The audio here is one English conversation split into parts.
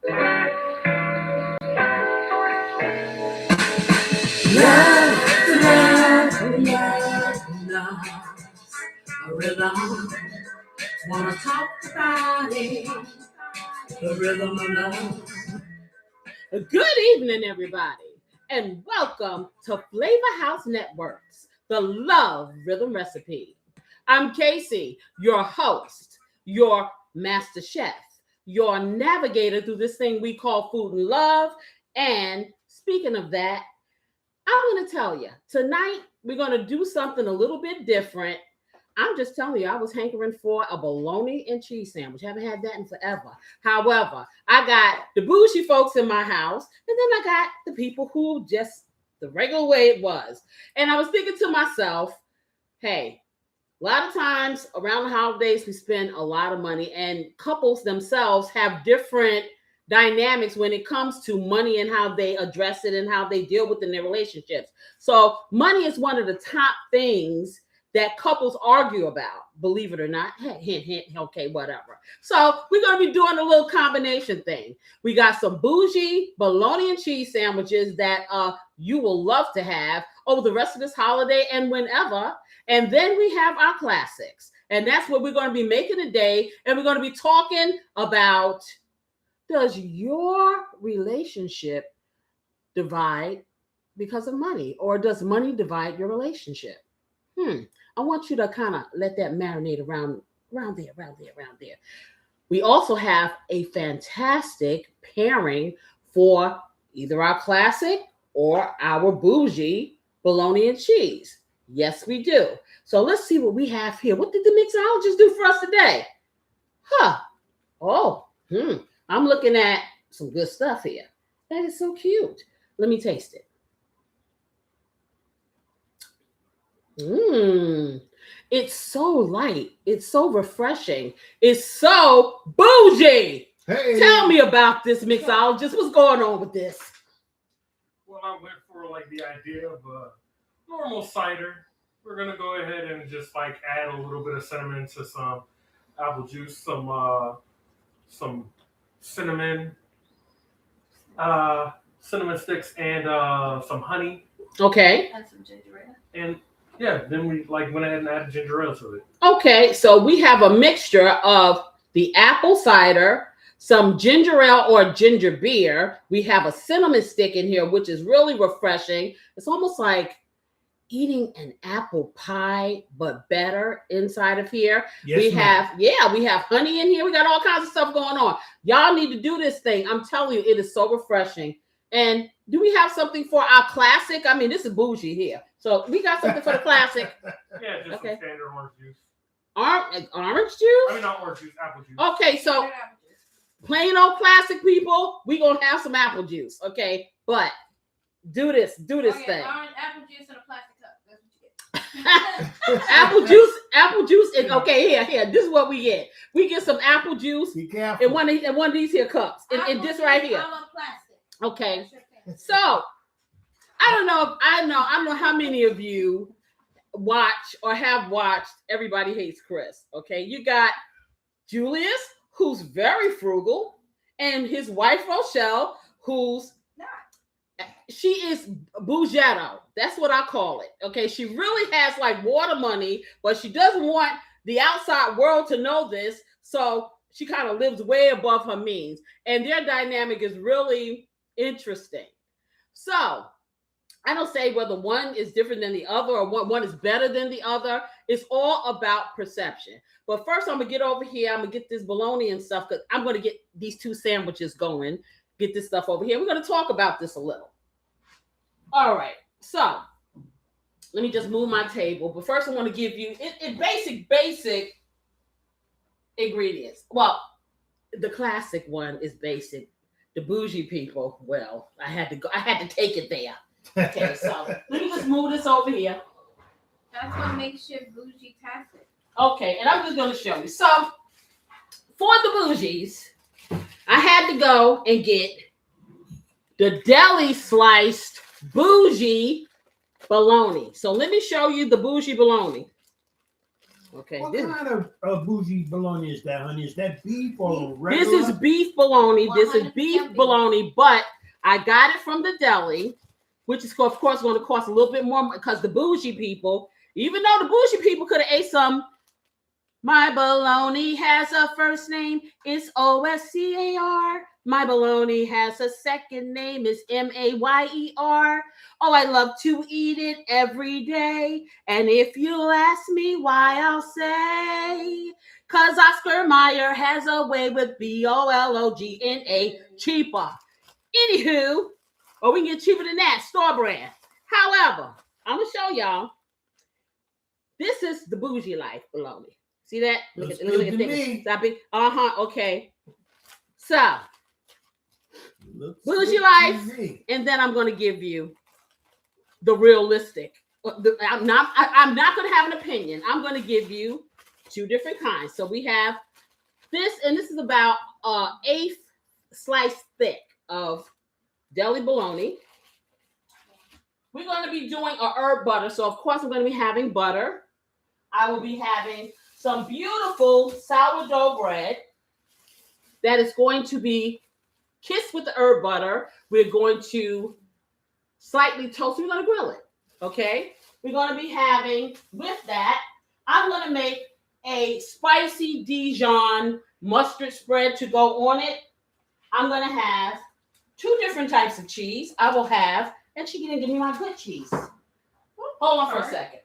A rhythm, wanna talk about it. The rhythm of love. Good evening, everybody, and welcome to Flavor House Networks, the Love Rhythm Recipe. I'm Casey, your host, your master chef, your navigator through this thing we call food and love. And speaking of that, I'm going to tell you, tonight we're going to do something a little bit different. I'm just telling you, I was hankering for a bologna and cheese sandwich. Haven't had that in forever. However, I got the bougie folks in my house, and then I got the people who just the regular way it was. And I was thinking to myself, hey, a lot of times around the holidays, we spend a lot of money, and couples themselves have different dynamics when it comes to money and how they address it and how they deal with it in their relationships. So money is one of the top things that couples argue about, believe it or not. Hint, hint, okay, whatever. So we're going to be doing a little combination thing. We got some bougie bologna and cheese sandwiches that you will love to have over the rest of this holiday and whenever. And then we have our classics. And that's what we're going to be making today. And we're going to be talking about, does your relationship divide because of money? Or does money divide your relationship? I want you to kind of let that marinate around there. We also have a fantastic pairing for either our classic or our bougie bologna and cheese. Yes, we do. So let's see what we have here. What did the mixologist do for us today? I'm looking at some good stuff here. That is so cute. Let me taste it. It's so light. It's so refreshing. It's so bougie. Hey. Tell me about this mixologist. What's going on with this? Well, I went for like the idea of a normal cider. We're gonna go ahead and just like add a little bit of cinnamon to some apple juice, some cinnamon sticks, and some honey. Okay. And some ginger ale. And yeah, then we went ahead and added ginger ale to it. Okay, so we have a mixture of the apple cider, some ginger ale or ginger beer. We have a cinnamon stick in here, which is really refreshing. It's almost like eating an apple pie, but better inside of here. Yes, we have honey in here. We got all kinds of stuff going on. Y'all need to do this thing. I'm telling you, it is so refreshing. And do we have something for our classic? I mean, this is bougie here. So we got something for the classic. Yeah, just some standard orange juice. Orange juice? I mean, not orange juice, apple juice. Okay, so plain old classic people, we going to have some apple juice, okay? But do this thing. Orange apple juice in a plastic cup. That's what you get. apple juice. Okay, here. This is what we get. We get some apple juice in one of these here cups. In this right here. Okay. So I don't know how many of you watch or have watched Everybody Hates Chris. Okay, you got Julius, who's very frugal, and his wife Rochelle, who's she is bougetto. That's what I call it. Okay, she really has like water money, but she doesn't want the outside world to know this, so she kind of lives way above her means, and their dynamic is really interesting. So I don't say whether one is different than the other or one is better than the other. It's all about perception. But first, I'm going to get over here. I'm going to get this bologna and stuff because I'm going to get these two sandwiches going. Get this stuff over here. We're going to talk about this a little. All right. So let me just move my table. But first, I want to give you basic ingredients. Well, the classic one is basic. The bougie people, well, I had to take it there. Okay, so let me just move this over here. That's what makes you bougie-tastic. Okay, and I'm just going to show you. So, for the bougies, I had to go and get the deli sliced bougie bologna. So, let me show you the bougie bologna. Okay. What kind of bougie bologna is that, honey? Is that beef or regular? This is beef bologna. This is 100% beef beef. bologna, but I got it from the deli, which is of course going to cost a little bit more because the bougie people, even though the bougie people could have ate some. My bologna has a first name, it's Oscar. My bologna has a second name, it's Mayer. Oh, I love to eat it every day. And if you'll ask me why, I'll say, cause Oscar Mayer has a way with Bologna, cheaper. Anywho, or we can get cheaper than that, store brand. However, I'm gonna show y'all. This is the bougie life bologna. See that? Look Looks at look good at to this. me. Stop it. Okay. So Looks bougie good to life, me. and then I'm gonna give you the realistic. I'm not gonna have an opinion. I'm gonna give you two different kinds. So we have this, and this is about eighth slice thick of deli bologna. We're going to be doing a herb butter. So, of course, I'm going to be having butter. I will be having some beautiful sourdough bread that is going to be kissed with the herb butter. We're going to slightly toast. We're going to grill it. Okay? We're going to be having, with that, I'm going to make a spicy Dijon mustard spread to go on it. I'm going to have two different types of cheese. I will have, and she didn't give me my good cheese. Hold on for a second.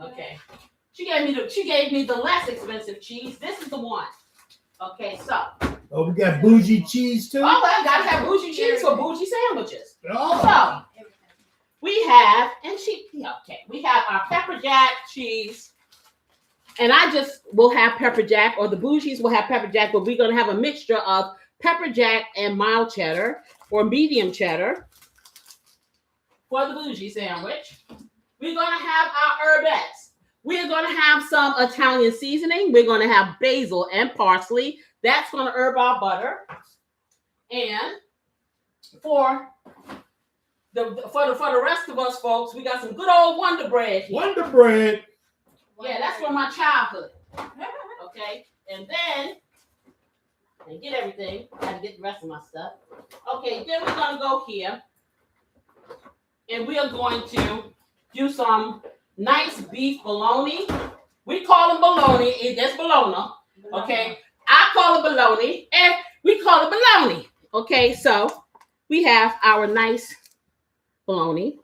Okay. She gave me the less expensive cheese. This is the one. Okay, so. Oh, we got bougie cheese too? Oh, well, I gotta have bougie cheese for bougie sandwiches. Oh. So we have, we have our pepper jack cheese. And I just will have pepper jack, or the bougies will have pepper jack, but we're gonna have a mixture of pepper jack and mild cheddar or medium cheddar for the bougie sandwich. We're going to have our herbettes. We're going to have some Italian seasoning. We're going to have basil and parsley. That's going to herb our butter. And for the rest of us folks, we got some good old Wonder Bread here. Wonder Bread. Yeah, that's from my childhood. Okay, and then and get everything. I had to get the rest of my stuff. Okay, then we're gonna go here, and we are going to do some nice beef bologna. We call them bologna. That's bologna. Okay, I call it bologna, and we call it bologna. Okay, so we have our nice bologna.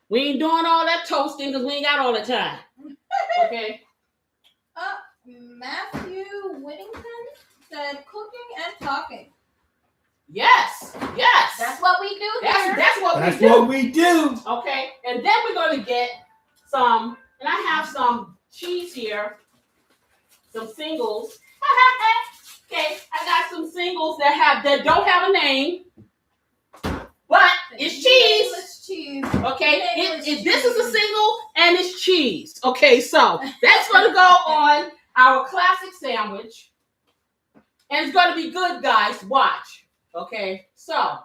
We ain't doing all that toasting because we ain't got all the time. Okay. Matthew Whittington said cooking and talking. Yes. That's what we do here. That's what That's we do. what we do. Okay, and then we're going to get some, and I have some cheese here, some singles. Okay, I got some singles that don't have a name, but it's cheese. It's cheese. Okay, this is a single and it's cheese. Okay, so that's going to go on our classic sandwich, and it's going to be good, guys. Watch. Okay, so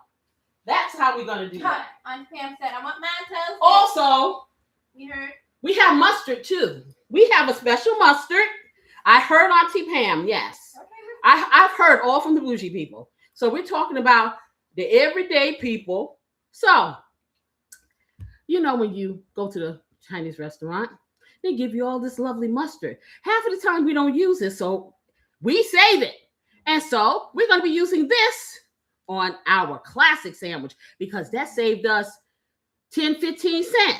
that's how we're going to do that. On Pam said, I want Mantos. Also, You heard? we have mustard too. We have a special mustard. I heard Auntie Pam. Yes, Okay. I've heard all from the bougie people. So we're talking about the everyday people. So, you know, when you go to the Chinese restaurant, they give you all this lovely mustard. Half of the time we don't use it, so we save it. And so we're going to be using this on our classic sandwich because that saved us 10, 15 cents.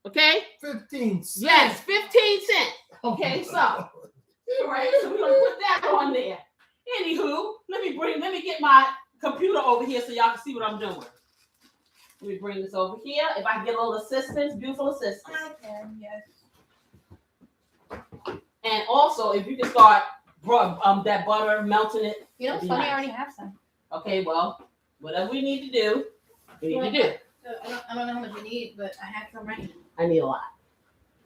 Okay? 15 cents. Yes, 15 cents. Okay, so, all right, so we're going to put that on there. Anywho, let me get my computer over here so y'all can see what I'm doing. Let me bring this over here. If I can get a little assistance, beautiful assistance. I can, yes. And also, if you can start that butter, melting it. You know what's Be funny? nice. I already have some. Okay, well, whatever we need to do, we need to do. I don't know how much you need, but I have some ready. I need a lot.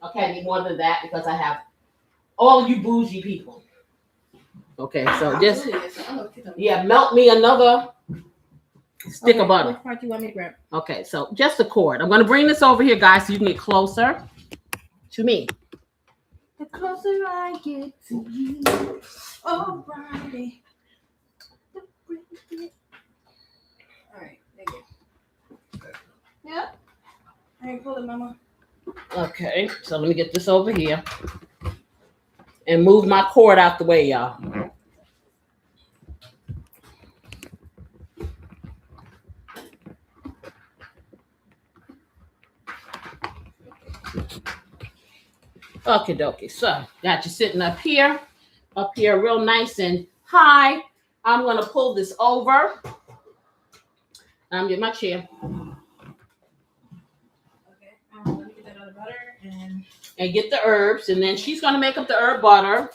Okay, I need more than that because I have all you bougie people. Okay, so just, melt me another stick of butter. Which part do you want me to grab? Okay, so just a cord. I'm going to bring this over here, guys, so you can get closer to me. closer I get to you. Alrighty. Alright, thank you. Yep. I ain't pull it, Mama. Okay, so let me get this over here and move my cord out the way, y'all. Okay, dokie. So got you sitting up here real nice and high. I'm gonna pull this over. I'm getting my chair Okay. Let me get that other butter and get the herbs, and then she's gonna make up the herb butter.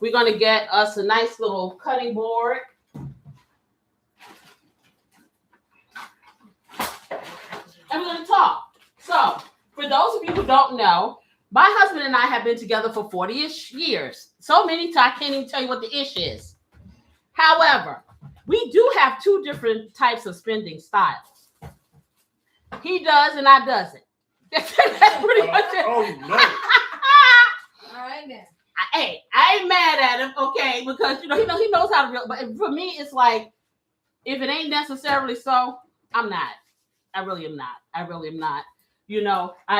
We're gonna get us a nice little cutting board. And we're gonna talk. So, for those of you who don't know, my husband and I have been together for 40-ish years. So many times I can't even tell you what the ish is. However, we do have two different types of spending styles. He does and I doesn't. That's pretty much it. Oh no. alright then. Hey, I ain't mad at him, okay, because he knows how to real. But for me, it's like if it ain't necessarily so, I'm not. I really am not. I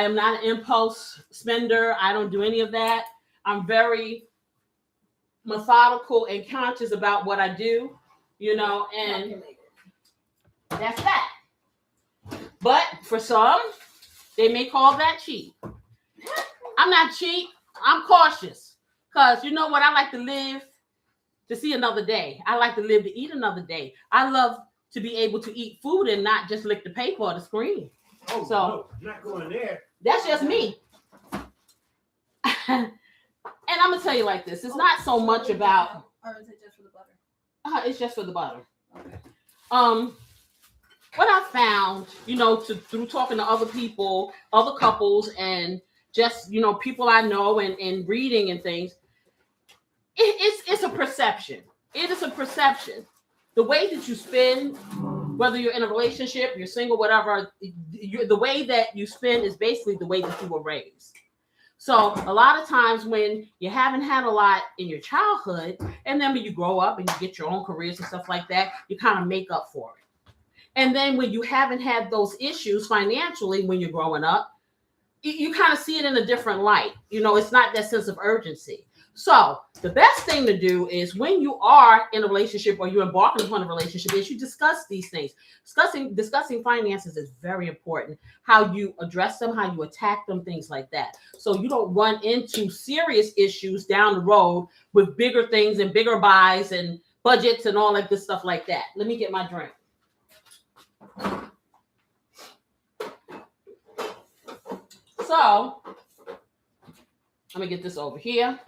am not an impulse spender. I don't do any of that. I'm very methodical and conscious about what I do, and that's that. But for some, they may call that cheap. I'm not cheap. I'm cautious. Because you know what? I like to live to see another day. I like to live to eat another day. I love to be able to eat food and not just lick the paper or the screen. Oh, So, no, not going there. That's just me. And I'm going to tell you like this. It's not so much about... Or is it just for the butter? It's just for the butter. Okay. What I found, through talking to other people, other couples, and just, people I know and reading and things, it's a perception. It is a perception. The way that you spend, whether you're in a relationship, you're single, whatever, the way that you spend is basically the way that you were raised. So a lot of times when you haven't had a lot in your childhood, and then when you grow up and you get your own careers and stuff like that, you kind of make up for it. And then when you haven't had those issues financially when you're growing up, you kind of see it in a different light. It's not that sense of urgency. So the best thing to do is when you are in a relationship or you're embarking upon a relationship is you discuss these things. Discussing finances is very important. How you address them, how you attack them, things like that. So you don't run into serious issues down the road with bigger things and bigger buys and budgets and all that good stuff like that. Let me get my drink. So let me get this over here.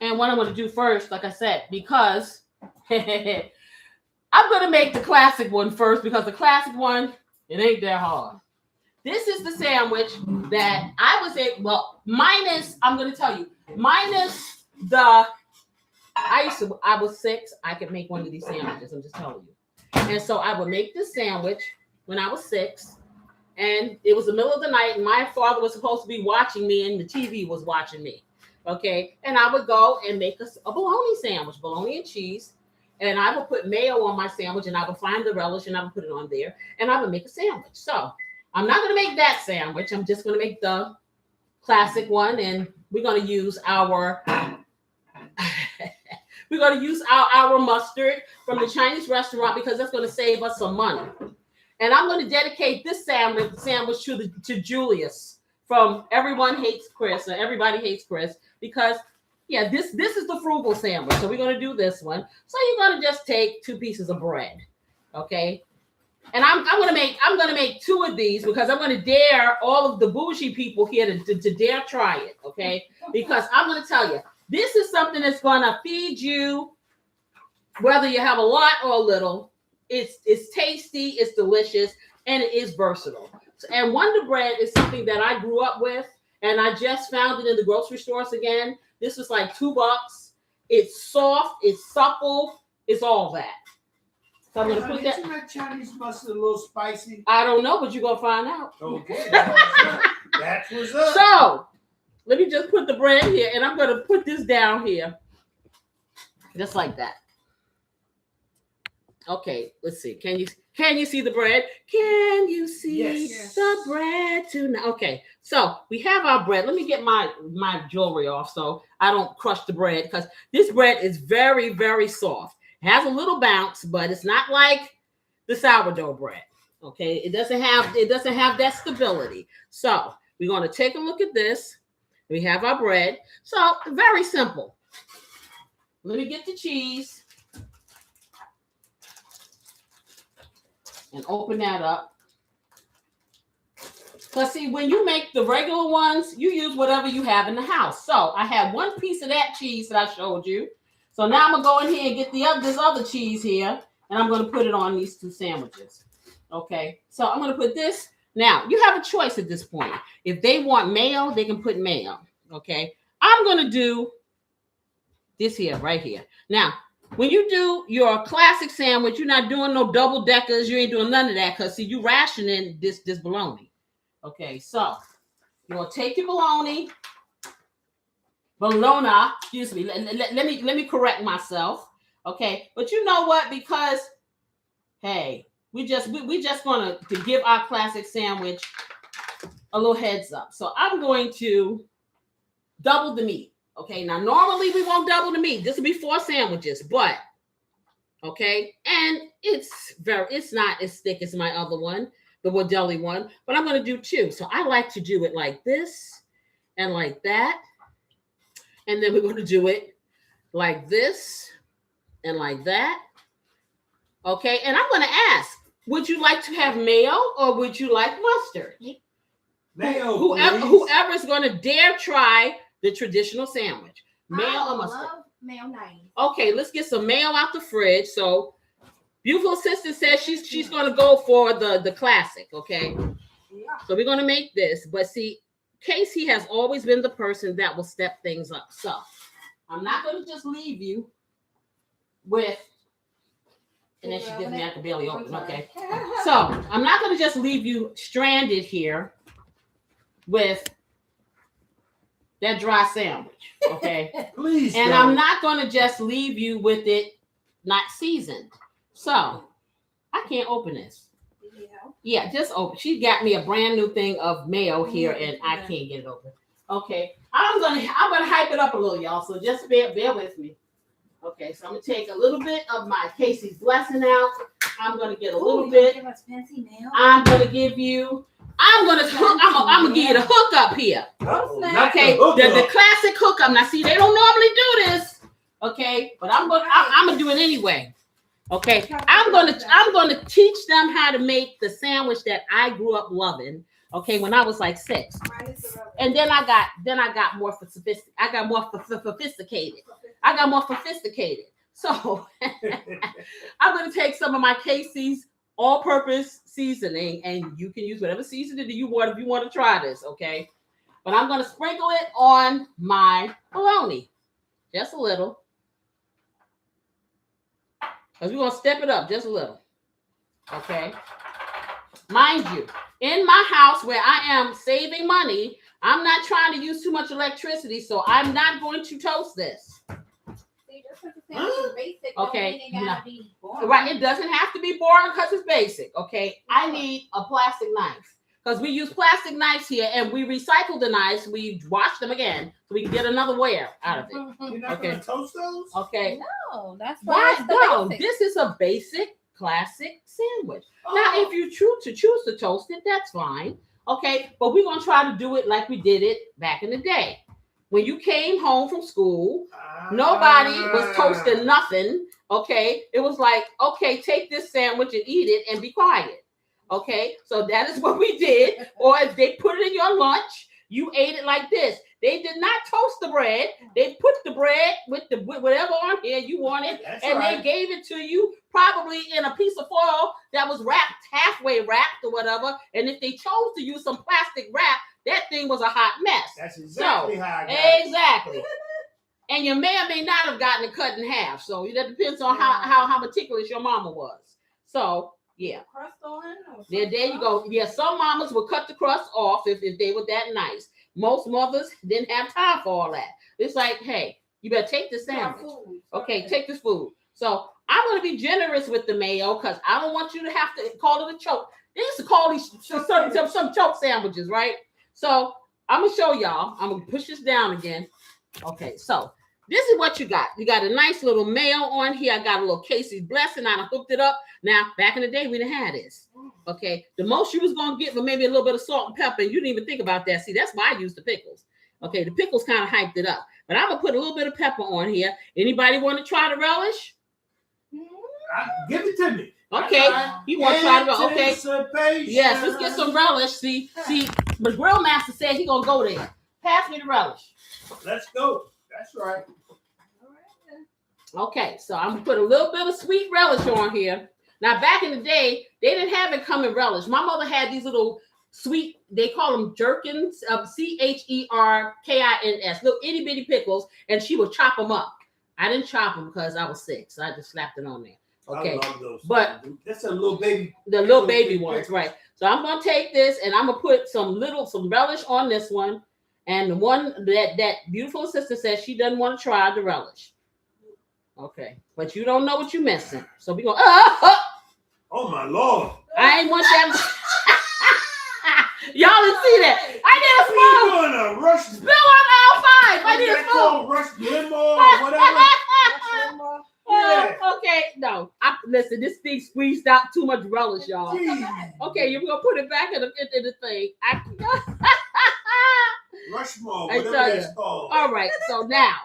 And what I'm going to do first, like I said, because I'm going to make the classic one first, because the classic one, it ain't that hard. This is the sandwich that I was at, minus the, I was 6, I could make one of these sandwiches, I'm just telling you. And so I would make this sandwich when I was 6, and it was the middle of the night, and my father was supposed to be watching me, and the TV was watching me. Okay, and I would go and make a bologna sandwich, bologna and cheese, and I would put mayo on my sandwich, and I would find the relish, and I would put it on there, and I would make a sandwich. So I'm not going to make that sandwich. I'm just going to make the classic one, and we're going to use our our mustard from the Chinese restaurant, because that's going to save us some money. And I'm going to dedicate this sandwich to Julius from Everyone Hates Chris, or Everybody Hates Chris, because this is the frugal sandwich. So we're going to do this one. So you're going to just take 2 pieces of bread, okay? And I'm going to make 2 of these, because I'm going to dare all of the bougie people here to dare try it, okay? Because I'm going to tell you, this is something that's going to feed you, whether you have a lot or a little. It's tasty, it's delicious, and it is versatile. And Wonder Bread is something that I grew up with, and I just found it in the grocery stores again. This was like $2. It's soft, it's supple, it's all that. So I'm gonna put that. Isn't that Chinese mustard a little spicy? I don't know, but you're gonna find out. Okay. That's what's up. So let me just put the bread here, and I'm gonna put this down here, just like that. Okay, let's see. Can you see the bread? Can you see Yes. the bread tonight? Okay, so we have our bread. Let me get my jewelry off so I don't crush the bread, because this bread is very, very soft. It has a little bounce, but it's not like the sourdough bread. Okay, it doesn't have that stability. So we're gonna take a look at this. We have our bread. So very simple. Let me get the cheese and open that up. Because see, when you make the regular ones, you use whatever you have in the house. So I have one piece of that cheese that I showed you. So now I'm gonna go in here and get this other cheese here, and I'm gonna put it on these two sandwiches. Okay, so I'm gonna put this. Now you have a choice at this point. If they want mayo, they can put mayo. Okay, I'm gonna do this here, right here. Now, when you do your classic sandwich, you're not doing no double deckers. You ain't doing none of that, because see, you rationing this bologna. Okay, so you're gonna take your bologna, excuse me. Let me correct myself. Okay, but you know what? Because hey, we just gonna to give our classic sandwich a little heads up. So I'm going to double the meat. Okay, now normally we won't double the meat. This will be 4 sandwiches, but okay, and it's not as thick as my other one, the Wadelli one, but I'm going to do 2. So I like to do it like this and like that, and then we're going to do it like this and like that. Okay, and I'm going to ask, would you like to have mayo or would you like mustard? Mayo, whoever's going to dare try the traditional sandwich. Mayo or mustard? I love mayonnaise. Okay, let's get some mayo out the fridge. So, beautiful assistant says she's going to go for the classic, okay? Yeah. So, we're going to make this. But see, Casey has always been the person that will step things up. So, I'm not going to just leave you with, and then she gives me at the belly open, okay? So, I'm not going to just leave you stranded here with that dry sandwich, okay? Please. And don't. I'm not going to just leave you with it not seasoned. So I can't open this. Yeah, just open. She got me a brand new thing of mayo here, and I can't get it open. Okay, I'm gonna hype it up a little, y'all. So just bear with me. Okay, so I'm gonna take a little bit of my Casey's blessing out. I'm gonna get a little bit. Give us fancy mayo. I'm gonna give you. I'm gonna give you the hookup here. Okay, the classic hookup. Now, see, they don't normally do this. Okay, but I'm gonna do it anyway. Okay, I'm gonna teach them how to make the sandwich that I grew up loving. Okay, when I was like 6, and then I got more sophisticated. I got more sophisticated. So I'm gonna take some of my Casey's all-purpose seasoning, and you can use whatever seasoning you want if you want to try this, okay? But I'm going to sprinkle it on my bologna, just a little, because we're going to step it up just a little, okay? Mind you, in my house where I am saving money, I'm not trying to use too much electricity, so I'm not going to toast this. Okay, right. It doesn't have to be boring because it's basic. Okay, I need a plastic knife because we use plastic knives here, and we recycle the knives. We wash them again so we can get another wear out of it. You're not gonna toast those? Okay. No, that's why. No, this is a basic classic sandwich. Now, if you choose to toast it, that's fine. Okay, but we're gonna try to do it like we did it back in the day. When you came home from school, nobody was toasting nothing, okay? It was like, okay, take this sandwich and eat it and be quiet, okay? So that is what we did. Or if they put it in your lunch, you ate it like this. They did not toast the bread. They put the bread with whatever on here you wanted, They gave it to you probably in a piece of foil that was halfway wrapped or whatever. And if they chose to use some plastic wrap, that thing was a hot mess. That's exactly how I got it. Exactly. And you may or may not have gotten it cut in half. So that depends on how meticulous your mama was. So Yeah. Crust on. There you go. Yeah, some mamas would cut the crust off if they were that nice. Most mothers didn't have time for all that. It's like, hey, you better take this sandwich. Okay, take this food. So I'm going to be generous with the mayo because I don't want you to have to call it a choke. They used to call these some choke sandwiches, right? So I'm going to show y'all. I'm going to push this down again. Okay, so this is what you got. You got a nice little mayo on here. I got a little Casey's Blessing. I hooked it up. Now, back in the day, we didn't have this. Okay, the most you was going to get was maybe a little bit of salt and pepper, and you didn't even think about that. See, that's why I used the pickles. Okay, the pickles kind of hyped it up. But I'm going to put a little bit of pepper on here. Anybody want to try the relish? Give it to me. Okay, you want to try the relish? Okay. Yes, let's get some relish. See, the grill master said he going to go there. Pass me the relish. Let's go. That's right. Okay, so I'm going to put a little bit of sweet relish on here. Now, back in the day, they didn't have it come in relish. My mother had these little sweet, they call them jerkins, Cherkins, little itty bitty pickles, and she would chop them up. I didn't chop them because I was sick, so I just slapped it on there. Okay, I love those. But that's a little baby. The little baby ones, right? So I'm gonna take this and I'm gonna put some relish on this one, and the one that beautiful sister says she doesn't want to try the relish. Okay, but you don't know what you're missing, so we go. Oh my Lord! I ain't want that. Y'all didn't see that. I need a spoon. You doing a rush? Spill on aisle 5. I need a spoon. Rush limo or whatever. Yeah. Okay, no. Listen, this thing squeezed out too much relish, y'all. Okay, you're gonna put it back in the thing. Rushmore, whatever that's called. All right, so now.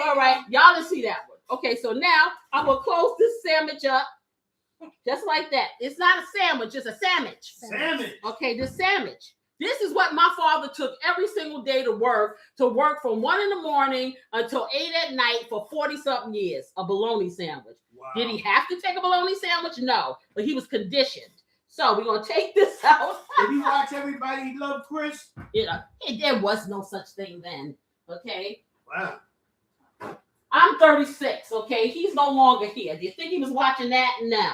All right, y'all didn't see that one. Okay, so now I'm gonna close this sandwich up. Just like that. It's not a sandwich, it's a sandwich. Sandwich. Okay, this sandwich. This is what my father took every single day to work from 1 a.m. until 8 p.m. for 40-something years. A bologna sandwich. Wow. Did he have to take a bologna sandwich? No, but he was conditioned. So we're going to take this out. Did you watch Everybody Love Chris? There was no such thing then. Okay? Wow. I'm 36, okay? He's no longer here. Do you think he was watching that? No.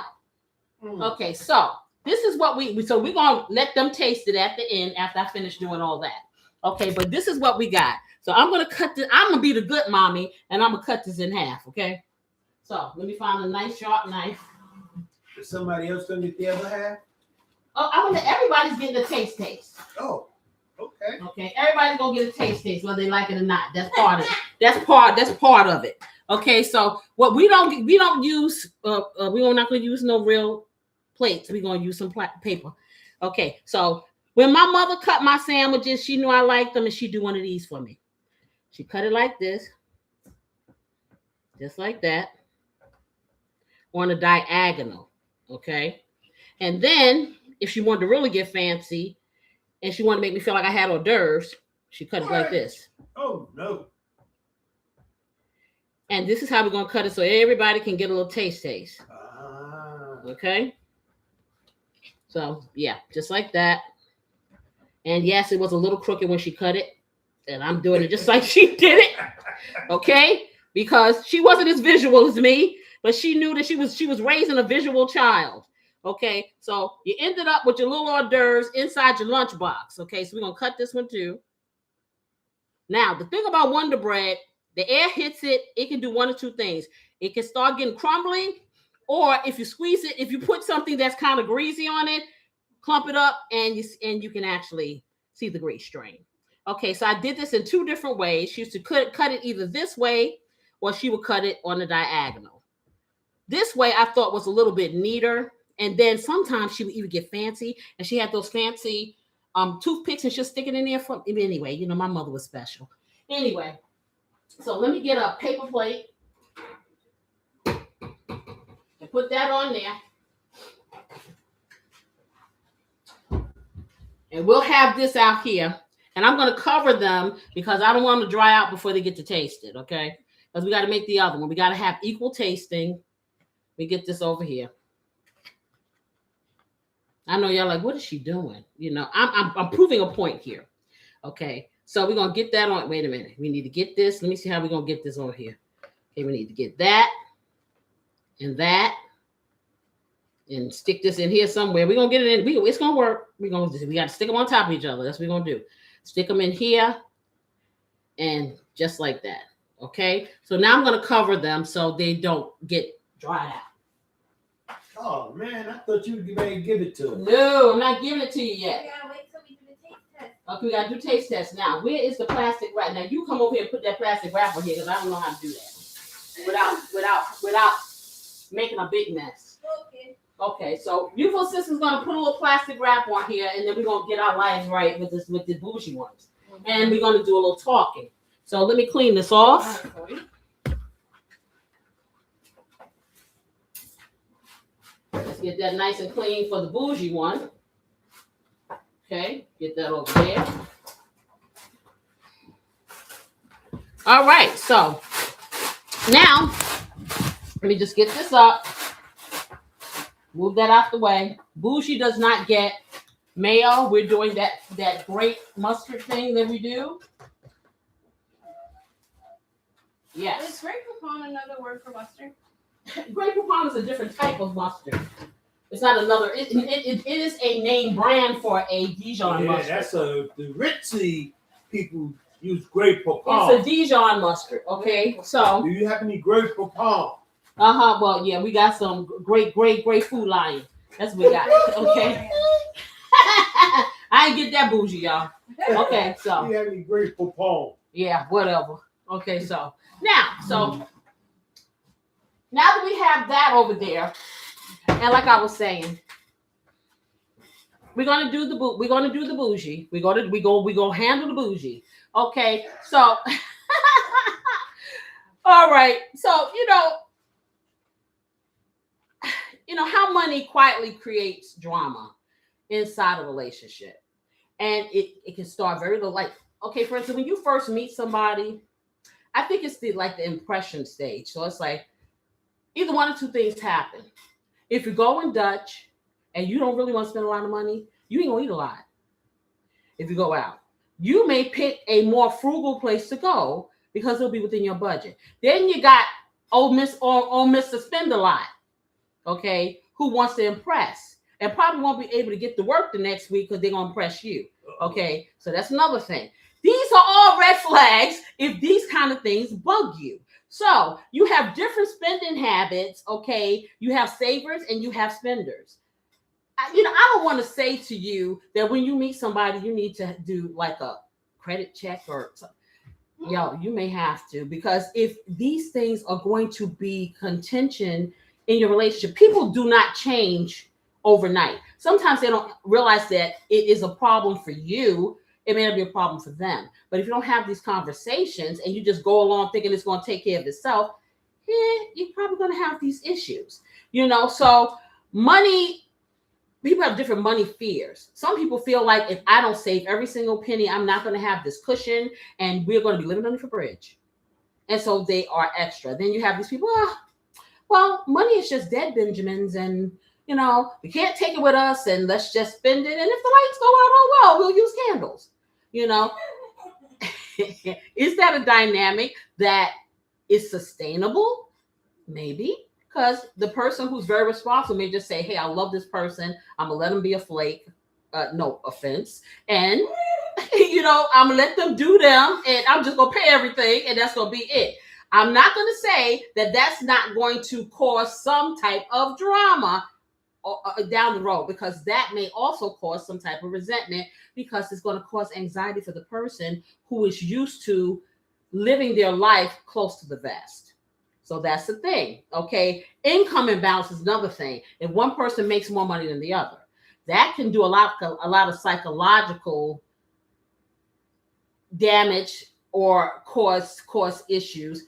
Okay, so this is what we're going to let them taste it at the end after I finish doing all that. Okay, but this is what we got. So I'm going to cut this. I'm going to be the good mommy, and I'm going to cut this in half, okay? So let me find a nice sharp knife. Is somebody else going to get the other half? Oh, everybody's getting a taste. Oh, okay. Okay, everybody's going to get a taste, whether they like it or not. That's part of it. That's part of it. Okay, so what we don't use, we're not going to use no real plates. We're going to use some paper. Okay, so when my mother cut my sandwiches, she knew I liked them, and she'd do one of these for me. She cut it like this, just like that, on a diagonal, okay? And then, if she wanted to really get fancy, and she wanted to make me feel like I had hors d'oeuvres, she cut it like this. Oh, no. And this is how we're going to cut it so everybody can get a little taste. Okay? So, yeah, just like that. And yes, it was a little crooked when she cut it. And I'm doing it just like she did it. Okay? Because she wasn't as visual as me, but she knew that she was raising a visual child. Okay? So you ended up with your little hors d'oeuvres inside your lunchbox. Okay? So we're going to cut this one too. Now, the thing about Wonder Bread, the air hits it, it can do one or two things. It can start getting crumbly, or if you squeeze it, if you put something that's kind of greasy on it, clump it up, and you can actually see the grease stain. Okay, so I did this in two different ways. She used to cut it either this way, or she would cut it on the diagonal. This way I thought was a little bit neater, and then sometimes she would even get fancy, and she had those fancy toothpicks, and she'll stick it in there for anyway. You know, my mother was special. Anyway. So let me get a paper plate and put that on there. And we'll have this out here. And I'm going to cover them because I don't want them to dry out before they get to taste it, okay? Because we got to make the other one. We got to have equal tasting. We get this over here. I know y'all like, what is she doing? You know, I'm proving a point here, okay? So we're going to get that on. Wait a minute. We need to get this. Let me see how we're going to get this on here. Okay, we need to get that and that, and stick this in here somewhere. We're gonna get it in. It's gonna work. We got to stick them on top of each other. That's what we're gonna do. Stick them in here, and just like that. Okay. So now I'm gonna cover them so they don't get dried out. Oh man, I thought you were going to give it to him. No, I'm not giving it to you yet. We gotta wait till we do the taste test. Okay, we gotta do taste test now. Where is the plastic wrap? Now you come over here and put that plastic wrap on here because I don't know how to do that without making a big mess. Okay. Okay, so beautiful sister's gonna put a little plastic wrap on here, and then we're gonna get our lives right with the bougie ones, and we're gonna do a little talking. So let me clean this off. Let's get that nice and clean for the bougie one. Okay, get that over there. All right, so now let me just get this up. Move that out the way. Bougie does not get mayo. We're doing that grape mustard thing that we do. Is Yes. grape poupon another word for mustard? Grape poupon is a different type of mustard. It's not another. It is a name brand for a Dijon Yeah, mustard. that's the ritzy people use grape poupon. It's a Dijon mustard. Okay, so Do you have any grape poupon? well, yeah, we got some great Food Lion. That's what we got. Okay. I ain't get that bougie, y'all. Okay, Do so you have any grape poupon? yeah, whatever. Okay, so now that we have that over there, and like I was saying, we're gonna do the bougie. We're gonna handle the bougie. Okay, so all right, so how money quietly creates drama inside a relationship, and it can start very low. Like, okay, for instance, when you first meet somebody, I think it's the impression stage. So it's like either one or two things happen. If you're going Dutch and you don't really want to spend a lot of money, you ain't gonna eat a lot. If you go out, you may pick a more frugal place to go because it'll be within your budget. Then you got old Mr. Spend a lot, okay, who wants to impress and probably won't be able to get to work the next week because they're gonna impress you. Okay, so that's another thing. These are all red flags if these kind of things bug you. So you have different spending habits, okay? You have savers and you have spenders. I don't want to say to you that when you meet somebody, you need to do like a credit check or something. Yo, you may have to, because if these things are going to be contention in your relationship, people do not change overnight. Sometimes they don't realize that it is a problem for you. It may not be a problem for them. But if you don't have these conversations and you just go along thinking it's going to take care of itself, you're probably going to have these issues. So money, people have different money fears. Some people feel like if I don't save every single penny, I'm not going to have this cushion and we're going to be living under the bridge. And so they are extra. Then you have these people, well, money is just dead Benjamins, and we can't take it with us, and let's just spend it. And if the lights go out, oh well, we'll use candles. Is that a dynamic that is sustainable? Maybe, because the person who's very responsible may just say, hey, I love this person. I'm gonna let them be a flake. No offense. And I'm gonna let them do them, and I'm just gonna pay everything, and that's gonna be it. I'm not gonna say that that's not going to cause some type of drama down the road, because that may also cause some type of resentment, because it's going to cause anxiety for the person who is used to living their life close to the vest. So that's the thing. Okay. Income imbalance is another thing. If one person makes more money than the other, that can do a lot of psychological damage or cause issues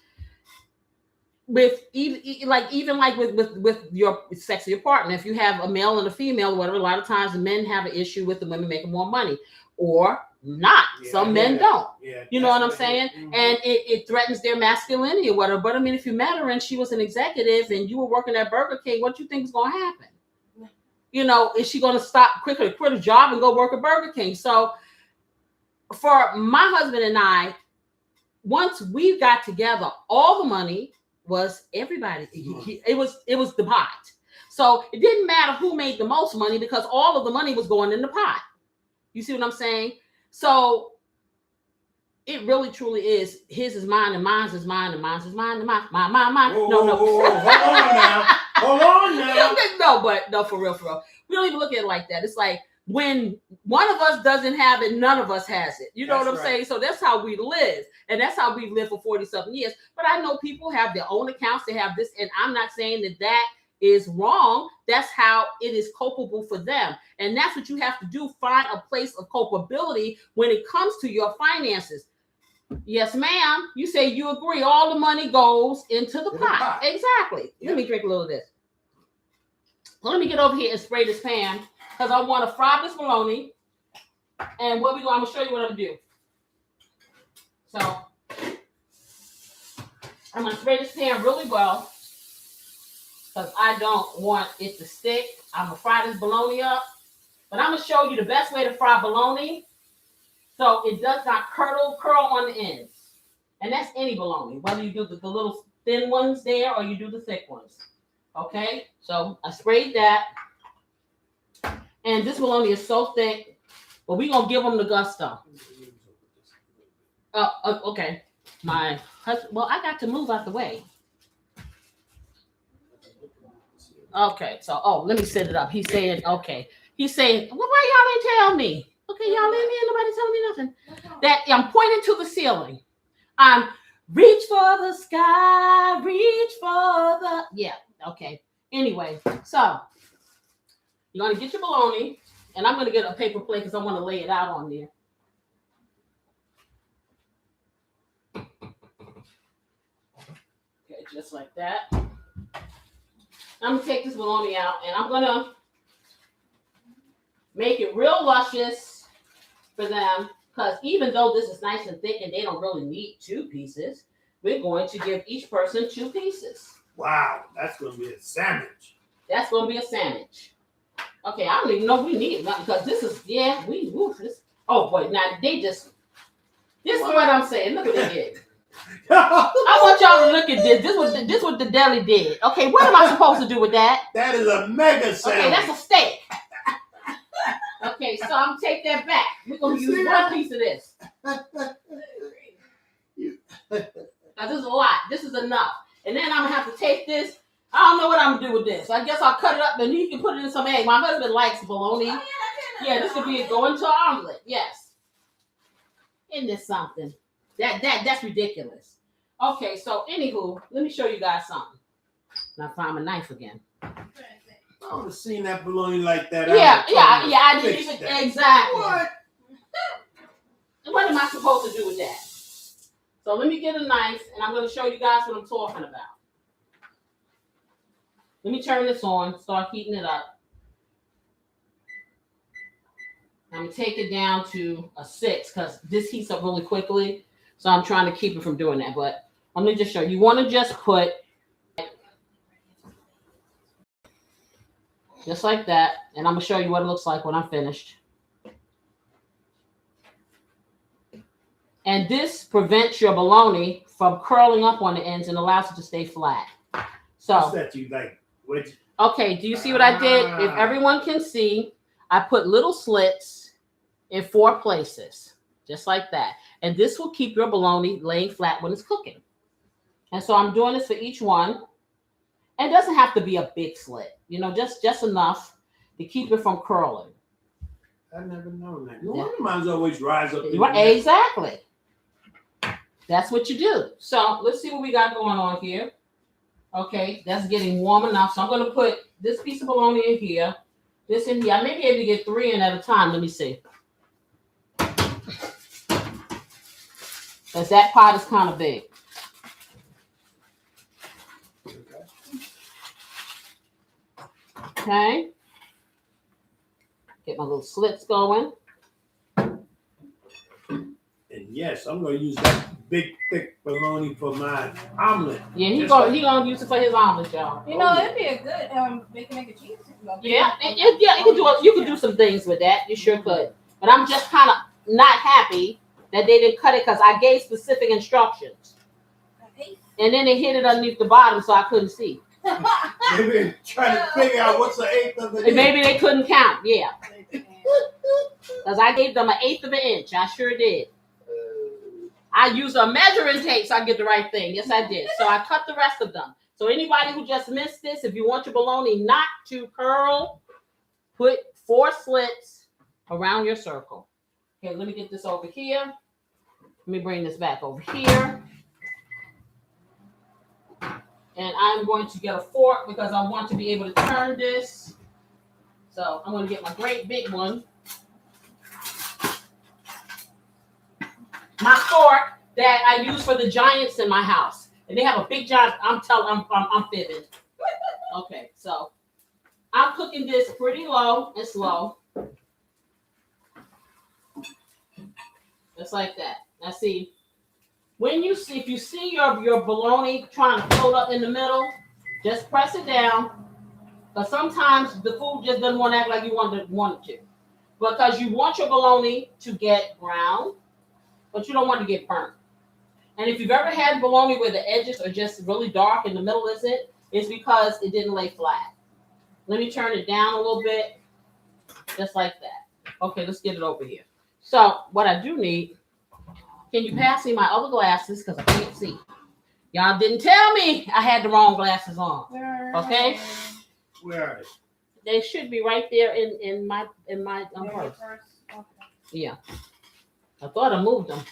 with even with your sex of your partner. If you have a male and a female or whatever, a lot of times the men have an issue with the women making more money, or not. Some men don't. You know what I'm saying? Mm-hmm. And it threatens their masculinity or whatever. But I mean, if you met her and she was an executive and you were working at Burger King, what do you think is going to happen? Is she going to stop quickly, quit a job and go work at Burger King? So for my husband and I, once we got together, all the money was everybody. It was the pot. So it didn't matter who made the most money because all of the money was going in the pot. You see what I'm saying? So it really truly is. His is mine and mine's is mine and mine's is mine and mine. Mine. Whoa, No. whoa, hold on now. No, for real. We don't even look at it like that. It's like when one of us doesn't have it, none of us has it. You know what I'm saying? So that's how we live. And that's how we've lived for 40-something years. But I know people have their own accounts. They have this. And I'm not saying that is wrong. That's how it is culpable for them. And that's what you have to do. Find a place of culpability when it comes to your finances. Yes, ma'am. You say you agree. All the money goes into the pot. Exactly. Yeah. Let me drink a little of this. So let me get over here and spray this pan because I want to fry this bologna. And what I'm going to show you what I'm going to do. So I'm going to spray this pan really well because I don't want it to stick. I'm going to fry this bologna up. But I'm going to show you the best way to fry bologna so it does not curl on the ends. And that's any bologna, whether you do the little thin ones there or you do the thick ones. Okay, so I sprayed that. And this bologna is so thick, but we're going to give them the gusto. Okay. My husband, well, I got to move out the way. Okay, so, let me set it up. He's saying, okay. He's saying, well, why y'all ain't tell me? Okay, y'all leave me and nobody telling me nothing. That I'm pointing to the ceiling. I'm reach for the sky, reach for the, okay. Anyway, so you're going to get your bologna, and I'm going to get a paper plate because I want to lay it out on there. Okay, just like that. I'm going to take this bologna out, and I'm going to make it real luscious for them because even though this is nice and thick and they don't really need 2 pieces, we're going to give each person 2 pieces. Wow, that's going to be a sandwich. That's going to be a sandwich. Okay, I don't even know we need nothing because this is, this. Oh, boy, now this is what I'm saying. Look what they did. I want y'all to look at this. This what the deli did. Okay, what am I supposed to do with that? That is a mega sandwich. Okay, that's a steak. Okay, so I'm going to take that back. We're going to use 1 piece of this. Now, this is a lot. This is enough. And then I'm going to have to take this. I don't know what I'm going to do with this. I guess I'll cut it up and you can put it in some egg. My husband likes bologna. Yeah, this could be going to an omelet. Yes. Isn't this something? That's ridiculous. Okay, so anywho, let me show you guys something. Now find my knife again. I would have seen that bologna like that. I didn't even that. exactly. What? What am I supposed to do with that? So let me get a knife, and I'm going to show you guys what I'm talking about. Let me turn this on, start heating it up. I'm going to take it down to a 6 because this heats up really quickly. So I'm trying to keep it from doing that. But let me just show you. You want to just put just like that. And I'm going to show you what it looks like when I'm finished. And this prevents your bologna from curling up on the ends and allows it to stay flat. So, what's that you like? Okay, do you see what I did? If everyone can see, I put little slits in 4 places, just like that. And this will keep your bologna laying flat when it's cooking. And so I'm doing this for each one. And it doesn't have to be a big slit, just enough to keep it from curling. I never known that. No wonder mine's always rise up. Exactly. That's what you do. So let's see what we got going on here. Okay, that's getting warm enough. So I'm going to put this piece of bologna in here, this in here. I may be able to get 3 in at a time. Let me see. Because that pot is kind of big. Okay. Get my little slits going. And yes, I'm going to use that big, thick bologna for my omelet. Yeah, he gonna use it for his omelet, y'all. It'd be a good bacon mac and cheese. Yeah, you could do some things with that. You sure could. But I'm just kind of not happy that they didn't cut it because I gave specific instructions. And then they hid it underneath the bottom so I couldn't see. Maybe trying to figure out what's an eighth of an And maybe they couldn't count, yeah. Because I gave them an eighth of an inch. I sure did. I used a measuring tape so I get the right thing. Yes, I did. So I cut the rest of them. So anybody who just missed this, if you want your bologna not to curl, put 4 slits around your circle. Okay, let me get this over here. Let me bring this back over here. And I'm going to get a fork because I want to be able to turn this. So I'm going to get my great big one. My fork that I use for the giants in my house. And they have a big giant. I'm fibbing. Okay, so I'm cooking this pretty low and slow. Just like that. Now see, if you see your bologna trying to float up in the middle, just press it down. But sometimes the food just doesn't want to act like you want it to. Because you want your bologna to get brown, but you don't want to get burnt. And if you've ever had bologna where the edges are just really dark and the middle isn't, it's because it didn't lay flat. Let me turn it down a little bit, just like that. Okay, let's get it over here. So what I do need, can you pass me my other glasses because I can't see? Y'all didn't tell me I had the wrong glasses on. Okay? Where are they? They should be right there in my purse. Okay. Yeah. I thought I moved them.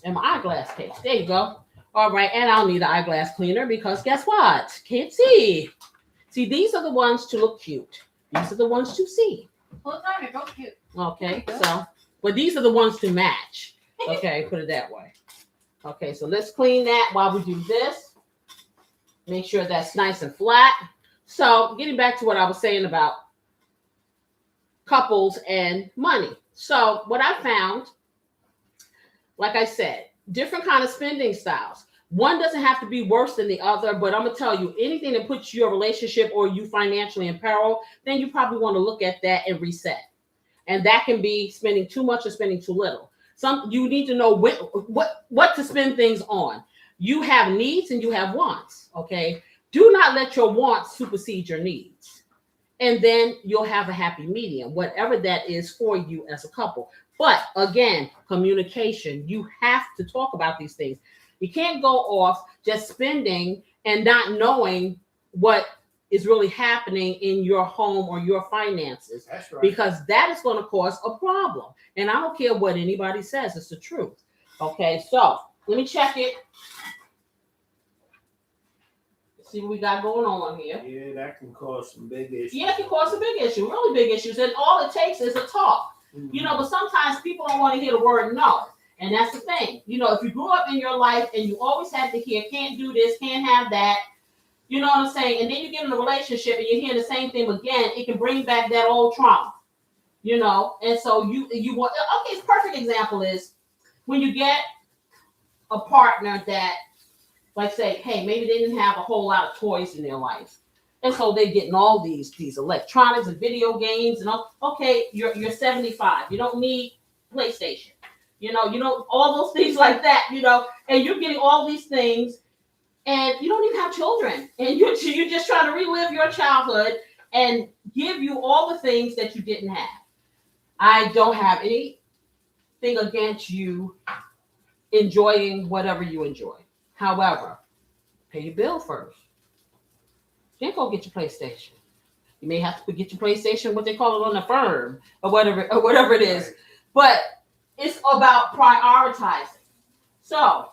And my eyeglass case. There you go. All right, and I'll need an eyeglass cleaner because guess what? Can't see. See, these are the ones to look cute. These are the ones to see. Hold on, it goes cute. Okay, so, but these are the ones to match. Okay, put it that way. Okay, so let's clean that while we do this. Make sure that's nice and flat. So, getting back to what I was saying about couples and money. So, what I found, like I said, different kind of spending styles. One doesn't have to be worse than the other, but I'm gonna tell you, anything that puts your relationship or you financially in peril, then you probably want to look at that and reset. And that can be spending too much or spending too little. You need to know what to spend things on. You have needs and you have wants. Okay, do not let your wants supersede your needs, and then you'll have a happy medium, whatever that is for you as a couple. But again, communication. You have to talk about these things. You can't go off just spending and not knowing what is really happening in your home or your finances. That's right. Because that is going to cause a problem. And I don't care what anybody says. It's the truth. Okay, so let me check it. See what we got going on here. Yeah, that can cause some big issues. Yeah, it can cause a big issue, really big issues. And all it takes is a talk. You know, but sometimes people don't want to hear the word no. And that's the thing. You know, if you grew up in your life and you always had to hear, can't do this, can't have that, you know what I'm saying? And then you get in a relationship and you're hearing the same thing again, it can bring back that old trauma. You know, and so you want, okay, perfect example is when you get a partner that, like say, hey, maybe they didn't have a whole lot of toys in their life. And so they're getting all these electronics and video games and all. Okay, you're 75. You don't need PlayStation. You know, all those things like that, you know, and you're getting all these things and you don't even have children. And you're just trying to relive your childhood and give you all the things that you didn't have. I don't have anything against you enjoying whatever you enjoy. However, pay your bill first. You can't go get your PlayStation. You may have to get your PlayStation, what they call it on the firm, or whatever it is. Right. But it's about prioritizing. So,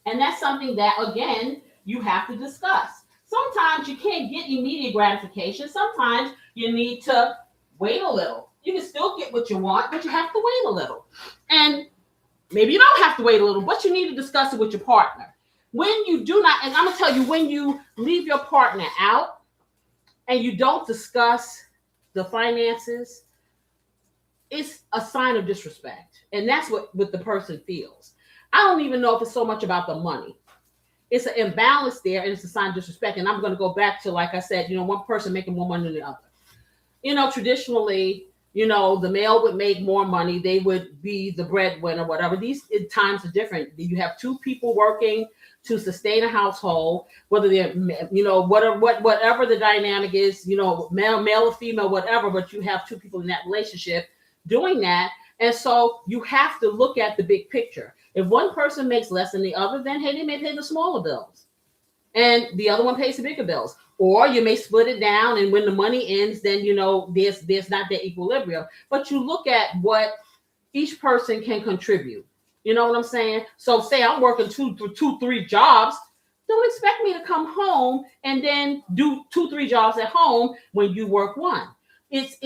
and that's something that, again, you have to discuss. Sometimes you can't get immediate gratification. Sometimes you need to wait a little. You can still get what you want, but you have to wait a little. And maybe you don't have to wait a little, but you need to discuss it with your partner. When you do not, and I'm going to tell you, when you leave your partner out and you don't discuss the finances, it's a sign of disrespect. And that's what the person feels. I don't even know if it's so much about the money. It's an imbalance there, and it's a sign of disrespect. And I'm going to go back to, like I said, you know, one person making more money than the other. You know, traditionally, the male would make more money. They would be the breadwinner, whatever. These times are different. You have two people working to sustain a household, whether they're, whatever the dynamic is, male or female, whatever, but you have two people in that relationship doing that. And so you have to look at the big picture. If one person makes less than the other, then hey, they may pay the smaller bills and the other one pays the bigger bills. Or you may split it down, and when the money ends, then there's not that equilibrium. But you look at what each person can contribute. You know what I'm saying? So say I'm working two, 3 jobs. Don't expect me to come home and then do 2, 3 jobs at home when you work one. It's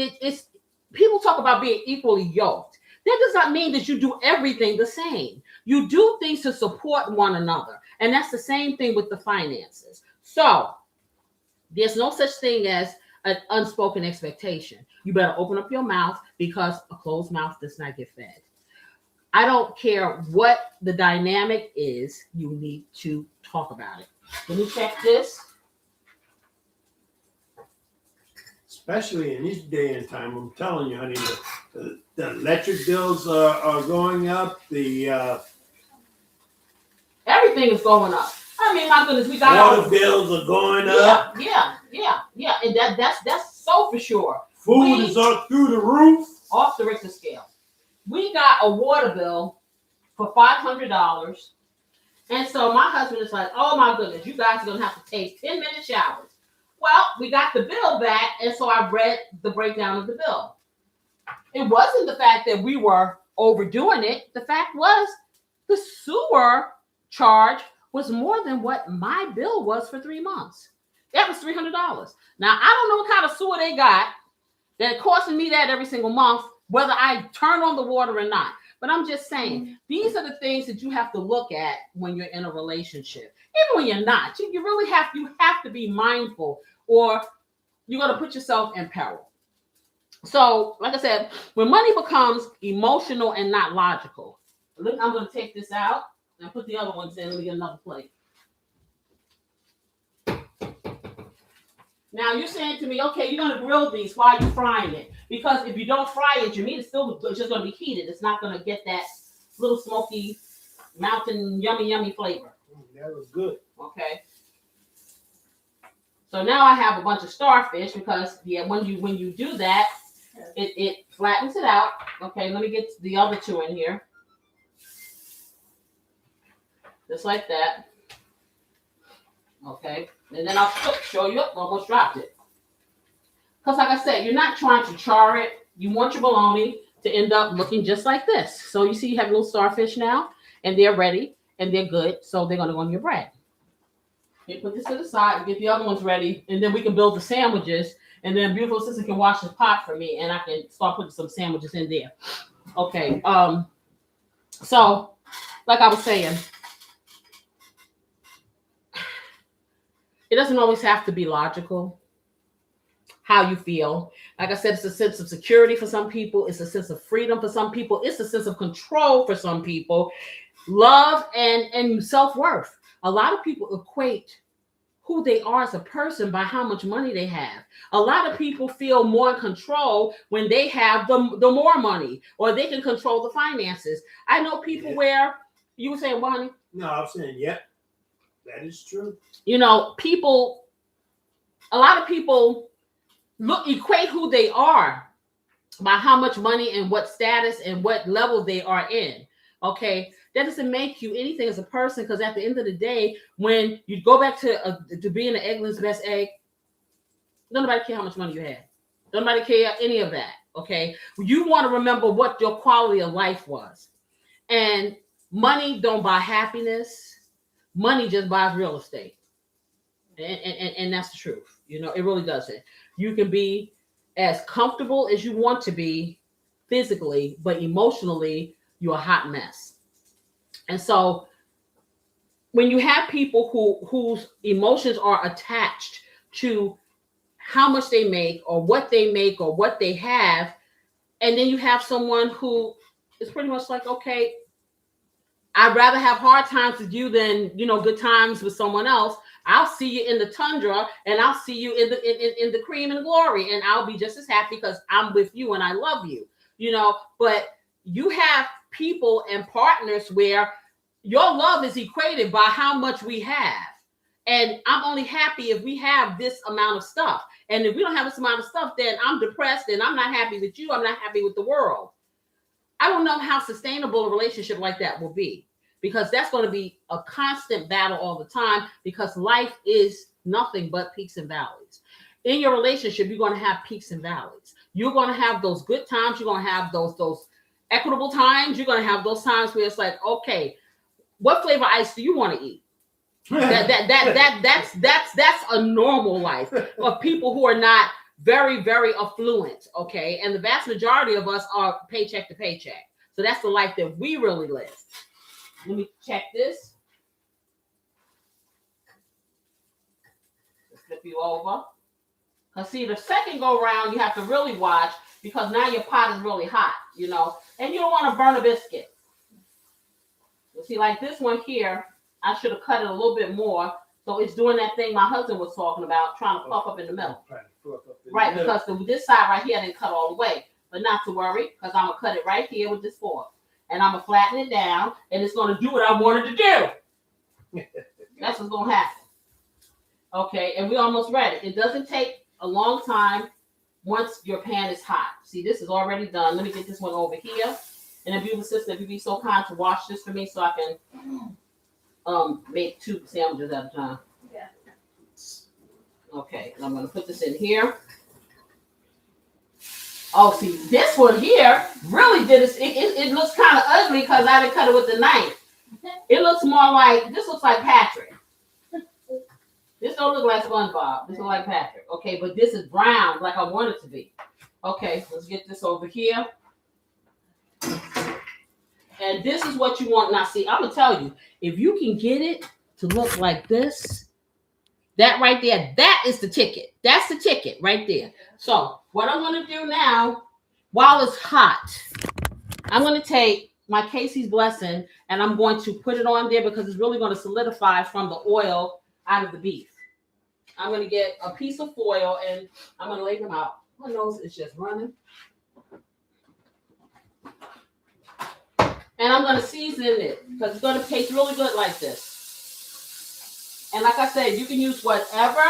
people talk about being equally yoked. That does not mean that you do everything the same. You do things to support one another. And that's the same thing with the finances. So there's no such thing as an unspoken expectation. You better open up your mouth, because a closed mouth does not get fed. I don't care what the dynamic is, you need to talk about it. Let me check this. Especially in this day and time, I'm telling you, honey, the electric bills are going up. Everything is going up. I mean, my goodness, we got water bills are going up. Yeah. And that's so for sure. Food is up through the roof. Off the Richter scale. We got a water bill for $500. And so my husband is like, oh my goodness, you guys are going to have to take 10-minute showers. Well, we got the bill back, and so I read the breakdown of the bill. It wasn't the fact that we were overdoing it. The fact was the sewer charge was more than what my bill was for 3 months. That was $300. Now, I don't know what kind of sewer they got that costing me that every single month, whether I turn on the water or not. But I'm just saying, these are the things that you have to look at when you're in a relationship. Even when you're not, you really have to be mindful, or you're going to put yourself in peril. So, like I said, when money becomes emotional and not logical, I'm going to take this out and put the other ones in. Let me get another plate. Now you're saying to me, okay, you're going to grill these. Why are you frying it? Because if you don't fry it, your meat is still just going to be heated. It's not going to get that little smoky, mountain, yummy flavor. That was good. Okay. So now I have a bunch of starfish, because when you do that, it flattens it out. Okay, let me get the other 2 in here. Just like that. Okay. And then I'll show you. Almost dropped it. Because like I said, you're not trying to char it. You want your bologna to end up looking just like this. So you see you have little starfish now, and they're ready, and they're good. So they're going to go on your bread. You put this to the side, get the other ones ready, and then we can build the sandwiches. And then beautiful sister can wash the pot for me, and I can start putting some sandwiches in there. Okay. So like I was saying, it doesn't always have to be logical. How you feel. Like I said, it's a sense of security for some people. It's a sense of freedom for some people. It's a sense of control for some people. Love and self-worth. A lot of people equate who they are as a person by how much money they have. A lot of people feel more in control when they have the more money, or they can control the finances. I know people where you were saying, Bonnie? No, I'm saying, yep, that is true. A lot of people equate who they are by how much money and what status and what level they are in. Okay, that doesn't make you anything as a person, because at the end of the day, when you go back to being an eggman's best egg, don't nobody care how much money you have. Don't nobody care any of that. Okay, you want to remember what your quality of life was, and money don't buy happiness. Money just buys real estate, and that's the truth. It really doesn't. You can be as comfortable as you want to be physically, but emotionally, you're a hot mess. And so when you have people whose emotions are attached to how much they make or what they have, and then you have someone who is pretty much like, okay, I'd rather have hard times with you than, good times with someone else. I'll see you in the tundra and I'll see you in the cream and glory, and I'll be just as happy because I'm with you and I love you, but you have people and partners where your love is equated by how much we have. And I'm only happy if we have this amount of stuff. And if we don't have this amount of stuff, then I'm depressed and I'm not happy with you. I'm not happy with the world. I don't know how sustainable a relationship like that will be, because that's going to be a constant battle all the time, because life is nothing but peaks and valleys. In your relationship, you're going to have peaks and valleys. You're going to have those good times. You're going to have those equitable times. You're going to have those times where it's like, okay, what flavor ice do you want to eat? That's a normal life of people who are not very, very affluent. Okay. And the vast majority of us are paycheck to paycheck. So that's the life that we really live. Let me check this. Let's flip you over. Because see, the second go round, you have to really watch, because now your pot is really hot, and you don't want to burn a biscuit. You see, like this one here, I should have cut it a little bit more. So it's doing that thing my husband was talking about, trying to puff up in the middle. Right, because this side right here I didn't cut all the way. But not to worry, because I'm going to cut it right here with this fork. And I'm going to flatten it down, and it's going to do what I wanted to do. That's what's going to happen. Okay, and we're almost ready. It doesn't take a long time once your pan is hot. See, this is already done. Let me get this one over here. And if you sister, if you be so kind to wash this for me so I can make 2 sandwiches at a time. Yeah. Okay, and I'm going to put this in here. Oh, see, this one here really did it. It looks kind of ugly because I didn't cut it with the knife. It looks more like, this looks like Patrick. This don't look like SpongeBob. This looks like Patrick. Okay, but this is brown like I want it to be. Okay, let's get this over here. And this is what you want. Now, see, I'm going to tell you, if you can get it to look like this, that right there, that is the ticket. That's the ticket right there. So what I'm going to do now, while it's hot, I'm going to take my Casey's Blessing and I'm going to put it on there because it's really going to solidify from the oil out of the beef. I'm going to get a piece of foil and I'm going to lay them out. My nose is just running. And I'm going to season it because it's going to taste really good like this. And like I said, you can use whatever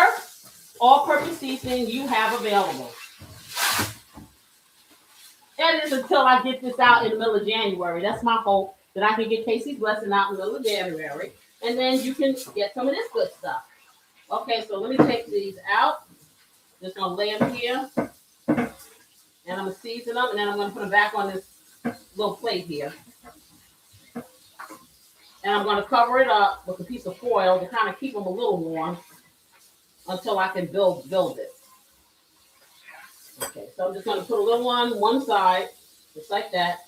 all-purpose seasoning you have available. That is until I get this out in the middle of January. That's my hope, that I can get Casey's Blessing out in the middle of January. And then you can get some of this good stuff. Okay, so let me take these out. Just going to lay them here. And I'm going to season them. And then I'm going to put them back on this little plate here. And I'm going to cover it up with a piece of foil to kind of keep them a little warm until I can build it. Okay, so I'm just going to put a little on one side, just like that.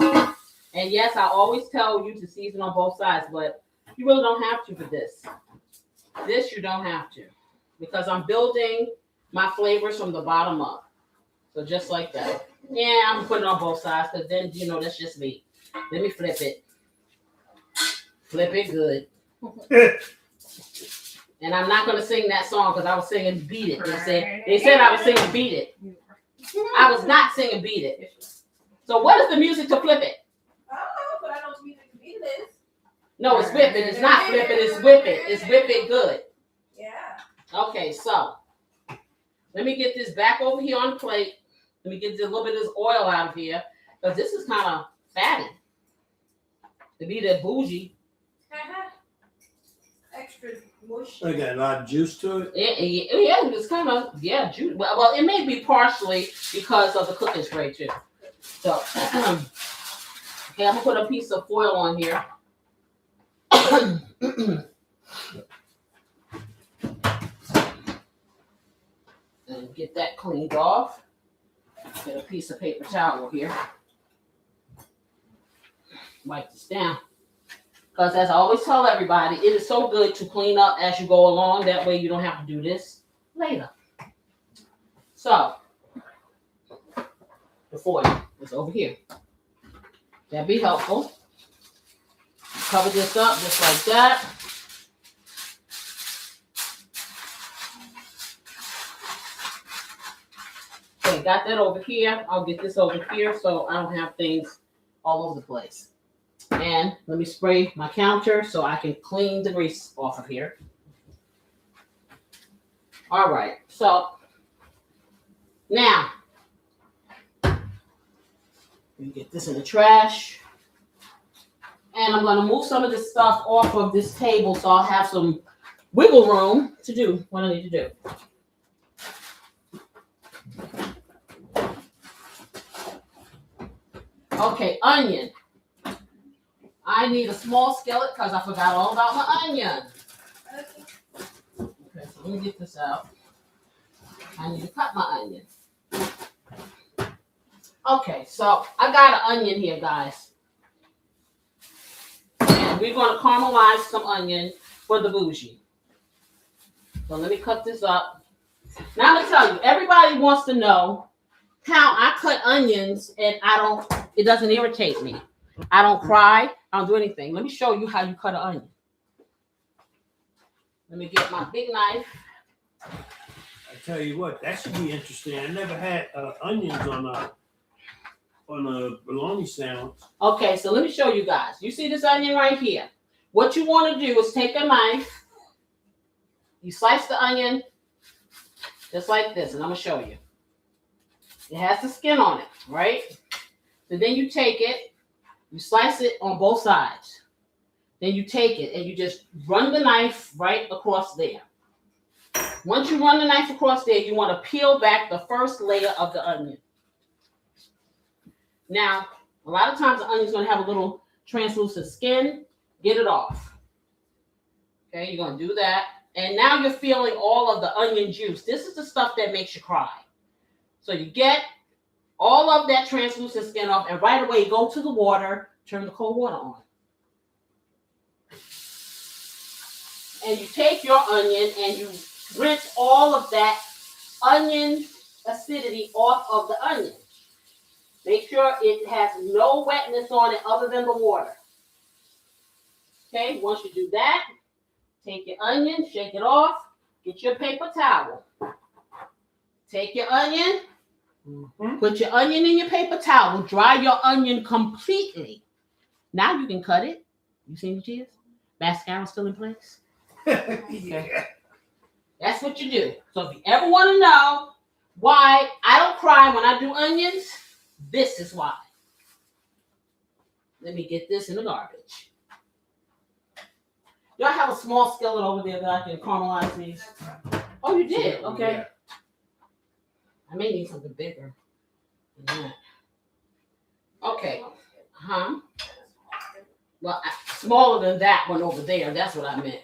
And yes, I always tell you to season on both sides, but you really don't have to for this. This you don't have to, because I'm building my flavors from the bottom up. So just like that. Yeah, I'm putting it on both sides because then, that's just me. Let me flip it. Flip it good. And I'm not going to sing that song because I was singing Beat It. They said I was singing Beat It. I was not singing Beat It. So what is the music to flip it? I don't know, but I know what music to beat it is. No, it's whip it. It's not flip it. It's whip it. It's whip it good. Yeah. Okay, so let me get this back over here on the plate. Let me get a little bit of this oil out of here because this is kind of fatty. To be that bougie. Extra mush. I got a lot of juice to it. Yeah, it's kind of, juice. Well, it may be partially because of the cooking spray too. So, okay, I'm gonna put a piece of foil on here. And get that cleaned off. Get a piece of paper towel here. Wipe this down. Because as I always tell everybody, it is so good to clean up as you go along. That way you don't have to do this later. So, the foil is over here. That'd be helpful. Cover this up just like that. Okay, got that over here. I'll get this over here so I don't have things all over the place. And let me spray my counter so I can clean the grease off of here. All right, so now we get this in the trash. And I'm going to move some of this stuff off of this table so I'll have some wiggle room to do what I need to do. Okay, onion. I need a small skillet because I forgot all about my onion. Okay, so let me get this out. I need to cut my onion. Okay, so I got an onion here, guys. And we're going to caramelize some onion for the bougie. So let me cut this up. Now I'm going to tell you, everybody wants to know how I cut onions and it doesn't irritate me. I don't cry. I don't do anything. Let me show you how you cut an onion. Let me get my big knife. I tell you what, that should be interesting. I never had onions on a bologna sandwich. Okay, so let me show you guys. You see this onion right here? What you want to do is take a knife. You slice the onion just like this, and I'm going to show you. It has the skin on it, right? So then you take it, you slice it on both sides. Then you take it and you just run the knife right across there. Once you run the knife across there, you want to peel back the first layer of the onion. Now, a lot of times the onion's going to have a little translucent skin. Get it off. Okay, you're going to do that. And now you're feeling all of the onion juice. This is the stuff that makes you cry. So you get all of that translucent skin off, and right away go to the water, turn the cold water on. And you take your onion and you rinse all of that onion acidity off of the onion. Make sure it has no wetness on it other than the water. Okay, once you do that, take your onion, shake it off, get your paper towel. Take your onion, put your onion in your paper towel, dry your onion completely. Now you can cut it. You see what it is? Mascara still in place? Yeah. That's what you do. So if you ever want to know why I don't cry when I do onions, this is why. Let me get this in the garbage. Do I have a small skillet over there that I can caramelize these? Oh, you did? Okay. Yeah. I may need something bigger than that. Okay. Well, smaller than that one over there. That's what I meant.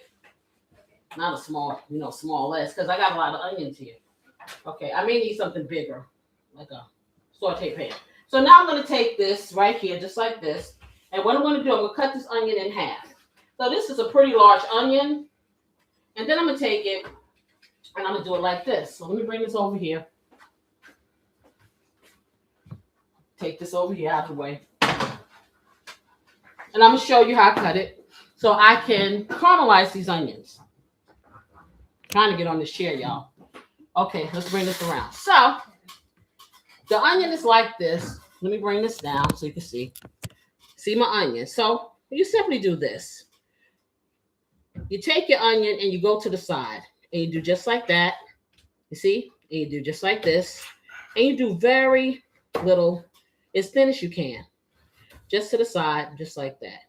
Not a small, small less, because I got a lot of onions here. Okay, I may need something bigger, like a saute pan. So now I'm going to take this right here, just like this. And what I'm going to do, I'm going to cut this onion in half. So this is a pretty large onion. And then I'm going to take it, and I'm going to do it like this. So let me bring this over here. Take this over here out of the way. And I'm going to show you how I cut it so I can caramelize these onions. Trying to get on this chair, y'all. Okay, let's bring this around. So the onion is like this. Let me bring this down so you can see. See my onion. So you simply do this. You take your onion and you go to the side. And you do just like that. You see? And you do just like this. And you do very little, as thin as you can. Just to the side, just like that.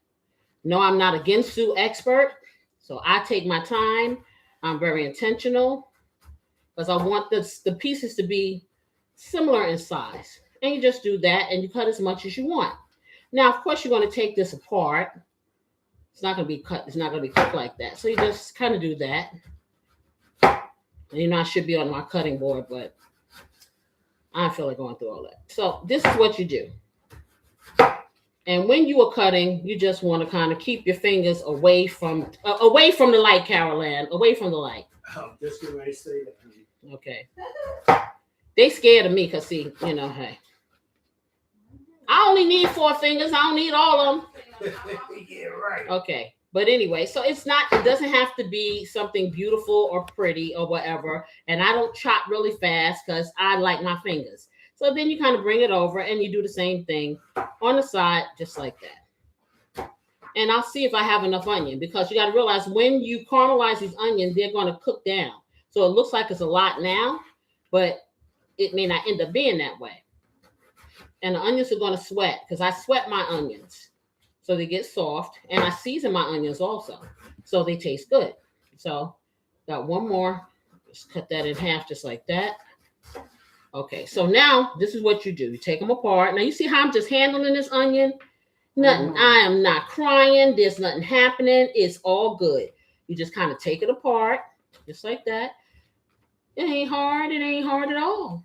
No, I'm not a Ginsu expert. So I take my time. I'm very intentional because I want the pieces to be similar in size. And you just do that and you cut as much as you want. Now, of course, you're going to take this apart. It's not going to be cut. It's not going to be cooked like that. So you just kind of do that. And I should be on my cutting board, but I don't feel like going through all that. So this is what you do. And when you are cutting, you just want to kind of keep your fingers away from the light, Carol Ann. Away from the light. I'm just going to say that. Okay. They scared of me because, see, hey. I only need 4 fingers. I don't need all of them. Yeah, right. Okay. But anyway, so it doesn't have to be something beautiful or pretty or whatever. And I don't chop really fast because I like my fingers. So then you kind of bring it over and you do the same thing on the side, just like that. And I'll see if I have enough onion, because you got to realize when you caramelize these onions, they're going to cook down. So it looks like it's a lot now, but it may not end up being that way. And the onions are going to sweat, because I sweat my onions so they get soft, and I season my onions also so they taste good. So got one more. Just cut that in half just like that. Okay, so now this is what you do. You take them apart. Now you see how I'm just handling this onion? Nothing. I am not crying. There's nothing happening. It's all good. You just kind of take it apart just like that. It ain't hard. It ain't hard at all.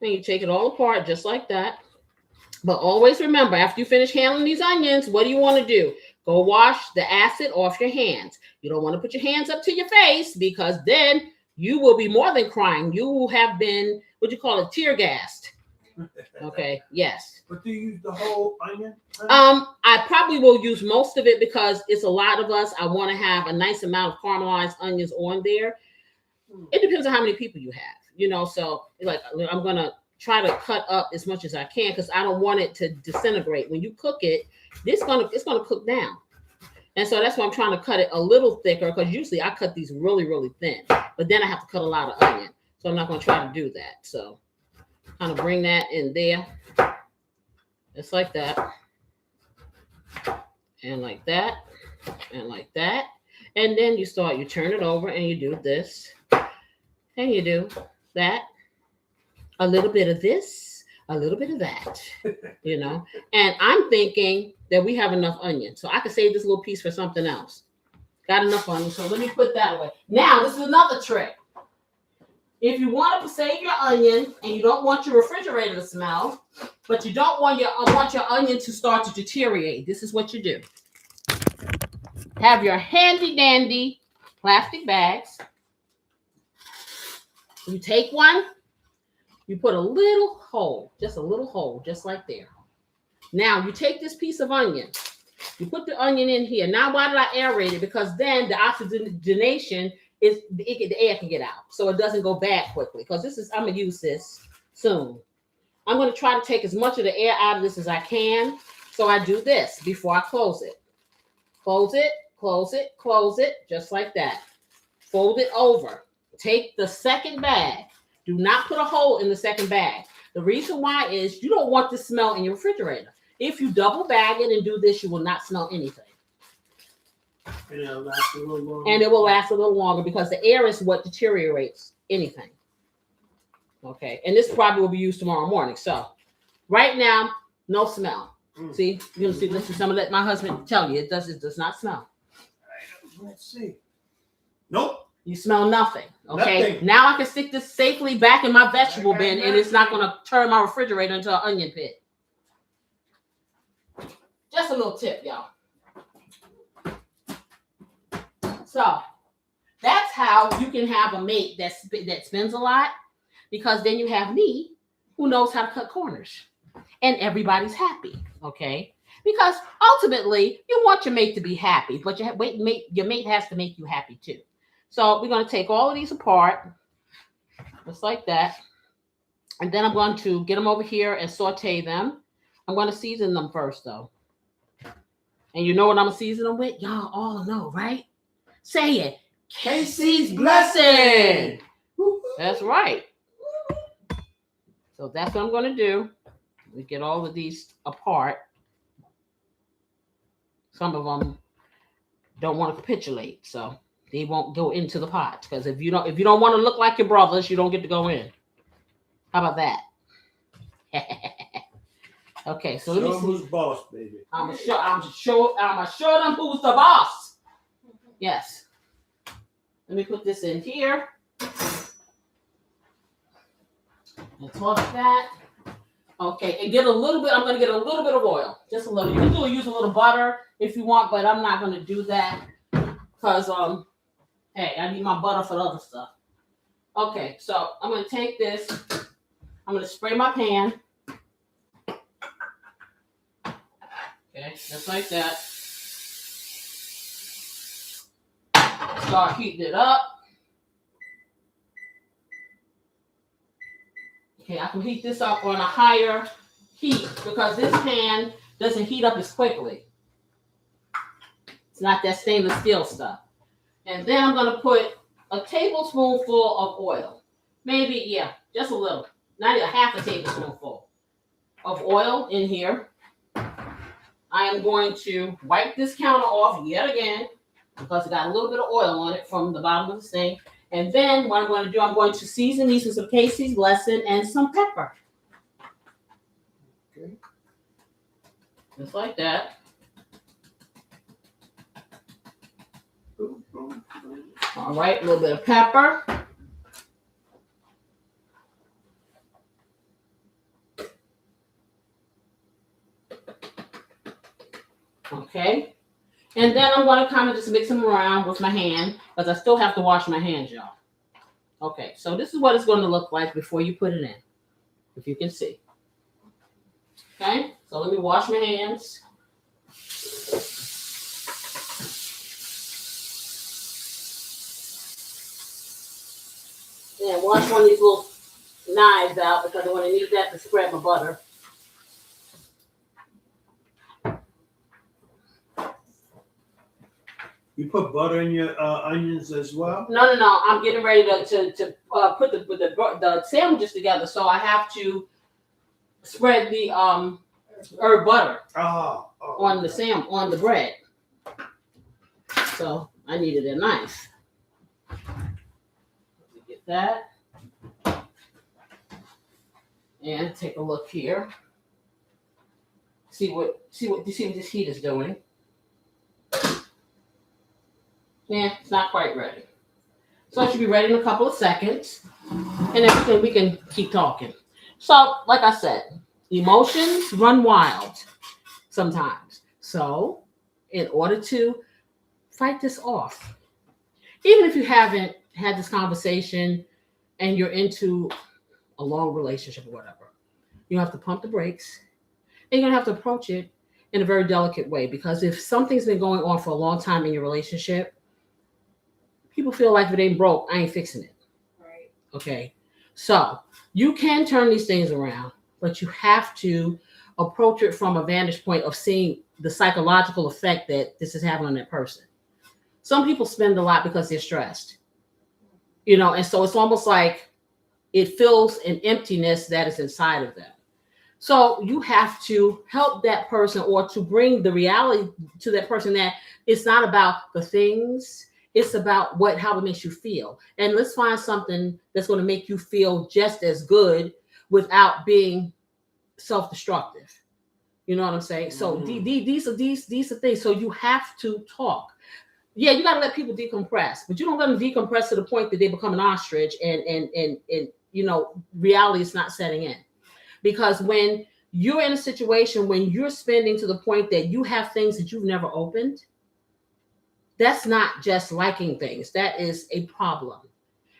And you take it all apart just like that. But always remember, after you finish handling these onions, what do you want to do? Go wash the acid off your hands. You don't want to put your hands up to your face, because then you will be more than crying. You will have been, what do you call it, tear gassed. Okay, yes. But do you use the whole onion? I probably will use most of it because it's a lot of us. I want to have a nice amount of caramelized onions on there. It depends on how many people you have, so like I'm going to try to cut up as much as I can, because I don't want it to disintegrate. When you cook it, it's gonna cook down. And so that's why I'm trying to cut it a little thicker, because usually I cut these really, really thin, but then I have to cut a lot of onion. So I'm not going to try to do that. So kind of bring that in there. Just like that. And like that. And like that. And then you turn it over and you do this. And you do that. A little bit of this, a little bit of that, And I'm thinking that we have enough onion, so I could save this little piece for something else. Got enough onion, so let me put that away. Now, this is another trick. If you want to save your onion and you don't want your refrigerator to smell, but you don't want your onion to start to deteriorate, this is what you do. Have your handy dandy plastic bags. You take one. You put a little hole, just like there. Now you take this piece of onion, you put the onion in here. Now, why did I aerate it? Because then the oxygenation the air can get out, so it doesn't go bad quickly. Because I'm gonna use this soon. I'm gonna try to take as much of the air out of this as I can. So I do this before I close it. Close it, close it, close it, just like that. Fold it over. Take the second bag. Do not put a hole in the second bag. The reason why is you don't want the smell in your refrigerator. If you double bag it and do this, you will not smell anything. And it'll last a little longer. And it will last a little longer, because the air is what deteriorates anything. Okay. And this probably will be used tomorrow morning. So right now, no smell. See, you're gonna see. Listen, some of that. My husband tell you it does not smell. Let's see. Nope. You smell nothing. Okay. Nothing. Now I can stick this safely back in my vegetable bin, and it's not gonna turn my refrigerator into an onion pit. Just a little tip, y'all. So that's how you can have a mate that spends a lot, because then you have me, who knows how to cut corners, and everybody's happy. Okay. Because ultimately you want your mate to be happy, but your mate has to make you happy too. So we're going to take all of these apart, just like that. And then I'm going to get them over here and saute them. I'm going to season them first, though. And you know what I'm going to season them with? Y'all all know, right? Say it. Casey's blessing. That's right. So that's what I'm going to do. We get all of these apart. Some of them don't want to capitulate, so they won't go into the pot. Because if you don't want to look like your brothers, you don't get to go in. How about that? Okay, so let me see. Who's boss, baby? I'm gonna show them who's the boss. Yes. Let me put this in here. And toss that. Okay, and get a little bit. I'm gonna get a little bit of oil, just a little. You can use a little butter if you want, but I'm not gonna do that because hey, I need my butter for the other stuff. Okay, so I'm gonna take this. I'm gonna spray my pan. Okay, just like that. Start heating it up. Okay, I can heat this up on a higher heat because this pan doesn't heat up as quickly. It's not that stainless steel stuff. And then I'm going to put a tablespoonful of oil. Maybe, yeah, just a little. Not even half a tablespoonful of oil in here. I am going to wipe this counter off yet again because it got a little bit of oil on it from the bottom of the sink. And then what I'm going to do, I'm going to season these with some Casey's Blessing and some pepper. Okay. Just like that. All right, a little bit of pepper. Okay. And then I'm going to kind of just mix them around with my hand because I still have to wash my hands, y'all. Okay, so this is what it's going to look like before you put it in, if you can see. Okay, so let me wash my hands. And wash one of these little knives out because I'm going to need that to spread my butter. You put butter in your onions as well? No. I'm getting ready to put the sandwiches together, so I have to spread the herb butter on the bread. So I needed a knife. Let me get that. And take a look here. See what this heat is doing. Yeah, it's not quite ready. So it should be ready in a couple of seconds. And then we can keep talking. So, like I said, emotions run wild sometimes. So, in order to fight this off, even if you haven't had this conversation and you're into a long relationship or whatever, you have to pump the brakes. And you're going to have to approach it in a very delicate way. Because if something's been going on for a long time in your relationship, people feel like if it ain't broke, I ain't fixing it. Right. Okay. So you can turn these things around, but you have to approach it from a vantage point of seeing the psychological effect that this is having on that person. Some people spend a lot because they're stressed, and so it's almost like it fills an emptiness that is inside of them. So you have to help that person or to bring the reality to that person that it's not about the things. It's about how it makes you feel. And let's find something that's going to make you feel just as good without being self-destructive. You know what I'm saying? So these are things. So you have to talk. Yeah, you got to let people decompress, but you don't let them decompress to the point that they become an ostrich and reality is not setting in. Because when you're in a situation when you're spending to the point that you have things that you've never opened, that's not just liking things. That is a problem.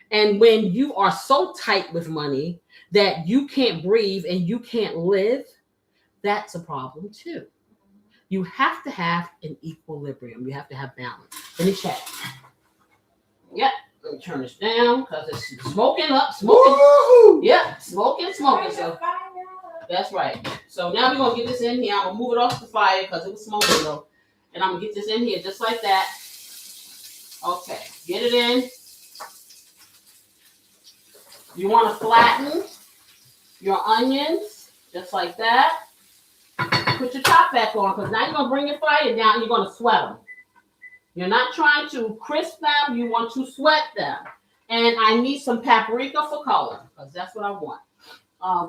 And when you are so tight with money that you can't breathe and you can't live, that's a problem too. You have to have an equilibrium. You have to have balance. Let me check. Yep. Let me turn this down because it's smoking up. Smoking. Yep. Smoking. So that's right. So now we're going to get this in here. I'm going to move it off the fire because it was smoking though. And I'm going to get this in here just like that. Okay, get it in. You want to flatten your onions just like that. Put your top back on because now you're going to bring your fire down and you're going to sweat them. You're not trying to crisp them. You want to sweat them. And I need some paprika for color because that's what I want.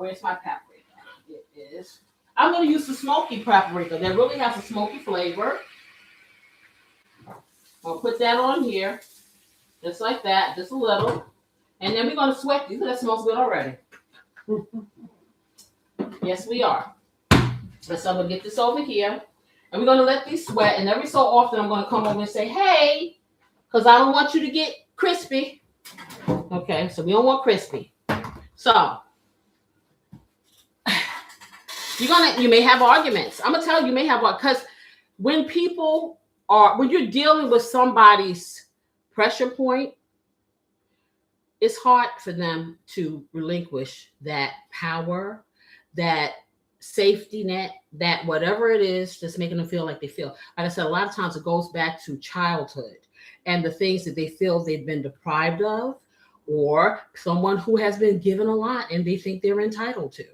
Where's my paprika? It is. I'm going to use the smoky paprika. That really has a smoky flavor. I'll put that on here, just like that, just a little. And then we're going to sweat these. That smells good already. Yes, we are. So I'm going to get this over here. And we're going to let these sweat. And every so often, I'm going to come over and say, hey, because I don't want you to get crispy. Okay, so we don't want crispy. So You may have arguments. I'm gonna tell you, you may have, because when you're dealing with somebody's pressure point, it's hard for them to relinquish that power, that safety net, that whatever it is that's making them feel like they feel. Like I said, a lot of times it goes back to childhood and the things that they feel they've been deprived of, or someone who has been given a lot and they think they're entitled to.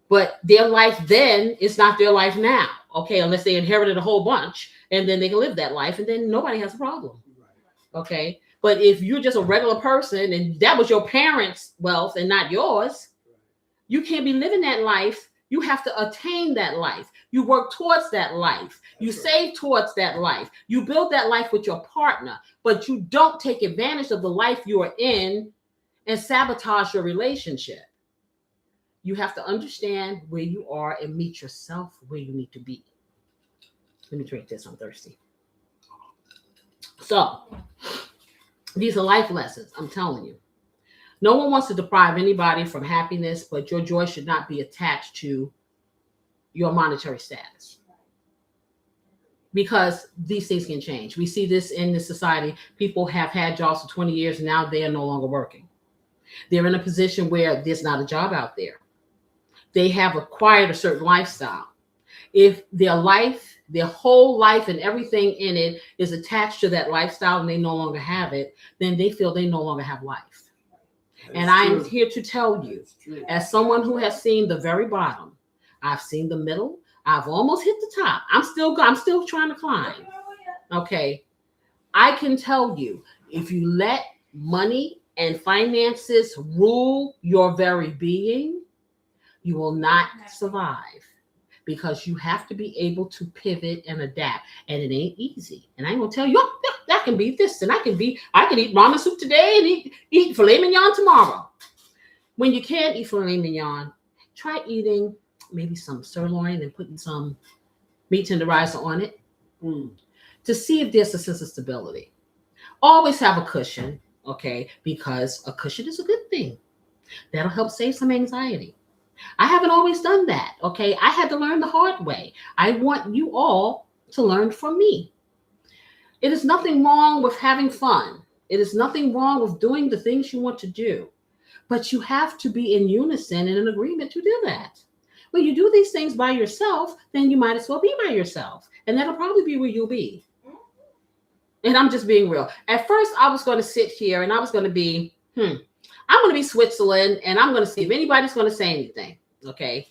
But their life then is not their life now, okay, unless they inherited a whole bunch, and then they can live that life, and then nobody has a problem, okay? But if you're just a regular person and that was your parents' wealth and not yours, you can't be living that life. You have to attain that life. You work towards that life. You save towards that life. You build that life with your partner, but you don't take advantage of the life you are in and sabotage your relationship. You have to understand where you are and meet yourself where you need to be. Let me drink this. I'm thirsty. So, these are life lessons. I'm telling you. No one wants to deprive anybody from happiness, but your joy should not be attached to your monetary status. Because these things can change. We see this in this society. People have had jobs for 20 years and now they are no longer working. They're in a position where there's not a job out there. They have acquired a certain lifestyle. If their life, their whole life and everything in it is attached to that lifestyle and they no longer have it, then they feel they no longer have life. And I'm here to tell you, as someone who has seen the very bottom, I've seen the middle, I've almost hit the top. I'm still trying to climb. Okay. I can tell you, if you let money and finances rule your very being, you will not survive, because you have to be able to pivot and adapt. And it ain't easy. And I ain't gonna tell you, oh, that can be this, and I can eat ramen soup today and eat filet mignon tomorrow. When you can't eat filet mignon, try eating maybe some sirloin and putting some meat tenderizer on it to see if there's a sense of stability. Always have a cushion, okay? Because a cushion is a good thing. That'll help save some anxiety. I haven't always done that, okay? I had to learn the hard way. I want you all to learn from me. It is nothing wrong with having fun. It is nothing wrong with doing the things you want to do. But you have to be in unison and in agreement to do that. When you do these things by yourself, then you might as well be by yourself. And that'll probably be where you'll be. And I'm just being real. At first, I was going to sit here and I was going to be, I'm going to be Switzerland, and I'm going to see if anybody's going to say anything, okay?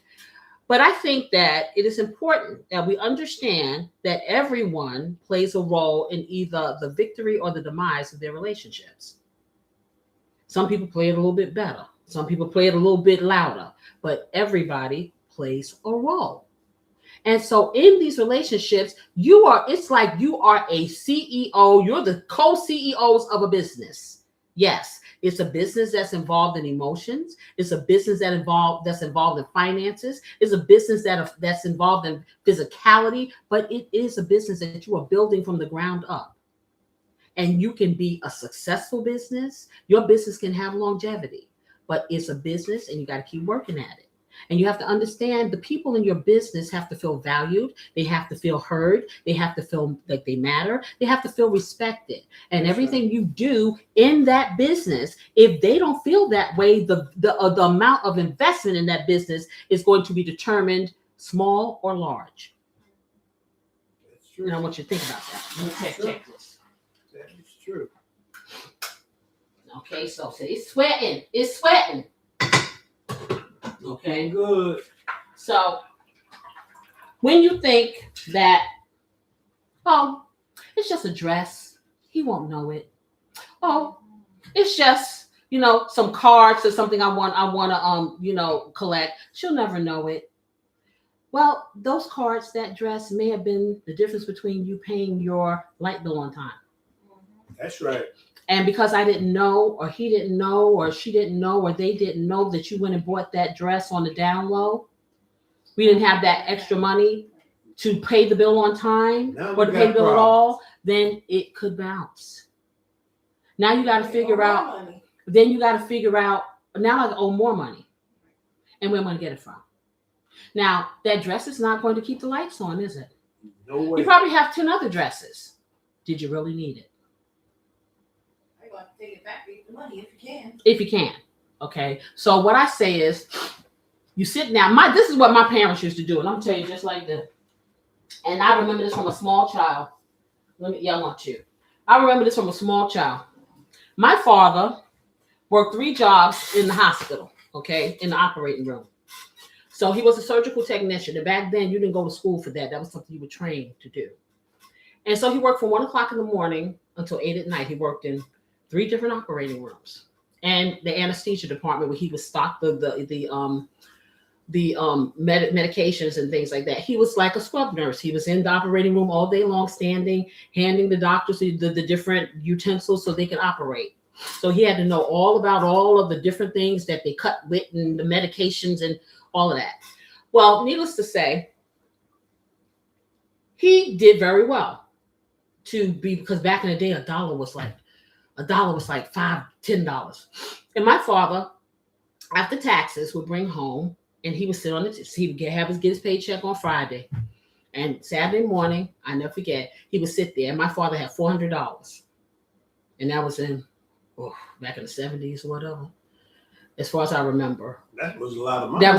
But I think that it is important that we understand that everyone plays a role in either the victory or the demise of their relationships. Some people play it a little bit better. Some people play it a little bit louder, but everybody plays a role. And so in these relationships, it's like you are a CEO. You're the co-CEOs of a business. Yes. It's a business that's involved in emotions. It's a business that's involved in finances. It's a business that's involved in physicality, but it is a business that you are building from the ground up. And you can be a successful business. Your business can have longevity, but it's a business and you got to keep working at it. And you have to understand the people in your business have to feel valued. They have to feel heard. They have to feel like they matter. They have to feel respected. And everything you do in that business, if they don't feel that way, the amount of investment in that business is going to be determined small or large. That's true. And I want you to think about that. Check this. That is true. Okay, so it's sweating. It's sweating. Okay, good. So when you think that, oh, it's just a dress, he won't know it. Oh, it's just, some cards or something I want to collect. She'll never know it. Well, those cards, that dress may have been the difference between you paying your light bill on time. That's right. And because I didn't know, or he didn't know, or she didn't know, or they didn't know that you went and bought that dress on the down low, we didn't have that extra money to pay the bill on time or to pay the bill at all, then it could bounce. Now you got to figure out, now I owe more money. And where am I going to get it from? Now, that dress is not going to keep the lights on, is it? No way. You probably have 10 other dresses. Did you really need it? I got to take it back, get the money if you can. If you can. Okay. So what I say is, you sit down. This is what my parents used to do, and I'm gonna tell you just like this. And I remember this from a small child. Let me yell at you. I remember this from a small child. My father worked 3 jobs in the hospital, okay, in the operating room. So he was a surgical technician. And back then, you didn't go to school for that. That was something you were trained to do. And so he worked from 1 o'clock in the morning until 8 at night. He worked in 3 different operating rooms and the anesthesia department where he would stock the medications and things like that. He was like a scrub nurse. He was in the operating room all day long, standing, handing the doctors the different utensils so they could operate. So he had to know all about all of the different things that they cut with and the medications and all of that. Well, needless to say, he did very well because back in the day, $1 was like $5, $10. And my father, after taxes, would bring home and he would sit on he would get his paycheck on Friday. And Saturday morning, I never forget, he would sit there. And my father had $400. And that was back in the 70s or whatever. As far as I remember. That was a lot of money. That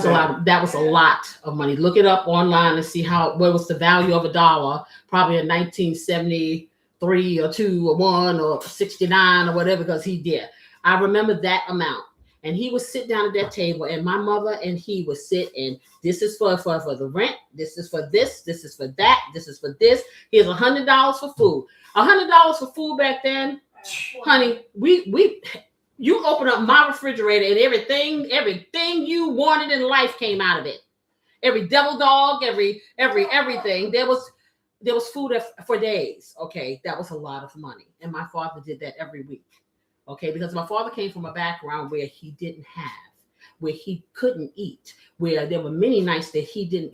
was a lot of money. Look it up online and see what was the value of $1, probably in 1973 or 2 or 1 or 69 or whatever, because he did. I remember that amount. And he would sit down at that table, and my mother and he would sit, and this is for the rent, this is for this is for that, this is for this. Here's $100 for food. $100 for food back then, honey. You open up my refrigerator and everything you wanted in life came out of it. Every devil dog, everything. There was food for days. Okay, that was a lot of money, and my father did that every week. Okay, because my father came from a background where he didn't have, where he couldn't eat, where there were many nights that he didn't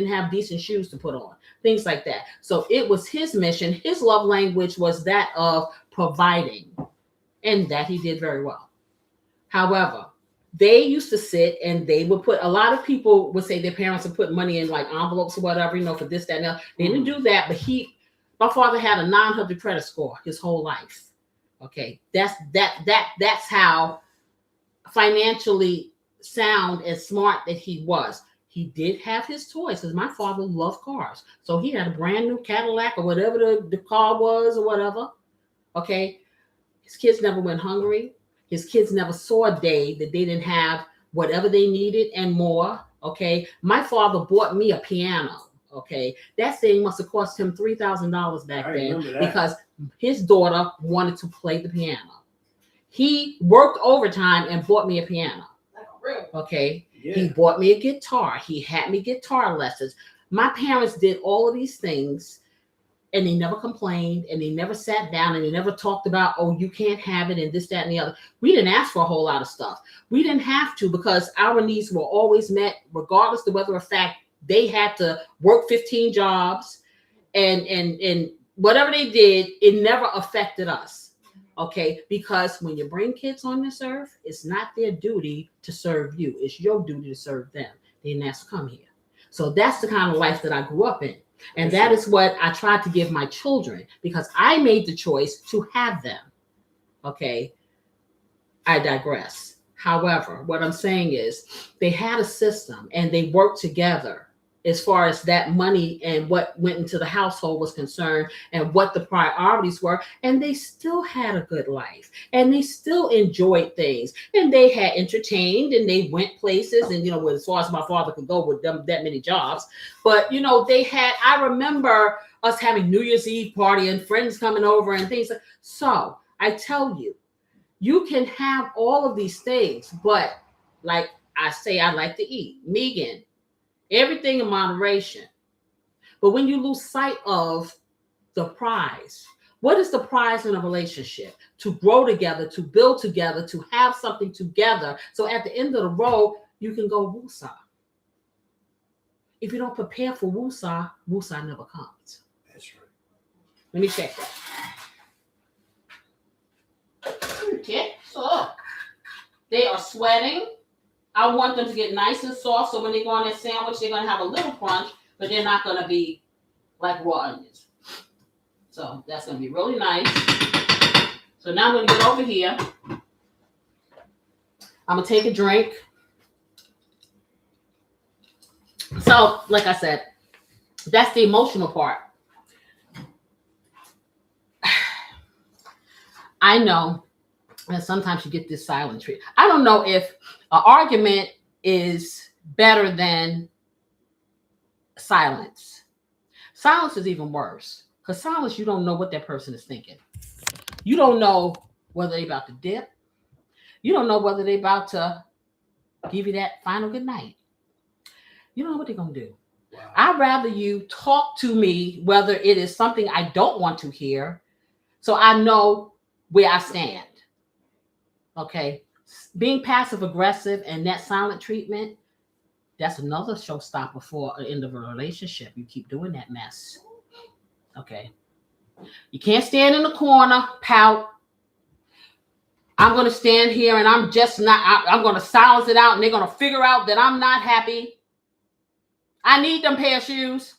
have decent shoes to put on, things like that. So it was his mission. His love language was that of providing, and that he did very well. However, they used to sit and they would a lot of people would say their parents would put money in like envelopes or whatever, for this, that, and that. They didn't do that, but my father had a 900 credit score his whole life. Okay, that's how financially sound and smart that he was. He did have his toys because my father loved cars. So he had a brand new Cadillac or whatever the car was or whatever. Okay, his kids never went hungry. His kids never saw a day that they didn't have whatever they needed and more. Okay, my father bought me a piano. Okay, that thing must have cost him $3,000 back then because his daughter wanted to play the piano. He worked overtime and bought me a piano. Okay, yeah. He bought me a guitar. He had me guitar lessons. My parents did all of these things, and they never complained, and they never sat down, and they never talked about, oh, you can't have it, and this, that, and the other. We didn't ask for a whole lot of stuff. We didn't have to because our needs were always met, regardless of whether, in fact, they had to work 15 jobs and whatever they did, it never affected us. Okay, because when you bring kids on this earth, it's not their duty to serve you. It's your duty to serve them. They didn't ask to come here. So that's the kind of life that I grew up in. And that is what I tried to give my children because I made the choice to have them. Okay, I digress. However, what I'm saying is they had a system and they worked together as far as that money and what went into the household was concerned and what the priorities were. And they still had a good life and they still enjoyed things and they had entertained and they went places and, as far as my father could go with them, that many jobs. But, I remember us having New Year's Eve party and friends coming over and things. So I tell you, you can have all of these things, but like I say, I like to eat, vegan, everything in moderation. But when you lose sight of the prize, what is the prize in a relationship? To grow together, to build together, to have something together. So at the end of the road, you can go woosah. If you don't prepare for woosah, woosah never comes. That's right. Let me check that. Okay, so they are sweating. I want them to get nice and soft, so when they go on that sandwich, they're going to have a little crunch, but they're not going to be like raw onions. So that's going to be really nice. So now I'm going to get over here. I'm going to take a drink. So, like I said, that's the emotional part. I know that sometimes you get this silent treatment. I don't know if an argument is better than silence. Silence is even worse, because silence, you don't know what that person is thinking. You don't know whether they're about to dip. You don't know whether they're about to give you that final good night. You don't know what they're going to do. Wow. I'd rather you talk to me, whether it is something I don't want to hear, so I know where I stand. Okay? Being passive aggressive and that silent treatment, that's another showstopper for an end of a relationship. You keep doing that mess. Okay? You can't stand in the corner, pout. I'm going to stand here and I'm going to silence it out, and they're going to figure out that I'm not happy. I need them pair of shoes.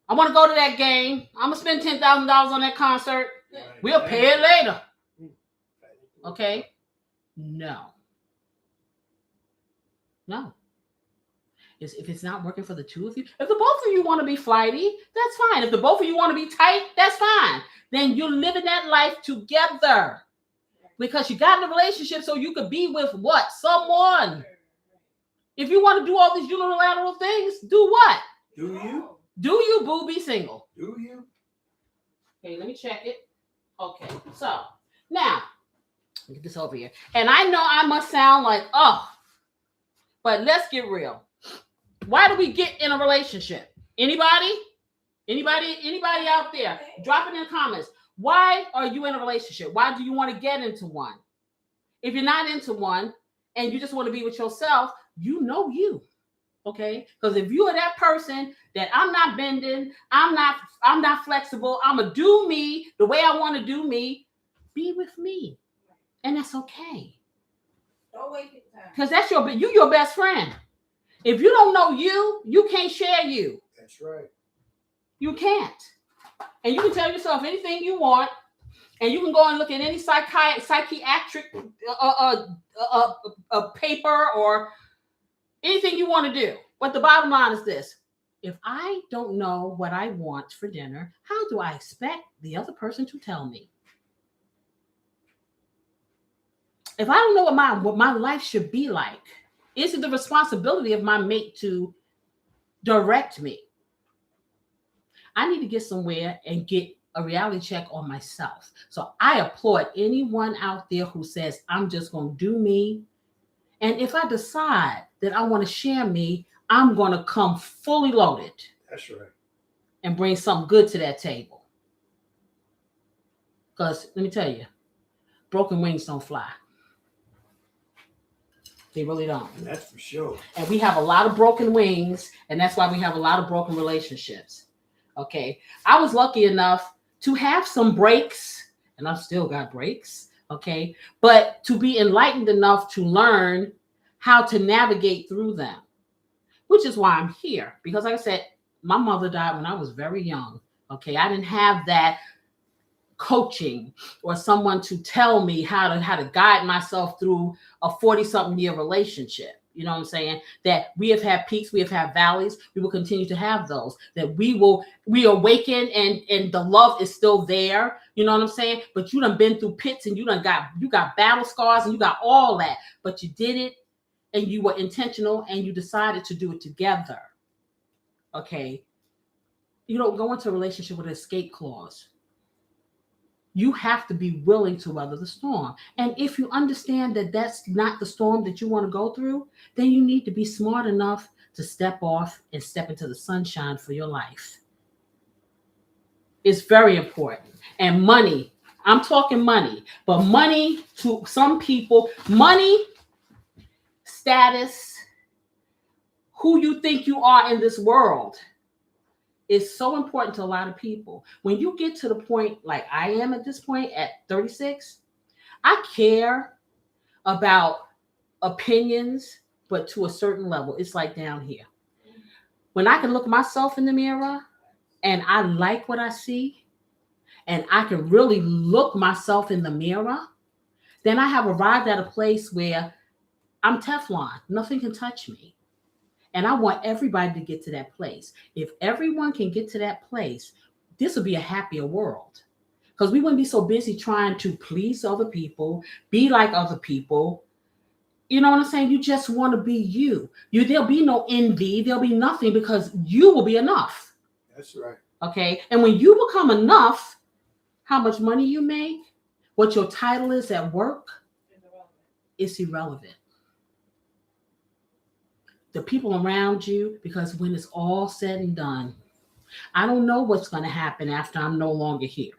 I want to go to that game. I'm going to spend $10,000 on that concert. We'll pay it later. Okay? No. If it's not working for the two of you, if the both of you want to be flighty, that's fine. If the both of you want to be tight, that's fine. Then you're living that life together. Because you got in a relationship so you could be with what? Someone. If you want to do all these unilateral things, do what? Do you? Do you, boo, be single? Do you? Okay, let me check it. Okay, so now, get this over here. And I know I must sound like, but let's get real. Why do we get in a relationship? Anybody? Anybody out there? Drop it in the comments. Why are you in a relationship? Why do you want to get into one? If you're not into one and you just want to be with yourself, you know you. Okay? Because if you are that person that I'm not bending, I'm not flexible, I'm gonna do me the way I want to do me, be with me. And that's okay. Don't waste your time. Because that's your best friend. If you don't know you, you can't share you. That's right. You can't. And you can tell yourself anything you want, and you can go and look at any psychiatric paper or anything you want to do. But the bottom line is this. If I don't know what I want for dinner, how do I expect the other person to tell me? If I don't know what my life should be like, is it the responsibility of my mate to direct me? I need to get somewhere and get a reality check on myself. So I applaud anyone out there who says, I'm just going to do me. And if I decide that I want to share me, I'm going to come fully loaded. That's right. And bring something good to that table. Because let me tell you, broken wings don't fly. They really don't. That's for sure. And we have a lot of broken wings, and that's why we have a lot of broken relationships. Okay. I was lucky enough to have some breaks, and I've still got breaks. Okay. But to be enlightened enough to learn how to navigate through them, which is why I'm here. Because like I said, my mother died when I was very young. Okay. I didn't have that coaching or someone to tell me how to guide myself through a 40-something year relationship. You know what I'm saying? That we have had peaks, we have had valleys, we will continue to have those. That we awaken and the love is still there. You know what I'm saying? But you done been through pits and you got battle scars and you got all that. But you did it and you were intentional and you decided to do it together. Okay. You don't go into a relationship with an escape clause. You have to be willing to weather the storm. And if you understand that that's not the storm that you want to go through, then you need to be smart enough to step off and step into the sunshine for your life. It's very important. And money, I'm talking money, but money to some people, money, status, who you think you are in this world is so important to a lot of people. When you get to the point like I am at this point at 36, I care about opinions, but to a certain level. It's like down here. When I can look myself in the mirror and I like what I see, and I can really look myself in the mirror, then I have arrived at a place where I'm Teflon. Nothing can touch me. And I want everybody to get to that place. If everyone can get to that place, this would be a happier world. Because we wouldn't be so busy trying to please other people, be like other people. You know what I'm saying? You just want to be you. There'll be no envy. There'll be nothing because you will be enough. That's right. Okay? And when you become enough, how much money you make, what your title is at work, it's irrelevant. The people around you, because when it's all said and done, I don't know what's going to happen after I'm no longer here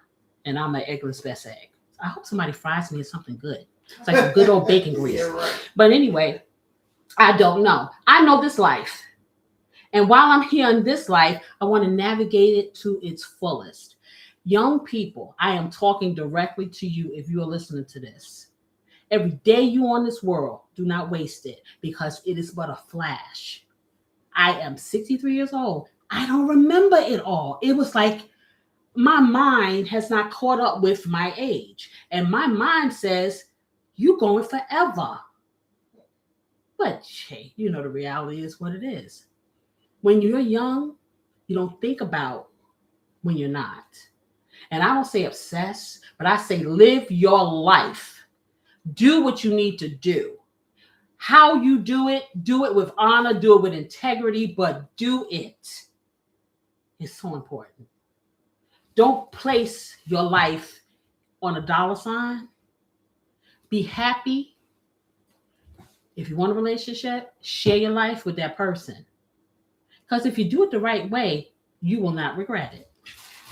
and I'm an eggless best egg. I hope somebody fries me with something good. It's like some good old bacon grease. Yeah, right. But anyway, I don't know. I know this life. And while I'm here in this life, I want to navigate it to its fullest. Young people, I am talking directly to you if you are listening to this. Every day you on this world, do not waste it because it is but a flash. I am 63 years old. I don't remember it all. It was like my mind has not caught up with my age. And my mind says, you're going forever. But hey, you know the reality is what it is. When you're young, you don't think about when you're not. And I don't say obsess, but I say live your life. Do what you need to do. How you do it with honor, do it with integrity, but do it. It's so important. Don't place your life on a dollar sign. Be happy. If you want a relationship, share your life with that person. Because if you do it the right way, you will not regret it.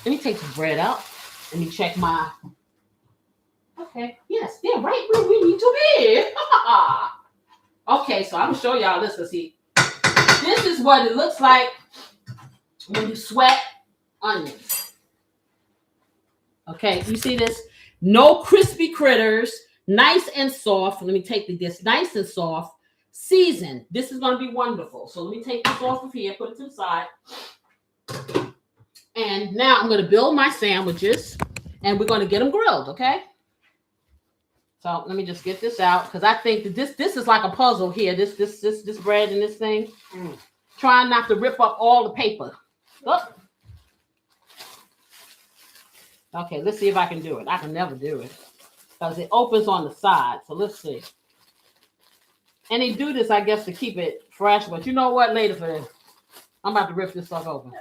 Let me take the bread out. Let me check my... Okay, yes, they're right where we need to be. Okay, so I'm going to show y'all this. Because see, this is what it looks like when you sweat onions. Okay, you see this? No crispy critters. Nice and soft. Let me take this. Nice and soft. Seasoned. This is going to be wonderful. So let me take this off of here. Put it to the side. And now I'm going to build my sandwiches. And we're going to get them grilled, okay? So let me just get this out because I think that this is like a puzzle here. This bread and this thing. Trying not to rip up all the paper. Oh. Okay, let's see if I can do it. I can never do it because it opens on the side. So let's see. And they do this, I guess, to keep it fresh. But you know what? Later for this, I'm about to rip this stuff open.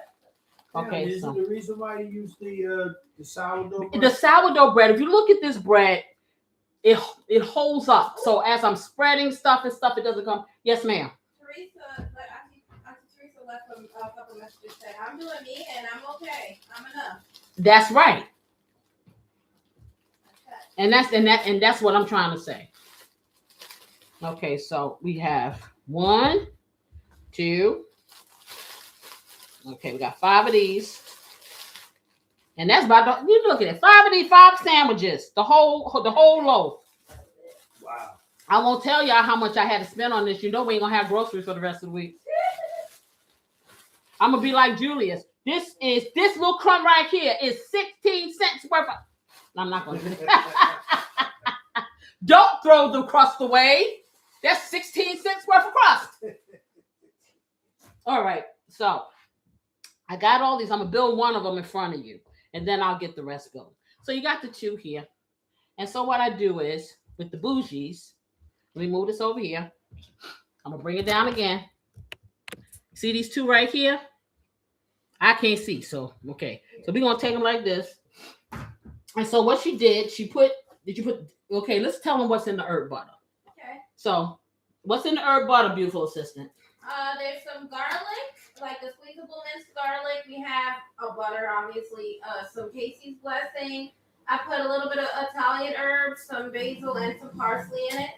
Okay, is so it the reason why you use the sourdough bread? The sourdough bread. If you look at this bread. It holds up. So as I'm spreading stuff, it doesn't come. Yes, ma'am. Teresa, Teresa left a couple messages saying, I'm doing me and I'm okay. I'm enough. That's right. Okay. And that's what I'm trying to say. Okay, so we have 1, 2. Okay, we got 5 of these. And that's about you look at it. 5 of these 5 sandwiches. The whole loaf. Wow. I won't tell y'all how much I had to spend on this. You know we ain't gonna have groceries for the rest of the week. I'm gonna be like Julius. This little crumb right here is 16 cents worth of. I'm not gonna do that. Don't throw the crust away. That's 16 cents worth of crust. All right, so I got all these. I'm gonna build one of them in front of you. And then I'll get the rest going. So you got the 2 here. And so what I do is, with the bougies, let me move this over here. I'm going to bring it down again. See these 2 right here? I can't see. So, okay. So we're going to take them like this. And so what she did, okay, let's tell them what's in the herb butter. Okay. So what's in the herb butter, beautiful assistant? There's some garlic, like a squeezable minced garlic. We have a butter, obviously, some Casey's blessing. I put a little bit of Italian herbs, some basil, and some parsley in it.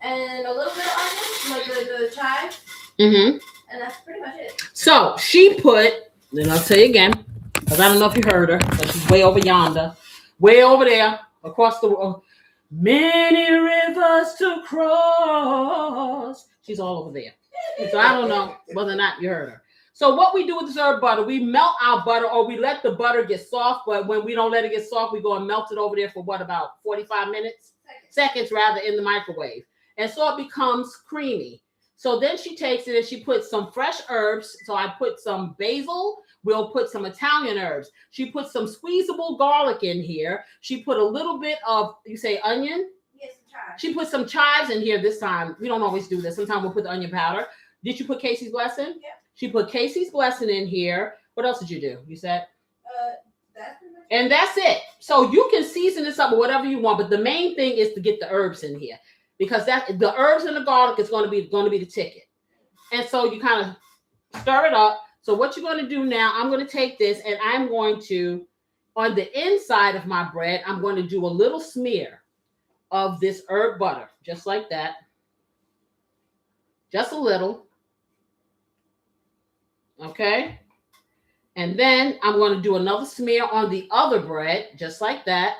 And a little bit of onion, like the chives. Mm-hmm. And that's pretty much it. So she put, then I'll tell you again, because I don't know if you heard her, but she's way over yonder, way over there, across the Many rivers to cross. She's all over there. So I don't know whether or not you heard her. So what we do with this herb butter, we melt our butter or we let the butter get soft. But when we don't let it get soft, we go and melt it over there for what, about 45 minutes? Seconds rather, in the microwave. And so it becomes creamy. So then she takes it and she puts some fresh herbs. So I put some basil. We'll put some Italian herbs. She put some squeezable garlic in here. She put a little bit of, you say onion? Yes, chives. She put some chives in here this time. We don't always do this. Sometimes we'll put the onion powder. Did you put Casey's blessing? Yep. She put Casey's blessing in here. What else did you do? You said? That's pretty much it. And that's it. So you can season this up with whatever you want, but the main thing is to get the herbs in here because that the herbs and the garlic is going to be the ticket. And so you kind of stir it up. So what you're going to do now, I'm going to take this and I'm going to, on the inside of my bread, I'm going to do a little smear of this herb butter, just like that. Just a little. Okay. And then I'm going to do another smear on the other bread, just like that.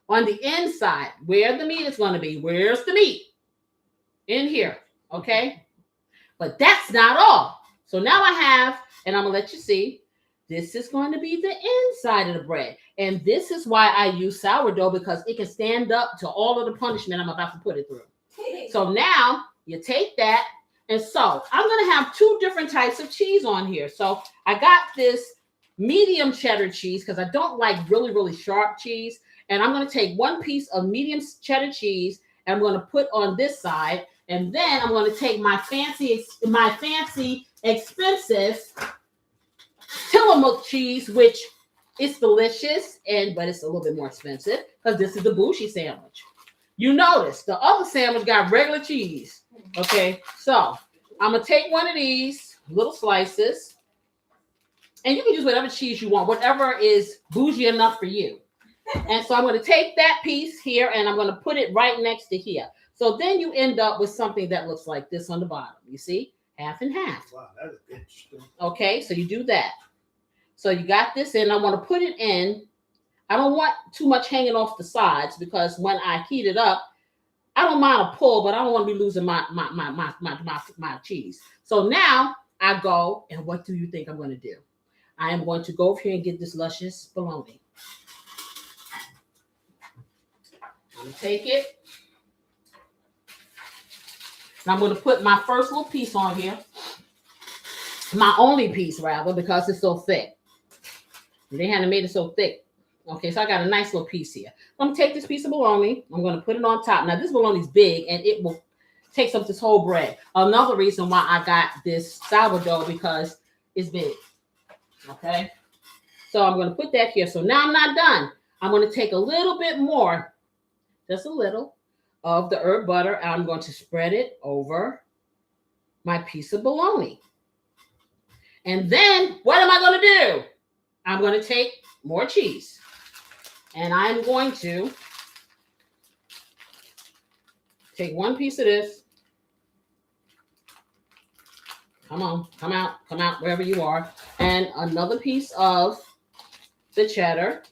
On the inside, where the meat is going to be. Where's the meat? In here. Okay. But that's not all. So now I have, and I'm going to let you see, this is going to be the inside of the bread. And this is why I use sourdough, because it can stand up to all of the punishment I'm about to put it through. So now you take that. And so I'm going to have two different types of cheese on here. So I got this medium cheddar cheese because I don't like really, really sharp cheese. And I'm going to take one piece of medium cheddar cheese and I'm going to put on this side. And then I'm going to take my fancy expensive Tillamook cheese, which is delicious, but it's a little bit more expensive because this is the Bougie sandwich. You notice the other sandwich got regular cheese. Okay, so I'm going to take one of these little slices. And you can use whatever cheese you want, whatever is bougie enough for you. And so I'm going to take that piece here and I'm going to put it right next to here. So then you end up with something that looks like this on the bottom. You see? Half and half. Wow, that is interesting. Okay, so you do that. So you got this in. I want to put it in. I don't want too much hanging off the sides because when I heat it up, I don't mind a pull, but I don't want to be losing my cheese. So now I go, and what do you think I'm going to do? I am going to go over here and get this luscious bologna. I'm going to take it. And I'm going to put my first little piece on here. My only piece, rather, because it's so thick. They hadn't made it so thick. Okay, so I got a nice little piece here. I'm going to take this piece of bologna. I'm going to put it on top. Now, this bologna is big, and it will take up this whole bread. Another reason why I got this sourdough, because it's big. Okay, so I'm going to put that here. So now I'm not done. I'm going to take a little bit more, just a little, of the herb butter. And I'm going to spread it over my piece of bologna. And then what am I going to do? I'm going to take more cheese. And I'm going to take one piece of this. Come on, come out, wherever you are. And another piece of the cheddar.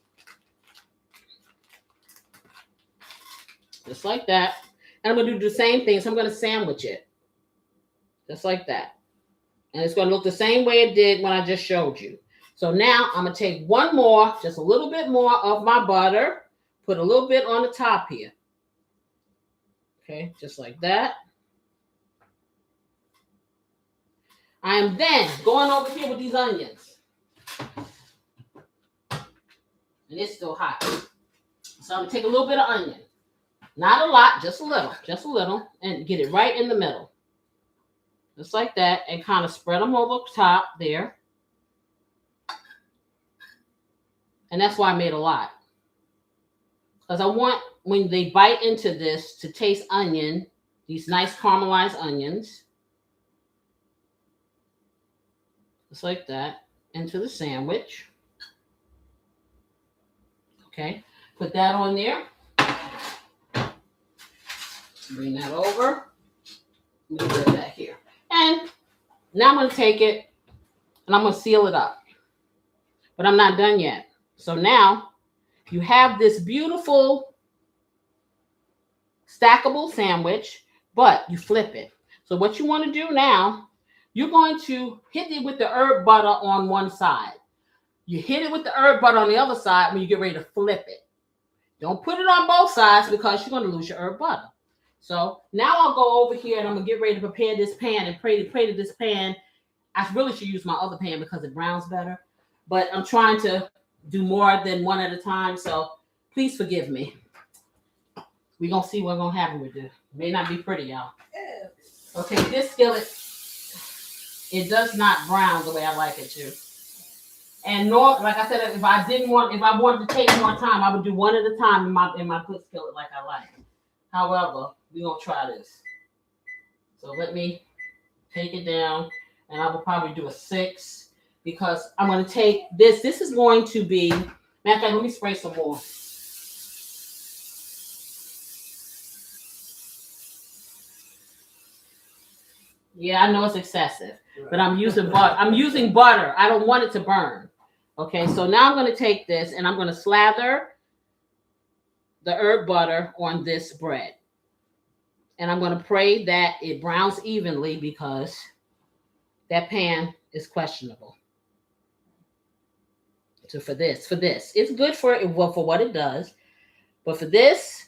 Just like that. And I'm going to do the same thing. So I'm going to sandwich it. Just like that. And it's going to look the same way it did when I just showed you. So now I'm going to take one more, just a little bit more of my butter. Put a little bit on the top here. Okay, just like that. I am then going over here with these onions. And it's still hot. So I'm going to take a little bit of onion. Not a lot, just a little, and get it right in the middle. Just like that, and kind of spread them over top there. And that's why I made a lot. Because I want, when they bite into this, to taste onion, these nice caramelized onions. Just like that, into the sandwich. Okay, put that on there. Bring that over. Let me put that here. And now I'm going to take it and I'm going to seal it up. But I'm not done yet. So now you have this beautiful stackable sandwich, but you flip it. So what you want to do now, you're going to hit it with the herb butter on one side. You hit it with the herb butter on the other side when you get ready to flip it. Don't put it on both sides because you're going to lose your herb butter. So now I'll go over here and I'm going to get ready to prepare this pan and pray to this pan. I really should use my other pan because it browns better. But I'm trying to do more than one at a time. So please forgive me. We're going to see what's going to happen with this. It may not be pretty, y'all. Okay, this skillet, it does not brown the way I like it to. And like I said, if I wanted to take more time, I would do one at a time in my good skillet like I like. However, we're gonna try this. So let me take it down, and I will probably do a 6 because I'm gonna take this. This is going to be, matter of fact, let me spray some more. Yeah, I know it's excessive, but I'm using butter. I'm using butter. I don't want it to burn. Okay, so now I'm going to take this and I'm going to slather the herb butter on this bread. And I'm going to pray that it browns evenly because that pan is questionable. So for this, it's good for what it does. But for this,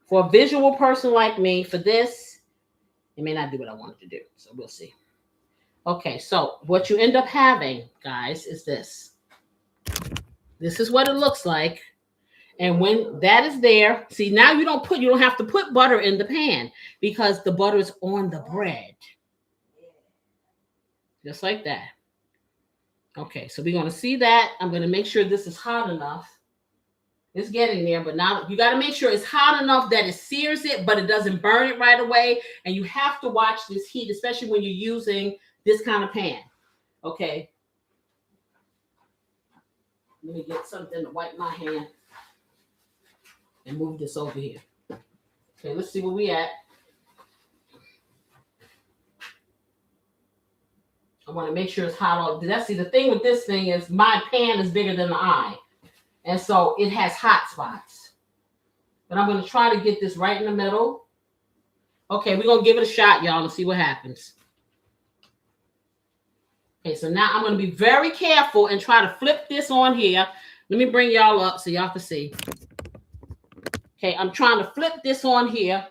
for a visual person like me, for this, it may not do what I want it to do. So we'll see. Okay, so what you end up having, guys, is this. This is what it looks like. And when that is there, see, now you don't have to put butter in the pan because the butter is on the bread. Just like that. Okay, so we're going to see that. I'm going to make sure this is hot enough. It's getting there, but now you got to make sure it's hot enough that it sears it, but it doesn't burn it right away. And you have to watch this heat, especially when you're using this kind of pan. Okay. Let me get something to wipe my hand and move this over here. Okay, let's see where we at. I want to make sure it's hot on. That's the thing with this thing is my pan is bigger than the eye. And so it has hot spots. But I'm going to try to get this right in the middle. Okay, we're going to give it a shot, y'all, and see what happens. Okay, so now I'm going to be very careful and try to flip this on here. Let me bring y'all up so y'all can see. Okay, I'm trying to flip this on here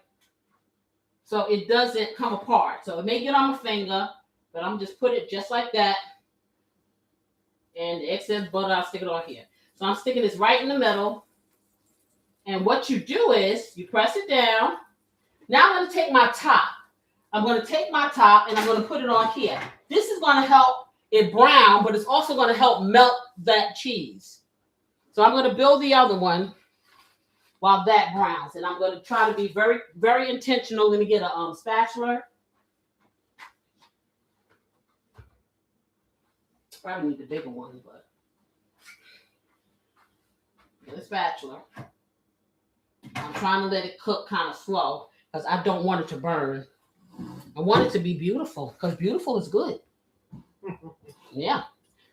so it doesn't come apart. So it may get on my finger, but I'm just put it just like that. And the excess butter, I'll stick it on here. So I'm sticking this right in the middle. And what you do is you press it down. Now I'm going to take my top. I'm going to take my top and I'm going to put it on here. This is going to help it brown, but it's also going to help melt that cheese. So I'm going to build the other one while that browns. And I'm going to try to be very, very intentional. Let me get a spatula. Probably need the bigger one, but get a spatula. I'm trying to let it cook kind of slow because I don't want it to burn. I want it to be beautiful because beautiful is good. Yeah.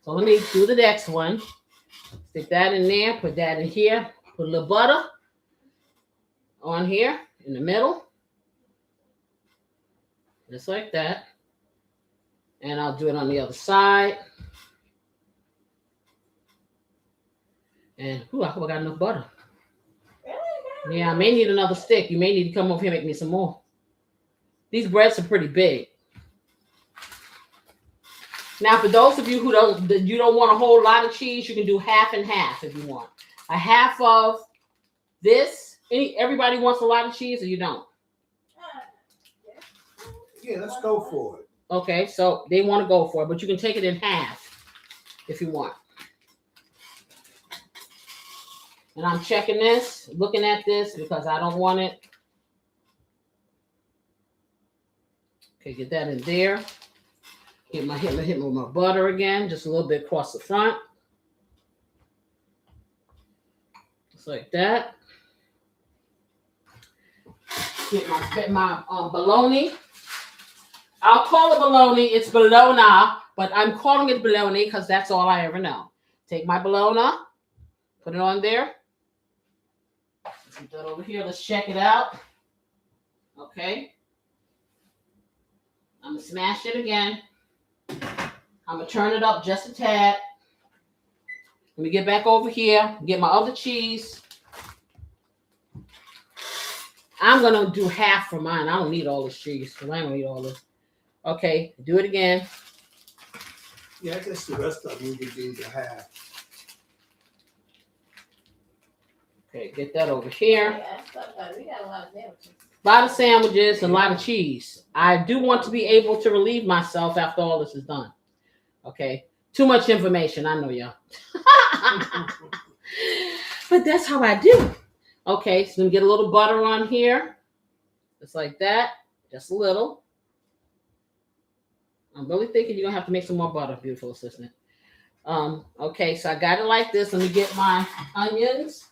So let me do the next one. Stick that in there. Put that in here. Put a little butter on here in the middle. Just like that. And I'll do it on the other side. And I hope I got enough butter. Yeah, I may need another stick. You may need to come over here and make me some more. These breads are pretty big. Now, for those of you who don't want a whole lot of cheese, you can do half and half if you want. A half of this. Everybody wants a lot of cheese, or you don't? Yeah, let's go for it. Okay, so they want to go for it, but you can take it in half if you want. And I'm checking this, looking at this because I don't want it. Okay, get that in there. Hit me with my butter again, just a little bit across the front. Just like that. Get my bologna. I'll call it bologna. It's bologna, but I'm calling it bologna because that's all I ever know. Take my bologna, put it on there. Let's get that over here. Let's check it out. Okay. I'm going to smash it again. I'm going to turn it up just a tad. Let me get back over here, get my other cheese. I'm going to do half for mine. I don't need all this cheese because I don't eat all this. Okay, do it again. Yeah, I guess the rest of them you could do the half. Okay, get that over here. Yeah, we got a lot of sandwiches. A lot of sandwiches, a lot of cheese. I do want to be able to relieve myself after all this is done. Okay, too much information, I know y'all. But that's how I do. Okay, so I'm gonna get a little butter on here. Just like that. Just a little. I'm really thinking you're gonna have to make some more butter, beautiful assistant. Okay, so I got it like this. Let me get my onions.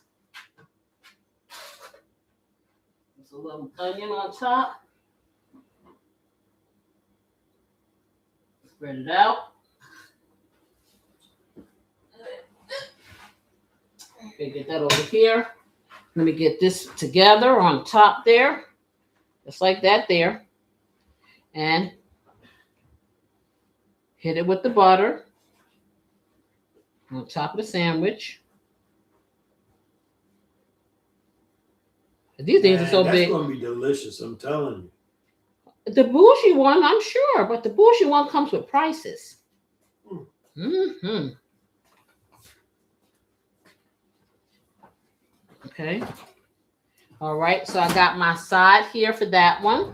Just a little onion on top. Spread it out. Okay, get that over here. Let me get this together on top there. Just like that there. And hit it with the butter on top of the sandwich. These things are so big. That's going to be delicious, I'm telling you. The Bougie one, I'm sure, but the Bougie one comes with prices. Mm-hmm. Okay. All right, so I got my side here for that one.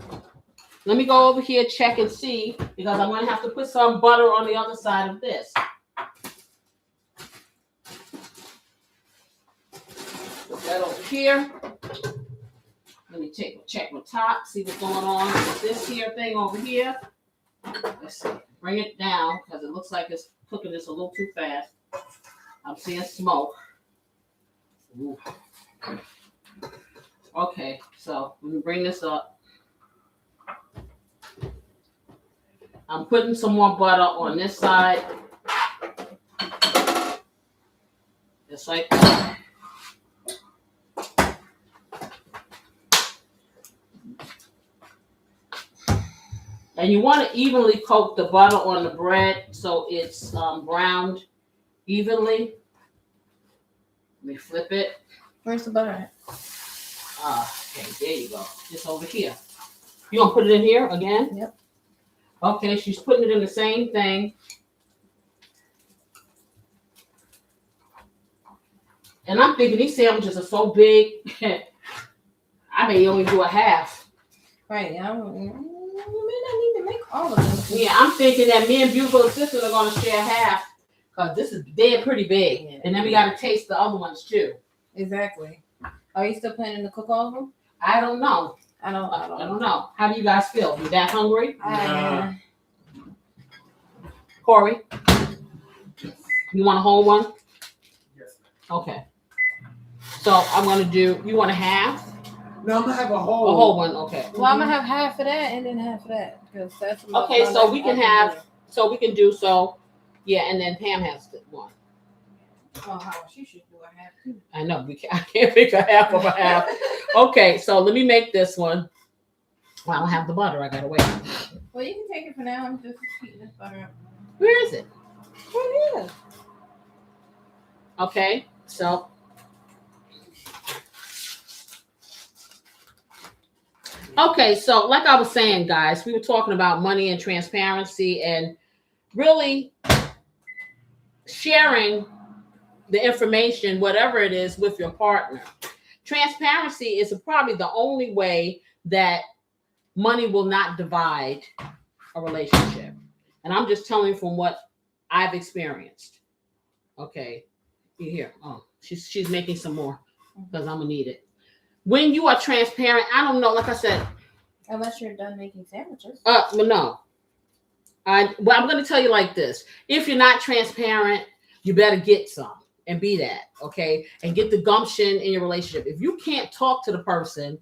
Let me go over here, check and see, because I'm going to have to put some butter on the other side of this. Put that over here. Let me check my top, see what's going on with this here thing over here. Let's see. Bring it down, because it looks like it's cooking this a little too fast. I'm seeing smoke. Ooh. Okay, so let me bring this up. I'm putting some more butter on this side. Just like that. And you want to evenly coat the butter on the bread so it's browned evenly. Let me flip it. Where's the butter? Okay, there you go. Just over here. You gonna put it in here again? Yep. Okay, she's putting it in the same thing. And I'm thinking these sandwiches are so big, I may only do a half. Right, yeah. We may not need to make all of them. Yeah, I'm thinking that me and beautiful assistant are gonna share half. Because they're pretty big. Yeah. And then we gotta taste the other ones too. Exactly. Are you still planning to cook all of them? I don't know. I don't know. How do you guys feel? You that hungry? Corey? You want a whole one? Yes. Okay. So I'm gonna do, you want a half? No, I'm going to have a whole. A whole one, okay. Well, I'm gonna have half of that and then half of that. Because that's Okay, so we can have, yeah, and then Pam has one. Oh, how she should do a half too. I know, I can't pick a half of a half. Okay, so let me make this one. Well, I don't have the butter, I gotta wait. Well, you can take it for now. I'm just heating this butter up. Where is it? Where it is? Okay, so. Okay, so like I was saying, guys, we were talking about money and transparency and really sharing the information, whatever it is, with your partner. Transparency is probably the only way that money will not divide a relationship. And I'm just telling you from what I've experienced. Okay, you hear? Oh, she's making some more because I'm gonna need it. When you are transparent, I don't know, like I said. Unless you're done making sandwiches. Well, no. I'm going to tell you like this. If you're not transparent, you better get some and be that, okay? And get the gumption in your relationship. If you can't talk to the person,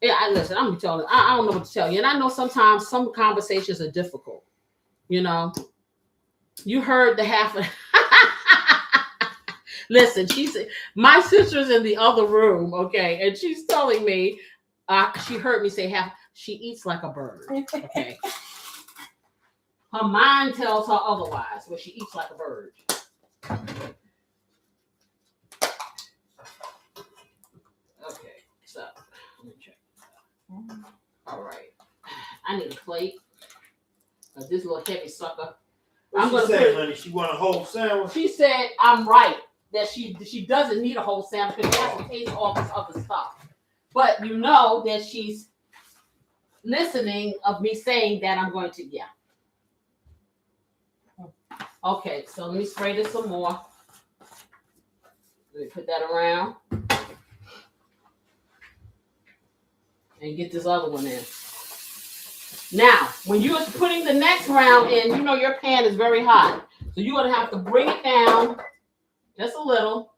listen, I'm telling you, I don't know what to tell you. And I know sometimes some conversations are difficult. You know, you heard the half of listen, my sister's in the other room, okay, and she's telling me She heard me say half. She eats like a bird. Okay. Her mind tells her otherwise, but she eats like a bird. Okay, so let me check. All right. I need a plate. This little heavy sucker. What she say, honey? She want a whole sandwich? She said I'm right that she doesn't need a whole sandwich because she has to taste all this other stuff. But you know that she's listening of me saying that I'm going to, yeah. Okay, so let me spray this some more. Let me put that around. And get this other one in. Now, when you're putting the next round in, you know your pan is very hot. So you're going to have to bring it down just a little.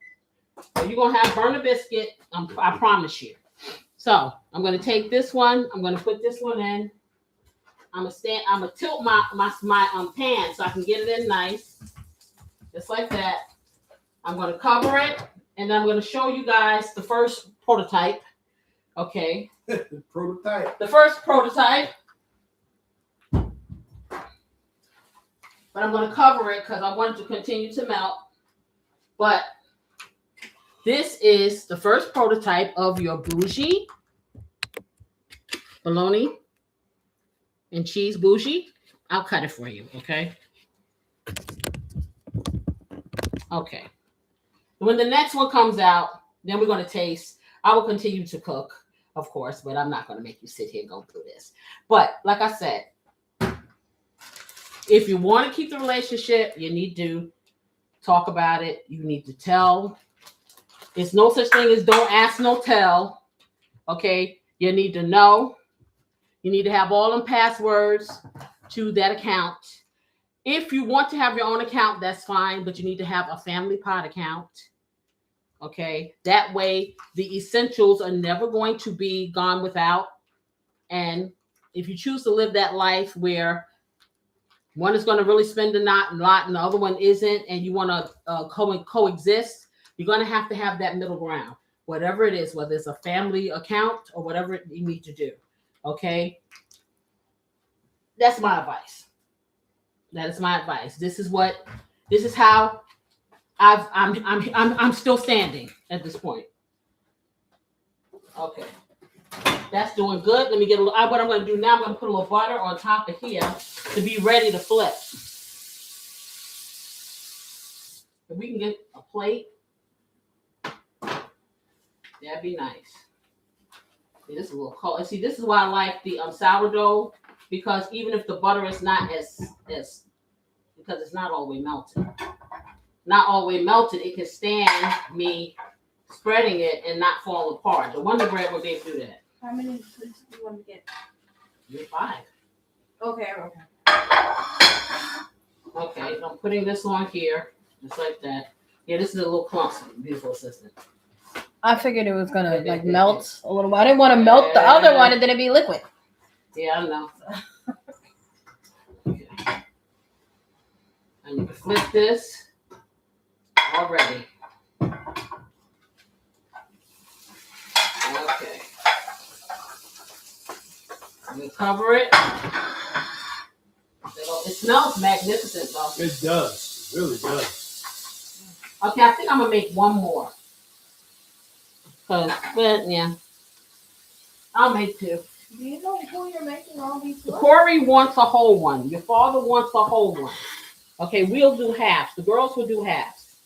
Or you're going to have burn a biscuit. I promise you. So I'm going to take this one. I'm going to put this one in. I'm going to tilt my pan so I can get it in nice. Just like that. I'm going to cover it. And then I'm going to show you guys the first prototype. Okay. Prototype. The first prototype. But I'm going to cover it because I want it to continue to melt. But this is the first prototype of your Bougie bologna and cheese Bougie. I'll cut it for you, okay? Okay. When the next one comes out, then we're going to taste. I will continue to cook, of course, but I'm not going to make you sit here and go through this. But like I said, if you want to keep the relationship, you need to talk about it. You need to tell. There's no such thing as don't ask, no tell. Okay? You need to know. You need to have all them passwords to that account. If you want to have your own account, that's fine, but you need to have a family pot account. Okay? That way, the essentials are never going to be gone without. And if you choose to live that life where one is going to really spend a lot and the other one isn't, and you want to coexist, you're going to have that middle ground. Whatever it is, whether it's a family account or whatever you need to do. Okay? That's my advice. That is my advice. This is how I'm still standing at this point. Okay. That's doing good. Let me get a little. What I'm going to do now, I'm going to put a little butter on top of here to be ready to flip. If we can get a plate, that'd be nice. See, this is a little cold. And see, this is why I like the sourdough, because even if the butter is not as because it's not all the way melted. Not all the way melted, it can stand me spreading it and not fall apart. The Wonder Bread will be able to do that. How many plates do you want to get? You're 5. Okay. Okay, I'm putting this on here, just like that. Yeah, this is a little clumsy, beautiful assistant. I figured it was gonna melt a little bit. I didn't want to melt the other one and then it'd be liquid. Yeah, I know. Okay. I need to flip this already. Okay. I'm gonna cover it. It smells magnificent, though. It does. It really does. Okay, I think I'm gonna make one more. But yeah, I'll make 2. Do you know who you're making all these for? Corey wants a whole one. Your father wants a whole one. Okay, we'll do halves. The girls will do halves.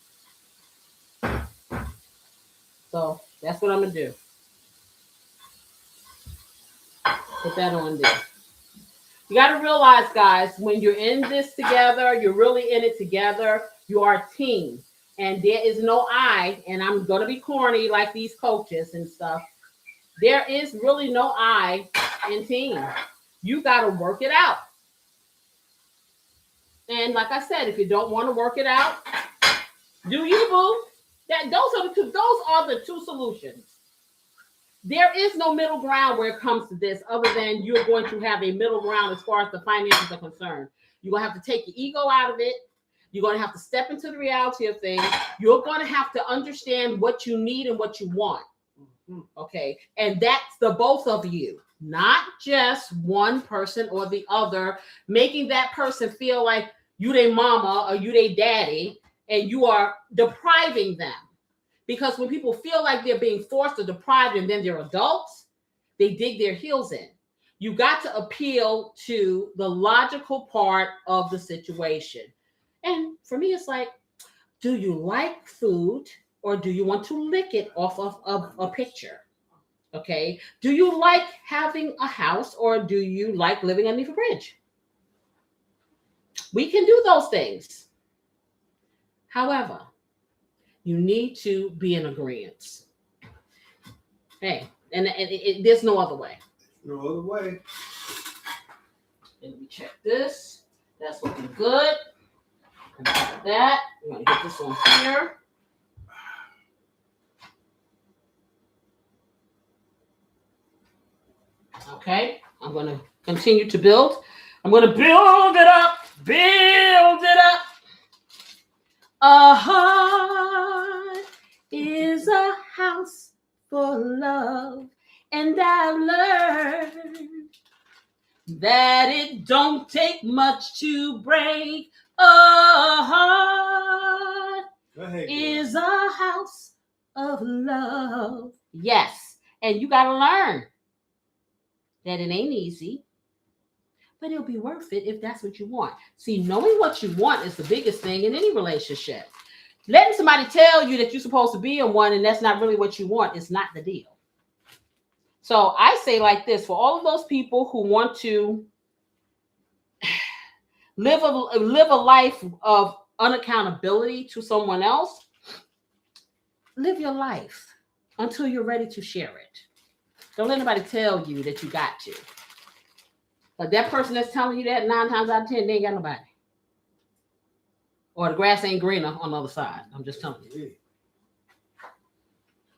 So that's what I'm gonna do. Put that on there. You got to realize, guys, when you're in this together, you're really in it together. You are a team. And there is no I, and I'm going to be corny like these coaches and stuff. There is really no I in team. You got to work it out. And like I said, if you don't want to work it out, do you, boo? Those are the two solutions. There is no middle ground where it comes to this, other than you're going to have a middle ground as far as the finances are concerned. You're going to have to take your ego out of it. You're going to have to step into the reality of things. You're going to have to understand what you need and what you want. Okay. And that's the both of you, not just one person or the other, making that person feel like you their mama or you their daddy and you are depriving them. Because when people feel like they're being forced or deprived and then they're adults, they dig their heels in. You got to appeal to the logical part of the situation. And for me, it's like, do you like food or do you want to lick it off of a picture? Okay. Do you like having a house or do you like living underneath a bridge? We can do those things. However, you need to be in agreement. Hey, and there's no other way. No other way. Let me check this. That's looking good. That. We're going to get this on here. Okay. I'm going to continue to build. I'm going to build it up. Build it up. A heart is a house for love. And I've learned that it don't take much to break a heart. Is a house of love. Yes. And you got to learn that it ain't easy, but it'll be worth it if that's what you want. See, knowing what you want is the biggest thing in any relationship. Letting somebody tell you that you're supposed to be in one and that's not really what you want is not the deal. So I say like this, for all of those people who want to live a life of unaccountability to someone else, live your life until you're ready to share it. Don't let anybody tell you that you got to. But that person that's telling you that 9 times out of 10, they ain't got nobody. Or the grass ain't greener on the other side. I'm just telling you.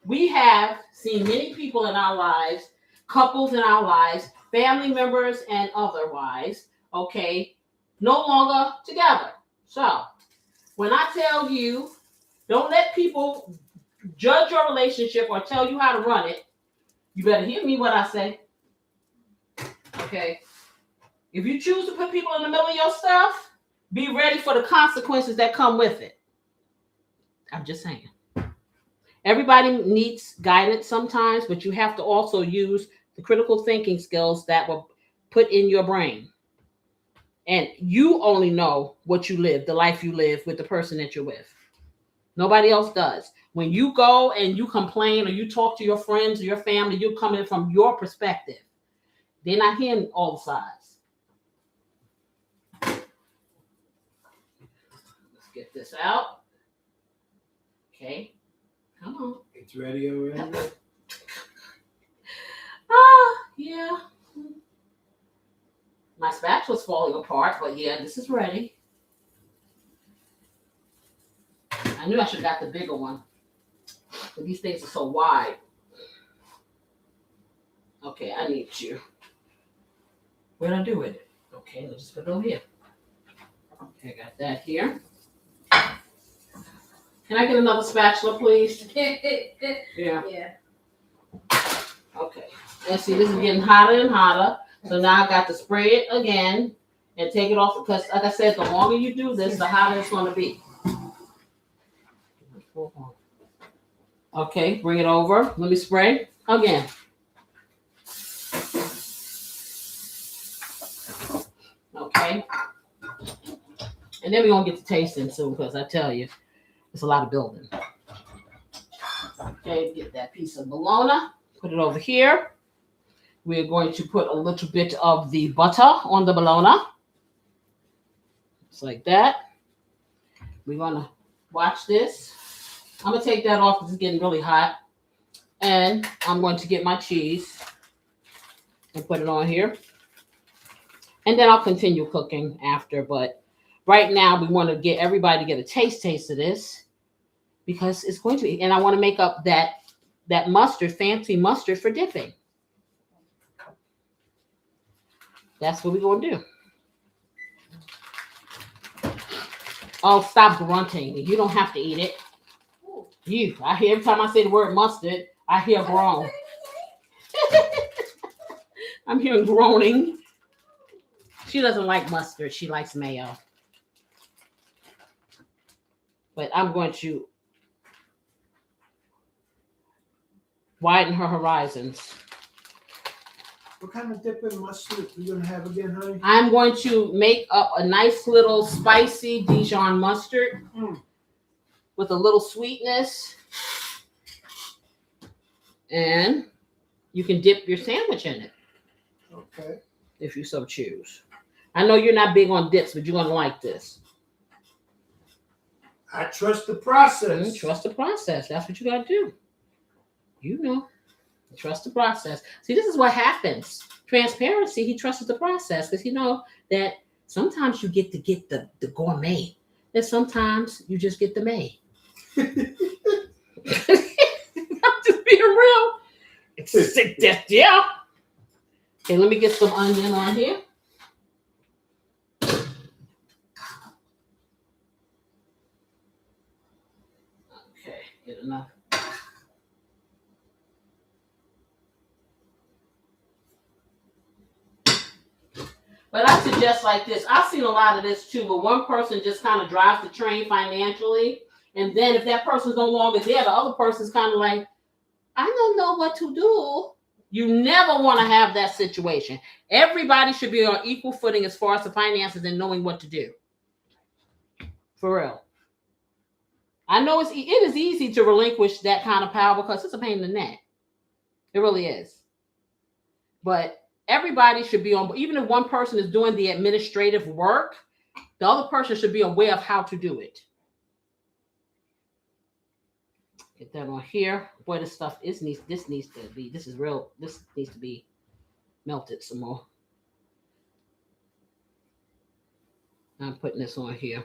We have seen many people in our lives, couples in our lives, family members and otherwise, okay, no longer together. So when I tell you, don't let people judge your relationship or tell you how to run it. You better hear me what I say. Okay. If you choose to put people in the middle of your stuff, be ready for the consequences that come with it. I'm just saying. Everybody needs guidance sometimes, but you have to also use the critical thinking skills that were put in your brain. And you only know what you live, the life you live with the person that you're with. Nobody else does. When you go and you complain or you talk to your friends or your family, you're coming from your perspective. They're not hearing all the sides. Let's get this out. Okay. Come on. It's ready already? Yeah. My spatula's falling apart, but yeah, this is ready. I knew I should have got the bigger one. But these things are so wide. Okay, I need you. What did I do with it? Okay, let's just put it over here. Okay, I got that here. Can I get another spatula, please? Yeah. Okay. Let's see, this is getting hotter and hotter. So now I got to spray it again and take it off because, like I said, the longer you do this, the hotter it's going to be. Okay, bring it over. Let me spray again. Okay. And then we're going to get to tasting soon because I tell you, it's a lot of building. Okay, get that piece of bologna. Put it over here. We're going to put a little bit of the butter on the bologna. Just like that. We're going to watch this. I'm going to take that off because it's getting really hot. And I'm going to get my cheese and put it on here. And then I'll continue cooking after. But right now, we want to get everybody to get a taste of this because it's going to be. And I want to make up that mustard, fancy mustard for dipping. That's what we're going to do. Oh, stop grunting. You don't have to eat it. I hear every time I say the word mustard, I hear groan. I'm hearing groaning. She doesn't like mustard. She likes mayo. But I'm going to widen her horizons. What kind of dipping mustard you gonna have again, honey? I'm going to make up a nice little spicy Dijon mustard with a little sweetness. And you can dip your sandwich in it. Okay. If you so choose. I know you're not big on dips, but you're going to like this. I trust the process. Trust the process. That's what you got to do. You know. Trust the process. See, this is what happens. Transparency, he trusts the process because you know that sometimes you get to get the gourmet. And sometimes you just get the may. I'm just being real. Yeah. Okay, let me get some onion on here. Okay, get enough. But I suggest like this. I've seen a lot of this too, but one person just kind of drives the train financially. And then if that person's no longer there, the other person's kind of like, I don't know what to do. You never want to have that situation. Everybody should be on equal footing as far as the finances and knowing what to do. For real. I know it is easy to relinquish that kind of power because it's a pain in the neck. It really is. But everybody should be on, even if one person is doing the administrative work, the other person should be aware of how to do it. Get that on here. Boy, this stuff this needs to be melted some more. I'm putting this on here.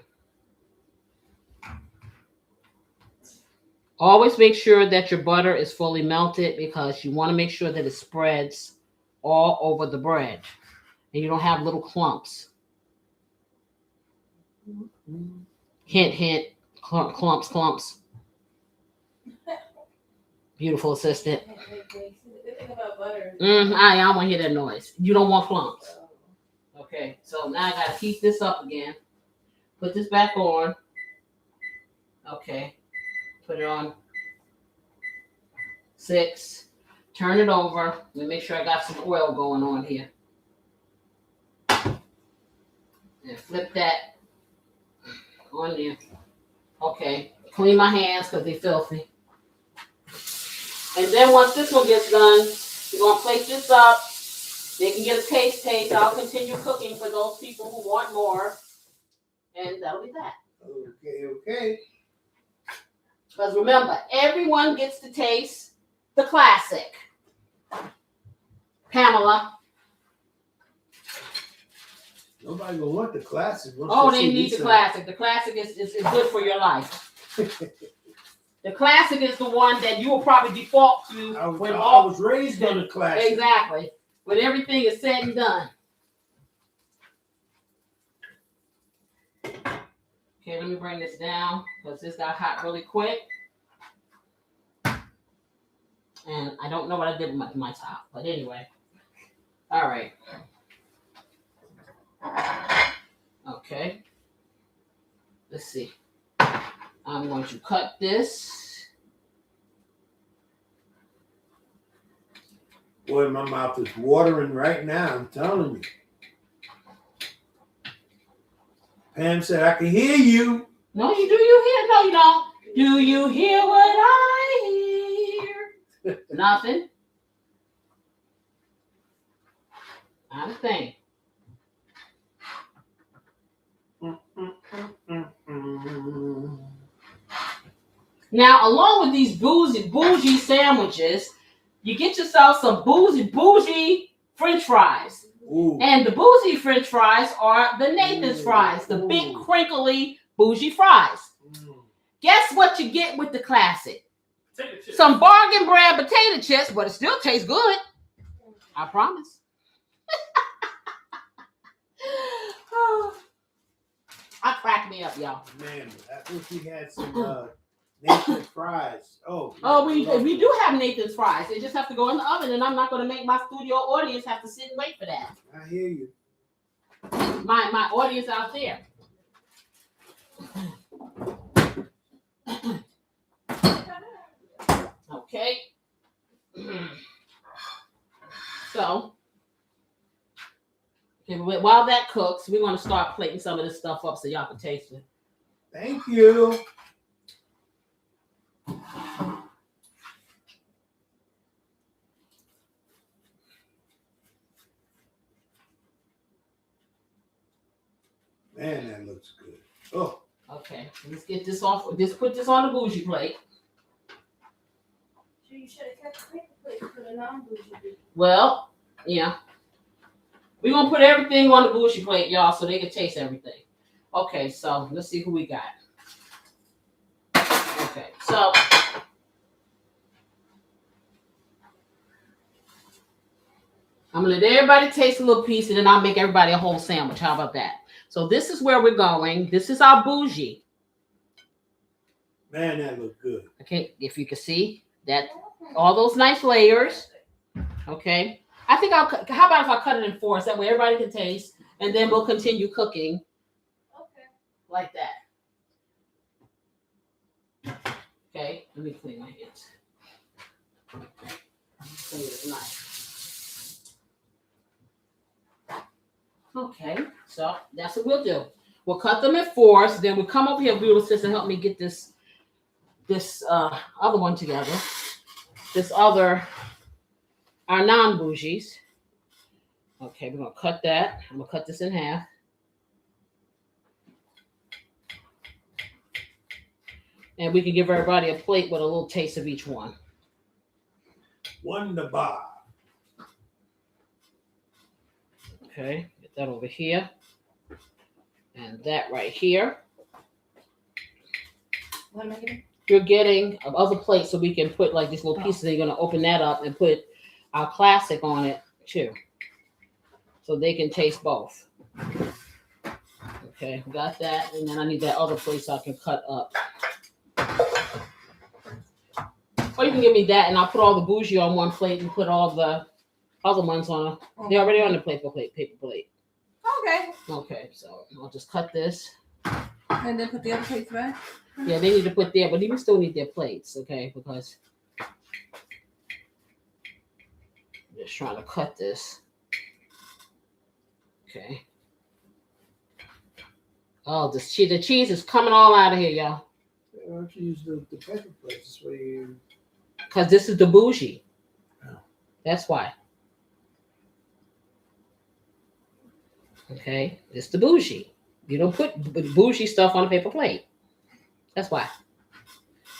Always make sure that your butter is fully melted because you want to make sure that it spreads all over the bread and you don't have little clumps. Hint, hint, clumps. Beautiful assistant. I want to hear that noise. You don't want clumps. Okay, so now I got to heat this up again. Put this back on. Okay, put it on 6. Turn it over. Let me make sure I got some oil going on here. And flip that on there. Okay, clean my hands because they're filthy. And then once this one gets done, you're going to plate this up. They can get a taste. I'll continue cooking for those people who want more. And that'll be that. Okay. Because remember, everyone gets to taste the classic. Pamela. Nobody gonna want the classic. They need the classic. The classic is good for your life. The classic is the one that you will probably default to I was raised on the classic. Exactly. When everything is said and done. Okay, let me bring this down because this got hot really quick. And I don't know what I did with my top, but anyway. All right. Okay. Let's see. I'm going to cut this. Boy, my mouth is watering right now. I'm telling you. Pam said, I can hear you. No, you do. You hear? No, you don't. Do you hear what I hear? Nothing. Not a thing. Now, along with these bougie sandwiches, you get yourself some bougie French fries. Ooh. And the bougie French fries are the Nathan's fries, the big crinkly bougie fries. Guess what you get with the classic? Some bargain brand potato chips, but it still tastes good. I promise. I crack me up, y'all. Man, I wish we had some Nathan's fries. Oh. Oh, we do have Nathan's fries. They just have to go in the oven, and I'm not going to make my studio audience have to sit and wait for that. I hear you. My audience out there. Okay. So, okay, while that cooks, we're going to start plating some of this stuff up so y'all can taste it. Thank you. Man, that looks good. Oh. Okay, let's get this off. Just put this on the bougie plate. You should have kept the paper plate for the non-bougie. Well, yeah. We're going to put everything on the bougie plate, y'all, so they can taste everything. Okay, so let's see who we got. Okay, so I'm going to let everybody taste a little piece, and then I'll make everybody a whole sandwich. How about that? So this is where we're going. This is our bougie. Man, that looks good. Okay, if you can see that, all those nice layers. Okay, I think how about if I cut it in four, so that way everybody can taste, and then we'll continue cooking. Okay. Like that. Okay, let me clean my hands. Clean this knife. Okay, so that's what we'll do. We'll cut them in fours, then we'll come over here, beautiful sister, help me get this other one together. This other, our non-bougies. Okay, we're gonna cut that. I'm gonna cut this in half. And we can give everybody a plate with a little taste of each one. Wonderbar. Okay, get that over here. And that right here. What am I getting? You're getting other plates so we can put like these little pieces. You're going to open that up and put our classic on it too. So they can taste both. Okay, got that. And then I need that other plate so I can cut up. Or you can give me that and I'll put all the bougie on one plate and put all the other ones on. They're already on the paper plate. Okay. Okay, so I'll just cut this. And then put the other plates back? Yeah, they need to put there, but even still need their plates, okay? Because I'm just trying to cut this. Okay. Oh, the cheese is coming all out of here, y'all. Why don't you use the paper plates? This way you... Because this is the bougie. Oh. That's why. Okay, it's the bougie. You don't put bougie stuff on a paper plate. That's why.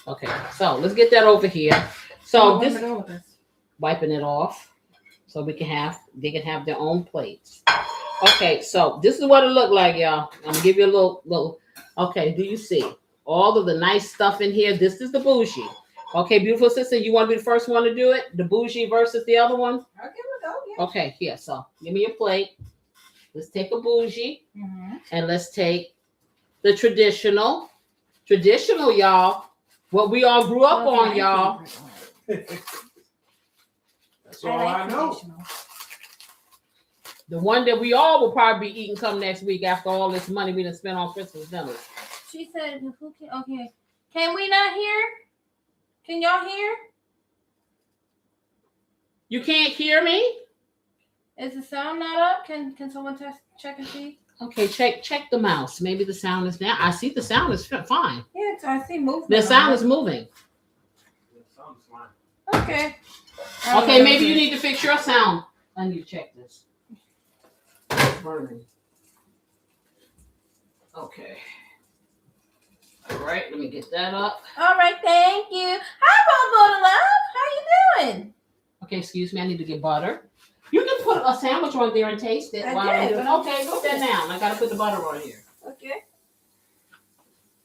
Okay, so let's get that over here. So this wiping it off, so they can have their own plates. Okay, so this is what it looked like, y'all. I'm gonna give you a little. Okay, do you see all of the nice stuff in here? This is the bougie. Okay, beautiful sister, you want to be the first one to do it? The bougie versus the other one? I'll give it a go, yeah. Okay, here. So give me a plate. Let's take a bougie and let's take the traditional, y'all. What we all grew up on, y'all. That's all I know. The one that we all will probably be eating come next week after all this money we done spent on Christmas dinners. She said, "Who can?" Okay, can we not hear? Can y'all hear? You can't hear me? Is the sound not up? Can someone check and see? Okay, check the mouse. Maybe the sound is down. I see the sound is fine. Yeah, I see movement. The sound is moving. The sound is fine. Okay. Okay, maybe you need to fix your sound. I need to check this. It's burning. Okay. All right, let me get that up. All right, thank you. Hi, Bobo Love. How you doing? Okay, excuse me. I need to get butter. You can put a sandwich on there and taste it. I while did. I'm doing. Okay, put that down. I gotta put the butter on here. Okay.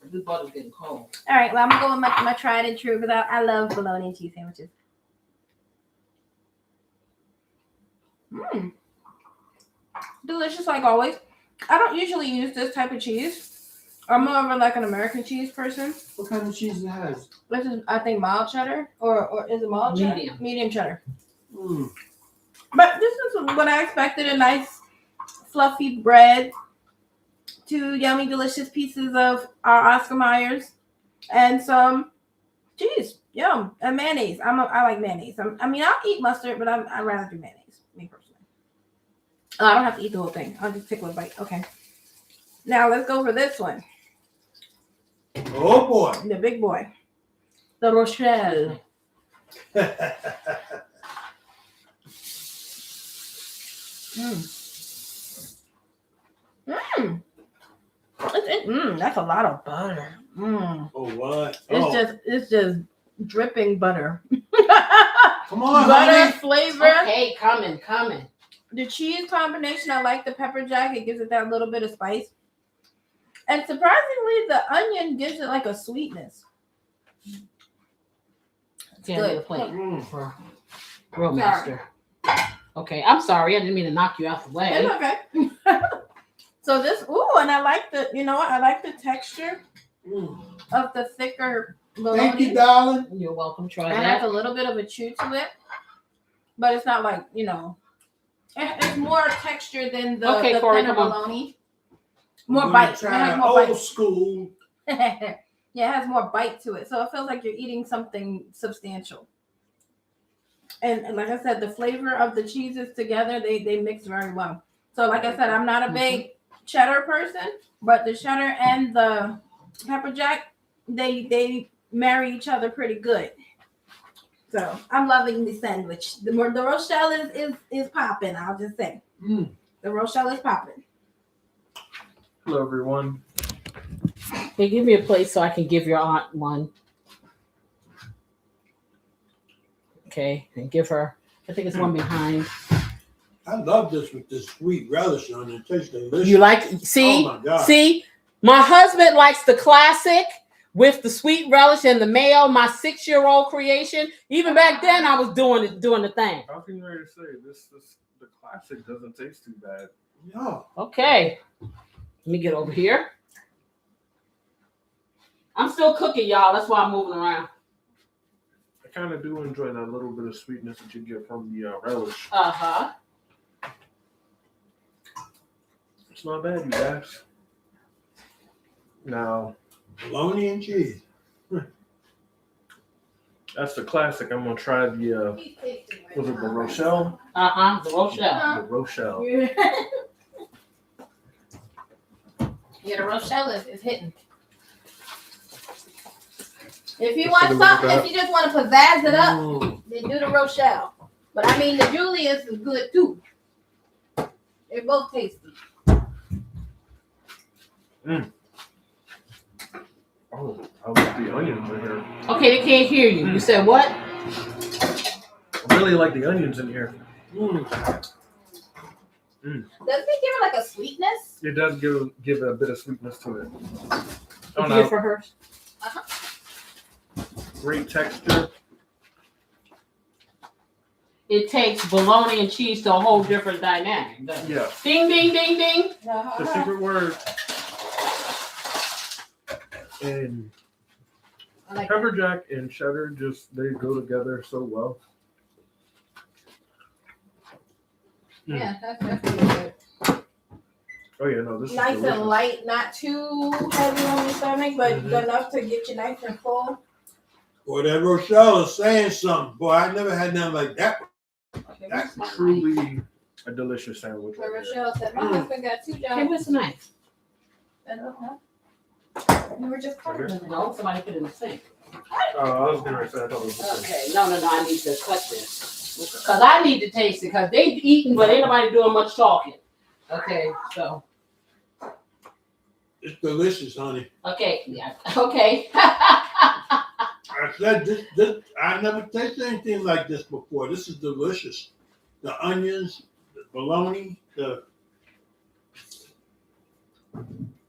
This butter's getting cold. All right, well, I'm going with my tried and true because I love bologna and cheese sandwiches. Delicious like always. I don't usually use this type of cheese. I'm more of a, like an American cheese person. What kind of cheese it has? This is, I think, mild cheddar, or is it mild cheddar? Medium. Medium cheddar. Mm. But this is what I expected: a nice, fluffy bread, 2 yummy, delicious pieces of our Oscar Mayers, and some cheese. Yum, and mayonnaise. I like mayonnaise. I mean, I'll eat mustard, but I'd rather do mayonnaise. Me personally. I don't have to eat the whole thing. I'll just take one bite. Okay. Now let's go for this one. Oh boy. The big boy. The Rochelle. That's a lot of butter. Oh what? It's just dripping butter. Come on, Butter honey. flavor. Okay, coming. The cheese combination, I like the pepper jack. It gives it that little bit of spice. And surprisingly, the onion gives it like a sweetness. It's good. good. Plate Mm. for Grill Master. Okay, I'm sorry. I didn't mean to knock you out the way. It's okay. So this, and I like the, I like the texture Mm. of the thicker Thank you, bologna. darling. You're welcome. Try It has that. a little bit of a chew to it, but it's not like, it's more texture than the Corey, thinner come on. bologna. More I'm bite. It gonna has try more old bite. school. Yeah, it has more bite to it. So it feels like you're eating something substantial. And like I said, the flavor of the cheeses together, they mix very well. So like I said, I'm not a big cheddar person, but the cheddar and the pepper jack, they marry each other pretty good. So I'm loving the sandwich. The Rochelle is popping, I'll just say. Mm. The Rochelle is popping. Hello, everyone. Hey, give me a plate so I can give your aunt one. Okay, and give her. I think it's one behind. I love this with this sweet relish on it. It tastes delicious. You like? See, Oh my God. see. My husband likes the classic with the sweet relish and the mayo. My 6-year-old creation. Even back then, I was doing the thing. I was getting ready to say the classic doesn't taste too bad. No. Okay, let me get over here. I'm still cooking, y'all. That's why I'm moving around. I kind of do enjoy that little bit of sweetness that you get from the relish. It's not bad, you guys. Now, Bologna and cheese. that's the classic. I'm gonna try the was it the Rochelle? The Rochelle. The Rochelle. Yeah, the Rochelle is hitting. If you Just want a little something, bit. if you just want to pizzazz it up, Mm. then do the Rochelle. But I mean, the Julius is good too. They're both tasty. Oh, I like the onions in here. Okay, they can't hear you. You said what? I really like the onions in here. Mm. Doesn't it give it like a sweetness? It does give it a bit of sweetness to it. Oh Here no, for her. great texture. It takes bologna and cheese to a whole different dynamic. doesn't it? Yeah, Ding, ding, ding, ding. the secret word. And I like pepper jack and cheddar they go together so well. Yeah, that's definitely good. Oh yeah, no, this is Nice delicious. and light, not too heavy on your stomach, but Mhm. enough to get you nice and full. Boy, that Rochelle is saying something. Boy, I never had nothing like that. That's truly a delicious sandwich. But Right there. Rochelle said, my husband got 2 Hey, jobs. what's the knife? We were just Okay. covering it. No, somebody put it in the sink. I was getting ready to say I thought it was the same. Okay, no, I need to cut this. Because I need to taste it. Because they eating, but ain't nobody doing much talking. Okay, so. It's delicious, honey. Okay, yeah. Okay. I said this I never tasted anything like this before. This is delicious. The onions, the bologna,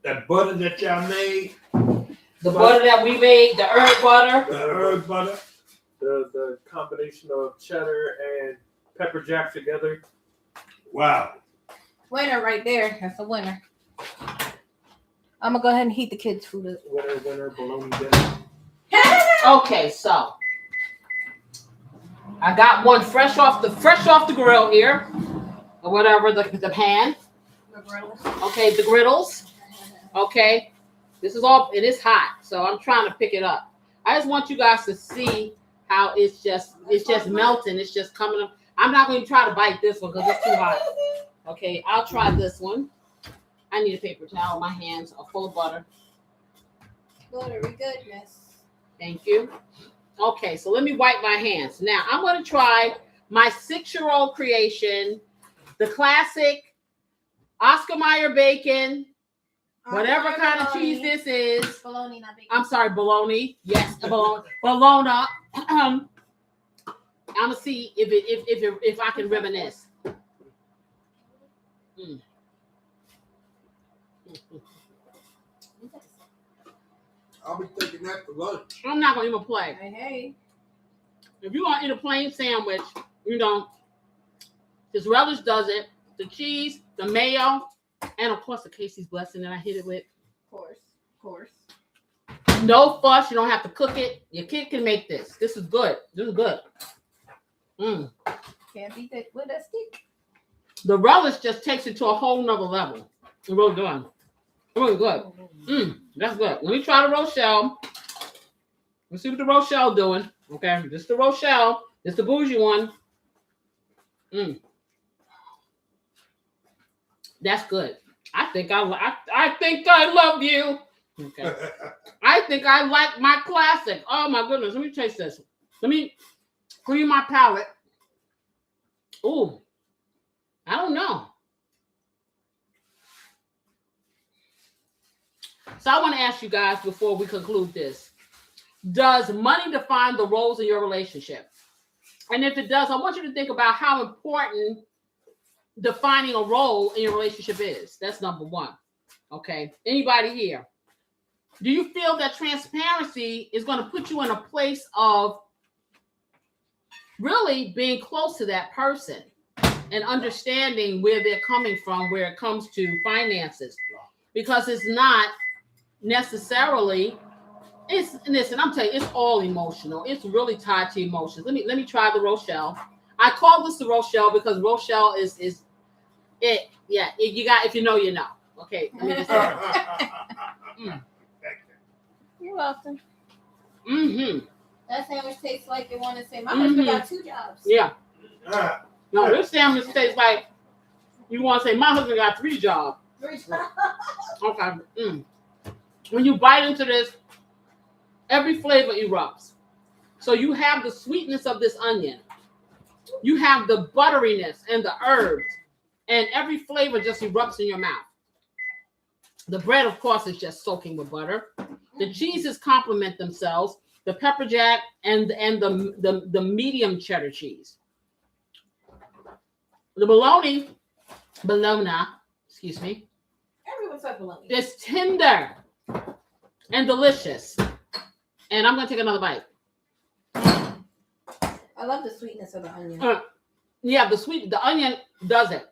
that butter that y'all made, The butter that we made, the herb butter. the herb butter. The combination of cheddar and pepper jack together. Wow. Winner right there. That's a winner. I'm gonna go ahead and heat the kids' food up. Winner, bologna dinner. Okay, so I got one fresh off the grill here, or whatever the pan. Okay, the griddles. Okay, this is all, it is hot, so I'm trying to pick it up. I just want you guys to see how it's just melting. It's just coming up. I'm not going to try to bite this one because it's too hot. Okay, I'll try this one. I need a paper towel. My hands are full of butter. Buttery goodness. Thank you. Okay, so let me wipe my hands. Now, I'm going to try my 6-year-old creation, the classic Oscar Mayer bacon, whatever kind of cheese this is. Bologna, not bacon. I'm sorry, bologna. Yes, the bologna. Bologna. I'm gonna see if I can reminisce. Mm. I'll be taking that for lunch. I'm not gonna even play. Hey. If you want to eat a plain sandwich, you know, this relish does it. The cheese, the mayo, and of course the Casey's blessing that I hit it with. Of course. No fuss. You don't have to cook it. Your kid can make this. This is good. This is good. Mm. Can't beat that with a stick. The relish just takes it to a whole nother level. It's really good. Really good. That's good. Let me try the Rochelle. Let's see what the Rochelle doing. Okay, this is the Rochelle. This is the bougie one. That's good. I think I love you. Okay. I think I like my classic. Oh my goodness. Let me taste this. Let me clean my palate. Ooh. I don't know. So I want to ask you guys before we conclude this. Does money define the roles in your relationship? And if it does, I want you to think about how important defining a role in your relationship is. That's number one. Okay. Anybody here? Do you feel that transparency is going to put you in a place of really being close to that person and understanding where they're coming from, where it comes to finances? Because it's not necessarily, listen, I'm telling you, it's all emotional. It's really tied to emotions. Let me try the Rochelle. I call this the Rochelle because Rochelle is it. Yeah, you got, if you know, you know. Okay. Let me just You're welcome. That sandwich tastes like you want to say, my husband got 2 jobs. Yeah. No, this sandwich tastes like you want to say, my husband got 3 jobs. 3 jobs. Okay. When you bite into this, every flavor erupts. So you have the sweetness of this onion. You have the butteriness and the herbs. And every flavor just erupts in your mouth. The bread, of course, is just soaking with butter. The cheeses complement themselves. The pepper jack and the medium cheddar cheese. The bologna, excuse me. Everyone said bologna. It's tender and delicious. And I'm going to take another bite. I love the sweetness of the onion. Yeah, the onion does it.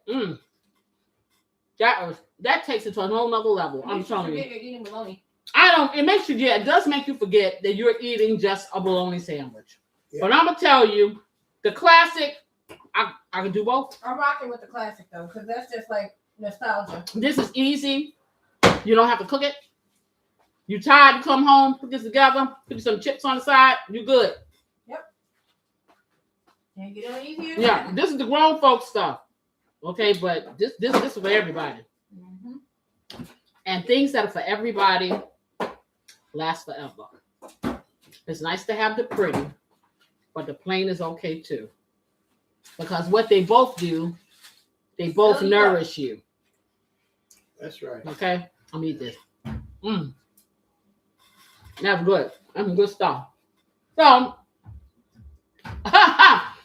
That takes it to a whole nother level. I'm telling you. You're eating bologna. It does make you forget that you're eating just a bologna sandwich. Yeah. But I'm going to tell you, the classic, I can do both. I'm rocking with the classic though, because that's just like nostalgia. This is easy. You don't have to cook it. You tired, you come home, put this together, put some chips on the side, you're good. Can't get any easier. Yeah, this is the grown folks stuff. Okay, but this is for everybody. And things that are for everybody last forever. It's nice to have the pretty, but the plain is okay too. Because what they both do, they both nourish you. That's right. Okay, I'm eat this. That's good. That's good stuff. So,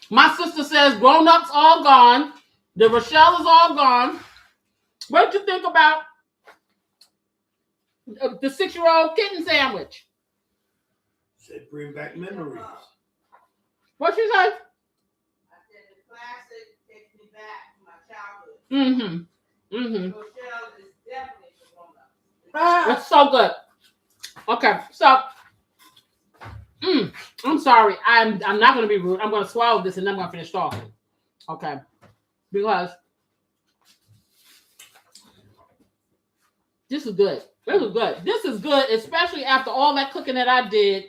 my sister says grown-ups all gone. The Rochelle is all gone. What did you think about the 6-year-old kitten sandwich? Said bring back memories. What you say? I said the classic takes me back to my childhood. Rochelle is definitely for grown-ups. It's so good. Okay, so I'm sorry. I'm not gonna be rude. I'm gonna swallow this and then I'm gonna finish talking. Okay. Because this is good. This is good. This is good, especially after all that cooking that I did.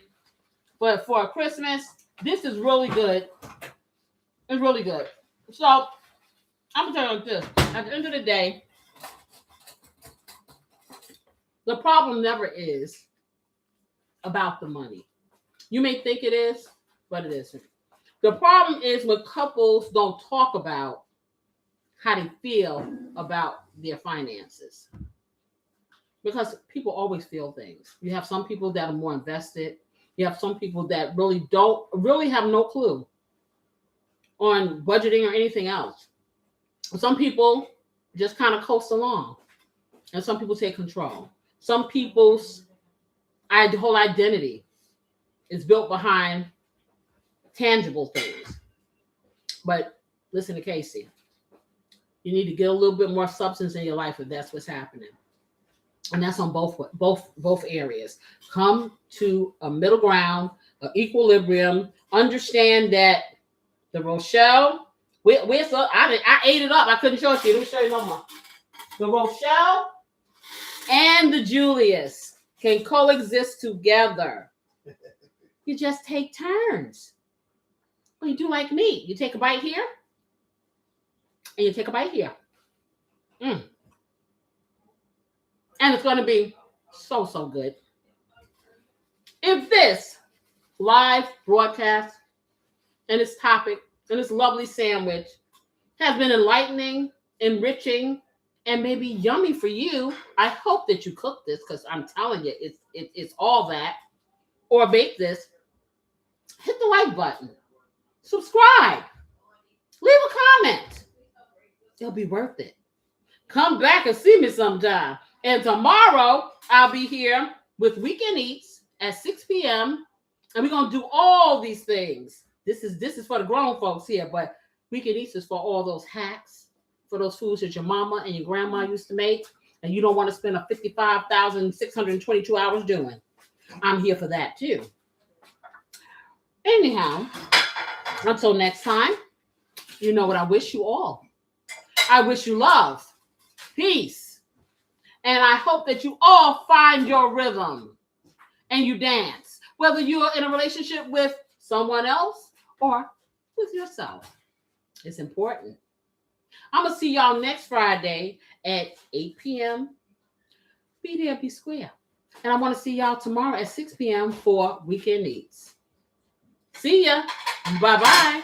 But for Christmas, this is really good. It's really good. So I'm gonna tell you like this. At the end of the day, the problem never is about the money. You may think it is, but it isn't. The problem is when couples don't talk about how they feel about their finances. Because people always feel things. You have some people that are more invested. You have some people that really have no clue on budgeting or anything else. Some people just kind of coast along. And some people take control. Some people's whole identity is built behind tangible things. But listen to Casey. You need to get a little bit more substance in your life if that's what's happening. And that's on both areas. Come to a middle ground, an equilibrium. Understand that the Rochelle, I ate it up. I couldn't show it to you. Let me show you no more. The Rochelle and the Julius can coexist together. You just take turns. Well, you do like me. You take a bite here, and you take a bite here. And it's going to be so good. If this live broadcast and its topic and this lovely sandwich has been enlightening, enriching, and maybe yummy for you, I hope that you cook this because I'm telling you, it's all that. Or bake this. Hit the like button. Subscribe. Leave a comment. It'll be worth it. Come back and see me sometime. And tomorrow, I'll be here with Weekend Eats at 6 p.m. And we're going to do all these things. This is for the grown folks here, but Weekend Eats is for all those hacks, for those foods that your mama and your grandma used to make, and you don't want to spend 55,622 hours doing. I'm here for that, too. Anyhow, until next time, you know what I wish you all. I wish you love, peace, and I hope that you all find your rhythm and you dance, whether you're in a relationship with someone else or with yourself. It's important. I'm going to see y'all next Friday at 8 p.m. Be there, be square. And I want to see y'all tomorrow at 6 p.m. for Weekend Eats. See ya. Bye-bye.